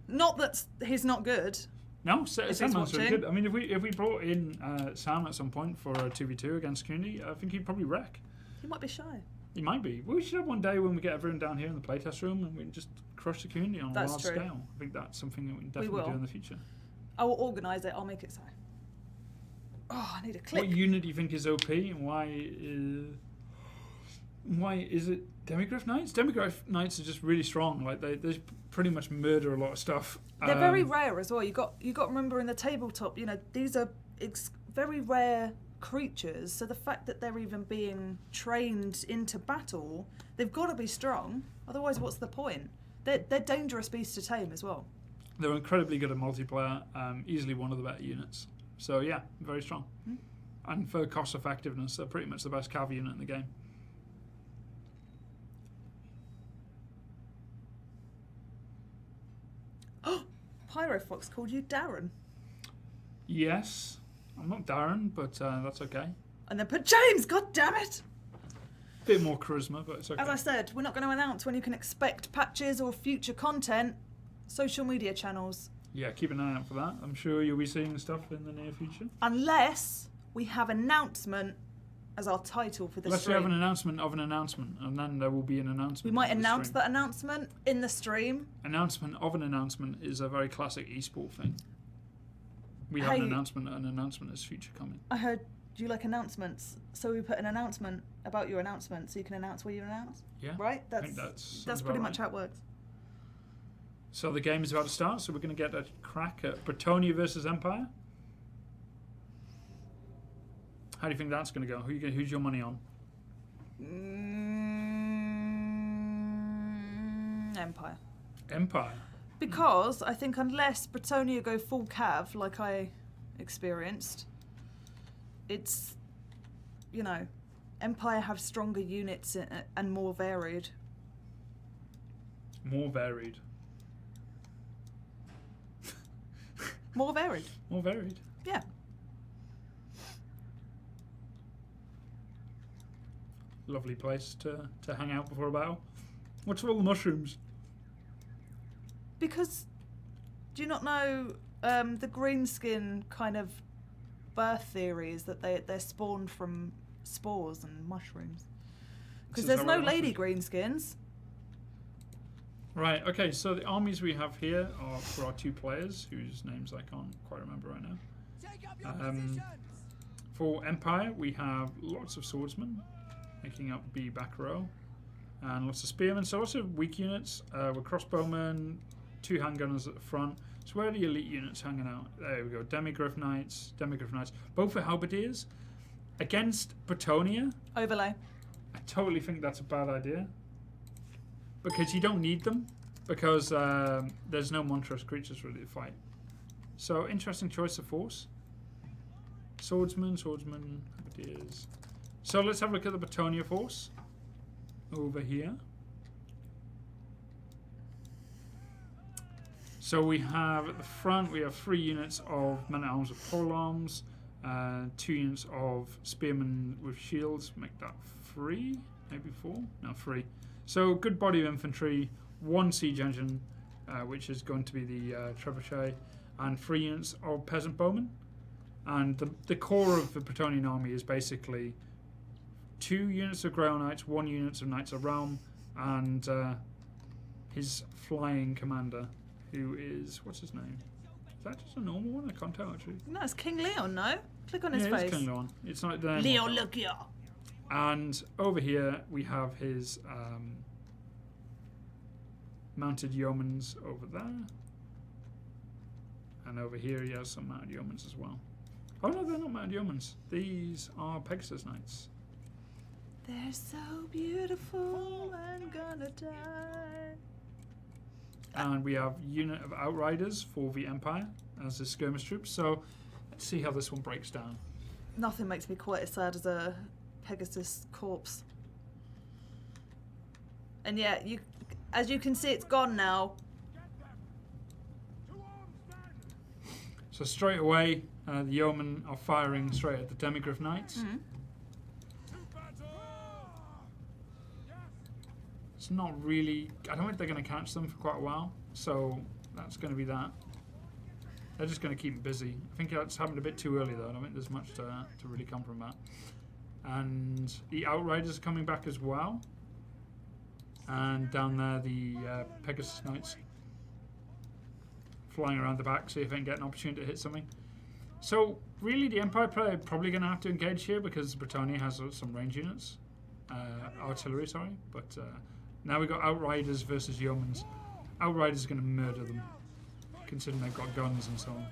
Not that he's not good. No, If Sam he's Millen's really watching. good. I mean, if we brought in Sam at some point for a 2v2 against Cooney, I think he'd probably wreck. He might be shy. He might be. We should have one day when we get everyone down here in the playtest room and we can just crush the Cooney on a That's large true. scale. I think that's something that we can definitely will. do in the future. I will organise it. I'll make it so. Oh, I need a click. What unit do you think is OP, and why is it Demigryph Knights? Demigryph Knights are just really strong. Like they pretty much murder a lot of stuff. They're very rare as well. You got to remember in the tabletop, these are very rare creatures. So the fact that they're even being trained into battle, they've got to be strong. Otherwise, what's the point? They're dangerous beasts to tame as well. They're incredibly good at multiplayer. Easily one of the better units. So yeah, very strong. And for cost effectiveness, they're pretty much the best cav unit in the game. Pyrofox called you Darren. Yes. I'm not Darren, but that's okay. And then put James, god damn it! Bit more charisma, but it's okay. As I said, we're not going to announce when you can expect patches or future content. Social media channels. Yeah, keep an eye out for that. I'm sure you'll be seeing stuff in the near future. Unless we have announcement as our title for the Unless stream. we have an announcement of an announcement, and then there will be an announcement. We might announce that announcement in the stream. Announcement of an announcement is a very classic esport thing. We have an announcement is future coming. I heard you like announcements, so we put an announcement about your announcement, so you can announce where you announce. Yeah. Right? I think that's pretty much how it works. So the game is about to start, so we're going to get a crack at Bretonnia versus Empire. How do you think that's going to go? Who's your money on? Empire. Empire? Because I think unless Bretonnia go full cav, like I experienced, it's, Empire have stronger units and more varied. More varied. More varied. More varied. Yeah. Lovely place to hang out before a battle. What's with all the mushrooms? Because, do you not know the greenskin kind of birth theory is that they're spawned from spores and mushrooms? Because there's no lady greenskins. Right, okay, so the armies we have here are for our two players, whose names I can't quite remember right now. Take up your positions. For Empire, we have lots of swordsmen, making up B back row, and lots of spearmen, so lots of weak units. With crossbowmen, 2 handgunners at the front. So where are the elite units hanging out? There we go, Demigryph Knights, both for halberdiers. Against Bretonnia, Overlay. I totally think that's a bad idea. Because you don't need them, because there's no monstrous creatures really to fight. So, interesting choice of force. Swordsman, halberdiers. So, let's have a look at the Bretonnia force. Over here. So, we have at the front, we have 3 units of men-at-arms with polearms, 2 units of spearmen with shields, make that 3, maybe 4? No, 3. So good body of infantry, 1 siege engine, which is going to be the trebuchet, and 3 units of peasant bowmen. And the core of the Bretonnian army is basically 2 units of Grail Knights, 1 unit of Knights of Realm, and his flying commander, who is, what's his name? Is that just a normal one? I can't tell actually. No, it's King Leon, no? Click on his face. It's King Leon. It's not the Leon, look here. And over here we have his mounted yeomans over there. And over here he has some mounted yeomans as well. Oh no, they're not mounted yeomans. These are Pegasus Knights. They're so beautiful and gonna die. And we have unit of Outriders for the Empire as the skirmish troops. So let's see how this one breaks down. Nothing makes me quite as sad as a Pegasus corpse. And yeah, as you can see, it's gone now. So straight away, the yeomen are firing straight at the Demigryph Knights. Mm-hmm. It's not really... I don't think they're going to catch them for quite a while. So that's going to be that. They're just going to keep them busy. I think that's happened a bit too early though. I don't think there's much to really come from that. And the Outriders are coming back as well. And down there the Pegasus Knights flying around the back, see if I can get an opportunity to hit something. So really the Empire player probably going to have to engage here because Britannia has some range units. Artillery, sorry. But now we've got Outriders versus Yeomans. Outriders are going to murder them, considering they've got guns and so on.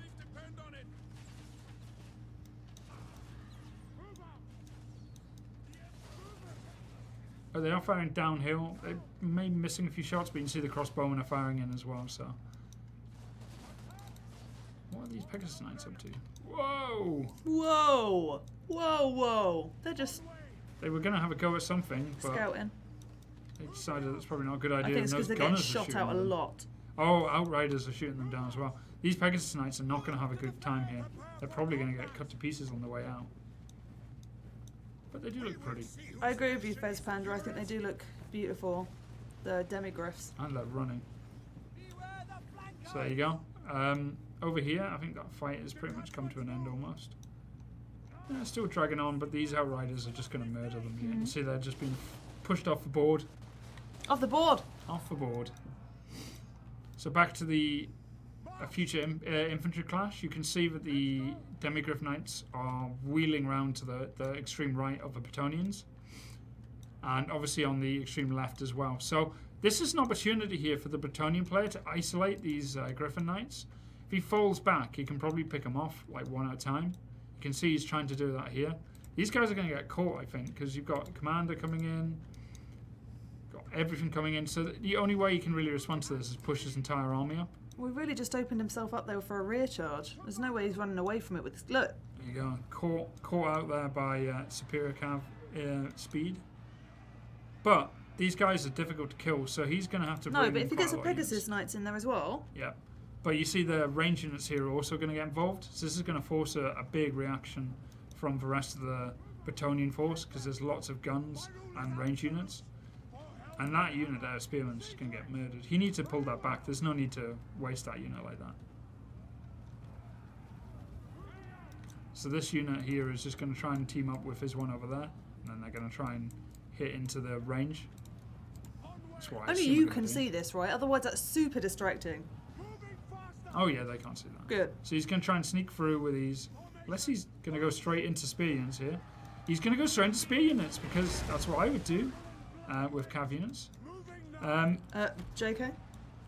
But they are firing downhill. They may be missing a few shots, but you can see the crossbowmen are firing in as well, so. What are these Pegasus Knights up to? Whoa! Whoa! Whoa, whoa. They're just They were going to have a go at something, but scouting. they decided that's probably not a good idea. I think it's because they're getting gunners are shot shooting out a them. lot. Oh, Outriders are shooting them down as well. These Pegasus Knights are not going to have a good time here. They're probably going to get cut to pieces on the way out. But they do look pretty. I agree with you, Fez Panda. I think they do look beautiful. The demigriffs. And they're running. So there you go. Over here, I think that fight has pretty much come to an end almost. Yeah, still dragging on, but these Outriders are just going to murder them. You can see they're just being pushed off the board. Off the board! Off the board. So back to the future infantry clash. You can see that the Demigriff Knights are wheeling round to the extreme right of the Bretonnians. And obviously on the extreme left as well. So this is an opportunity here for the Bretonnian player to isolate these Griffin Knights. If he falls back, he can probably pick them off like one at a time. You can see he's trying to do that here. These guys are going to get caught, I think, because you've got Commander coming in, got everything coming in. So the only way you can really respond to this is push his entire army up. We really just opened himself up there for a rear charge. There's no way he's running away from it with this. Look! There you go. Caught out there by superior cav speed. But these guys are difficult to kill, so he's going to have to bring No, but if he gets a a Pegasus Knights in there as well. Yeah. But you see the range units here are also going to get involved. So this is going to force a big reaction from the rest of the Bretonnian force because there's lots of guns and range units. And that unit there, Spearman's just going to get murdered. He needs to pull that back. There's no need to waste that unit like that. So this unit here is just going to try and team up with his one over there. And then they're going to try and hit into the range. That's why Only you can see this, right? Otherwise that's super distracting. Oh yeah, they can't see that. Good. So he's going to try and sneak through with these. Unless he's going to go straight into spear units here. He's going to go straight into spear units because that's what I would do with cav units. JK?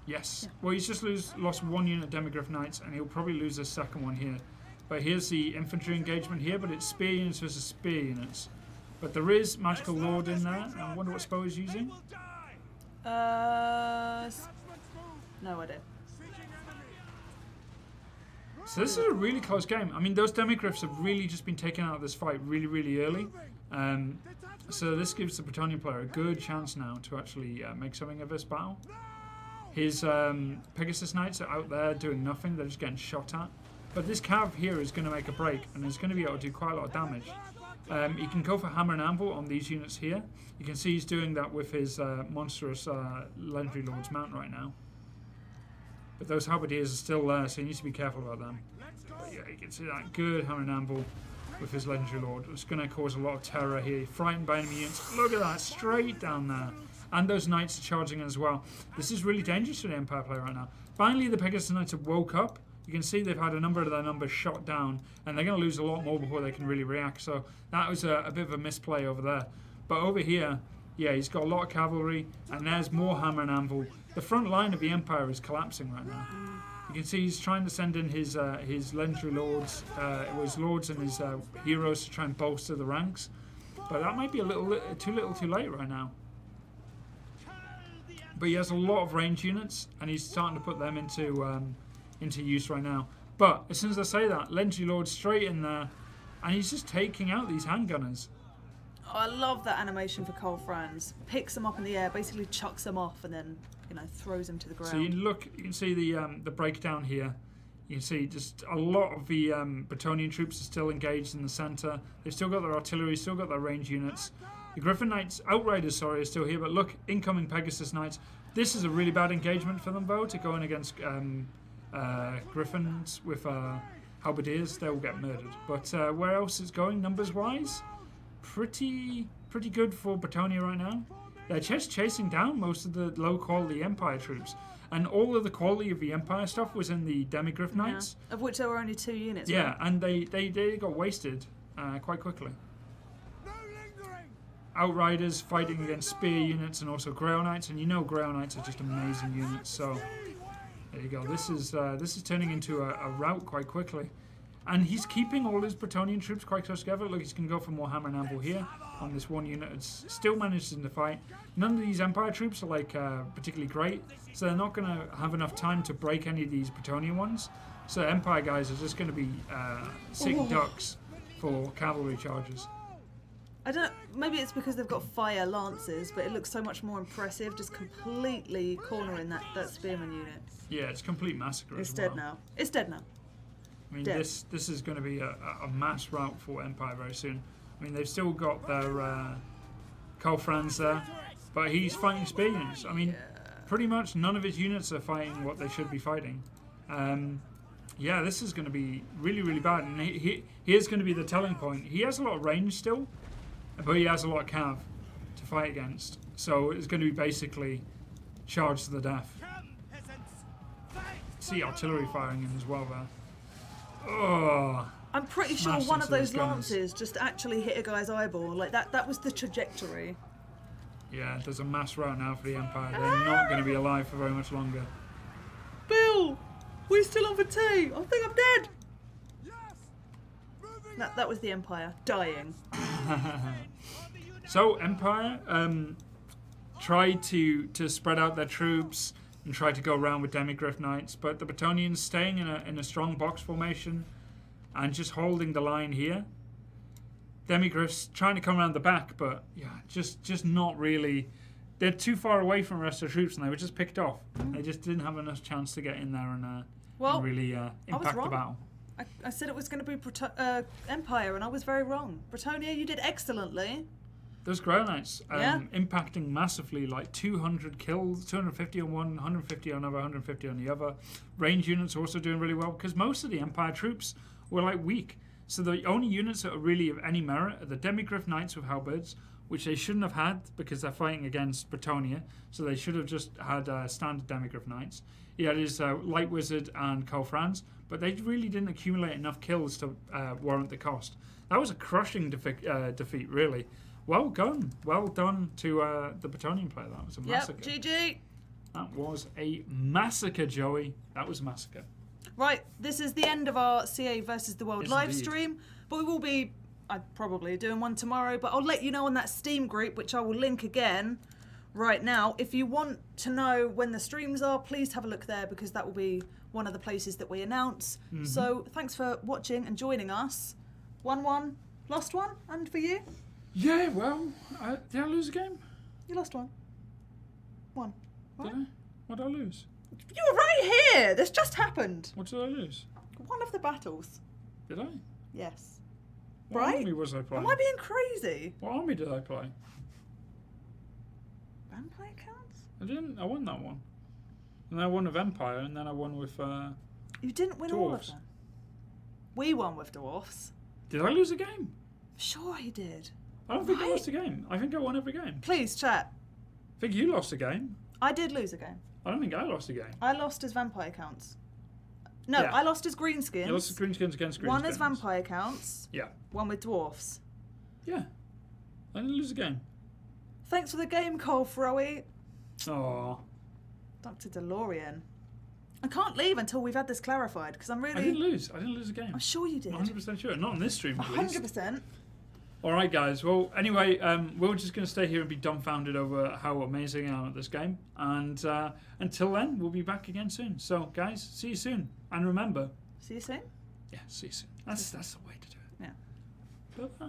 Yes. Yeah. Well, he's just lost one unit of Demigriff Knights and he'll probably lose a second one here. But here's the infantry engagement here, but it's spear units versus spear units. But there is Magical Lord in there. I wonder what Spo is using. No idea. So this is a really close game. I mean, those Demigriffs have really just been taken out of this fight really, really early. So this gives the Bretonnian player a good chance now to actually make something of this battle. His Pegasus Knights are out there doing nothing. They're just getting shot at. But this cav here is going to make a break and is going to be able to do quite a lot of damage. He can go for Hammer and Anvil on these units here. You can see he's doing that with his monstrous Legendary Lord's Mount right now. But those halberdiers are still there, so you need to be careful about them. But yeah, you can see that good Hammer and Anvil with his Legendary Lord. It's going to cause a lot of terror here. Frightened by enemy units. Look at that, straight down there. And those Knights are charging in as well. This is really dangerous for the Empire player right now. Finally, the Pegasus Knights have woke up. You can see they've had a number of their numbers shot down, and they're going to lose a lot more before they can really react. So that was a bit of a misplay over there. But over here, yeah, he's got a lot of cavalry, and there's more Hammer and Anvil. The front line of the Empire is collapsing right now. You can see he's trying to send in his Legendary Lords, his Lords and his heroes to try and bolster the ranks. But that might be a little too late right now. But he has a lot of range units, and he's starting to put them into use right now. But as soon as I say that, Legendary Lord straight in there, and he's just taking out these handgunners. Oh, I love that animation for Cole Franz. Picks them up in the air, basically chucks them off, and then throws them to the ground. So you can see the breakdown here. You can see just a lot of the Bretonnian troops are still engaged in the centre. They've still got their artillery, still got their range units. The Griffin Knights, Outriders, sorry, are still here. But look, incoming Pegasus Knights. This is a really bad engagement for them, though, to go in against Griffins with halberdiers. They will get murdered. But where else it's going, numbers-wise? Pretty good for Bretonnia right now. They're just chasing down most of the low-quality Empire troops. And all of the quality of the Empire stuff was in the Demigryph Knights. Of which there were only 2 units. Yeah, right? and they got wasted quite quickly. No lingering. Outriders fighting against spear units and also Grail Knights, and you know Grail Knights are just amazing units. So there you go. This is turning into a rout quite quickly, and he's keeping all his Bretonnian troops quite close together. Look, he's going to go for more hammer and anvil here on this one unit. It's still manages to fight. None of these Empire troops are like particularly great, so they're not going to have enough time to break any of these Bretonnian ones. So Empire guys are just going to be sitting ducks for cavalry charges. I don't. Maybe it's because they've got fire lances, but it looks so much more impressive, just completely cornering that spearman unit. Yeah, it's complete massacre. It's as dead well. now. It's dead now. I mean, Dead. this is going to be a mass rout for Empire very soon. I mean, they've still got their Karl Franz there, but he's fighting spear units. I mean, pretty much none of his units are fighting what they should be fighting. Yeah, this is going to be really, really bad, and here's going to be the telling point. He has a lot of range still, but he has a lot of cav to fight against. So it's going to be basically charge to the death. Come, peasants. Fight. See artillery firing in as well there. Oh, I'm pretty sure Smashed one of into those those guns. lances just actually hit a guy's eyeball. Like that was the trajectory. yeah, there's a mass rout now for the Empire. They're not going to be alive for very much longer. Bill, we're still on for tea. I think I'm dead. Yes. Moving. That was the Empire dying. So Empire tried to spread out their troops and tried to go around with Demigryph Knights, but the Bretonnians staying in a strong box formation and just holding the line here. Demigryphs trying to come around the back, but yeah, just not really. They're too far away from the rest of the troops, and they were just picked off. They just didn't have enough chance to get in there and really impact the wrong. battle. I said it was going to be Empire, and I was very wrong. Bretonnia, you did excellently. Those Grail Knights Yeah. impacting massively, like 200 kills, 250 on one, 150 on another, 150 on the other. Range units also doing really well because most of the Empire troops were like weak. So the only units that are really of any merit are the Demigryph Knights with halberds, which they shouldn't have had because they're fighting against Bretonnia. So they should have just had standard Demigryph Knights. He had his Light Wizard and Karl Franz, but they really didn't accumulate enough kills to warrant the cost. That was a crushing defeat, really. Well done to the Bretonnian player. That was a massacre. Yep, GG. That was a massacre, Joey. That was a massacre. Right, this is the end of our CA versus the World Yes, live indeed. stream, but we will be probably doing one tomorrow, but I'll let you know on that Steam group, which I will link again right now. If you want to know when the streams are, please have a look there because that will be one of the places that we announce. Mm-hmm. So thanks for watching and joining us. 1-1, lost one, and for you? Yeah, well, did I lose a game? You lost one. One. Right? Did I? What did I lose? You were right here! This just happened. What did I lose? One of the battles. Did I? Yes. What Right? army was I playing? Am I being crazy? What army did I play? Vampire counts? I didn't. I won that one. And then I won with Empire, and then I won with... You didn't win all of Dwarfs. them. We won with Dwarfs. Did I lose a game? Sure he did. I don't think I Right. lost a game. I think I won every game. Please, chat. I think you lost a game. I did lose a game. I don't think I lost a game. I lost as vampire counts. No, Yeah. I lost as greenskins. You lost Greenskins against Greenskins. One as vampire counts. Yeah. One with dwarfs. Yeah. I didn't lose a game. Thanks for the game, Cole Froey. Oh, Dr. DeLorean. I can't leave until we've had this clarified because I'm I really. didn't lose. I didn't lose a game. I'm sure you did. I'm 100% sure. Not on this stream, at least. 100%. All right, guys. Well, anyway, we're just going to stay here and be dumbfounded over how amazing I am at this game. And until then, we'll be back again soon. So, guys, see you soon. And remember... See you soon. Yeah, see you soon. That's the way to do it. Yeah. Bye-bye.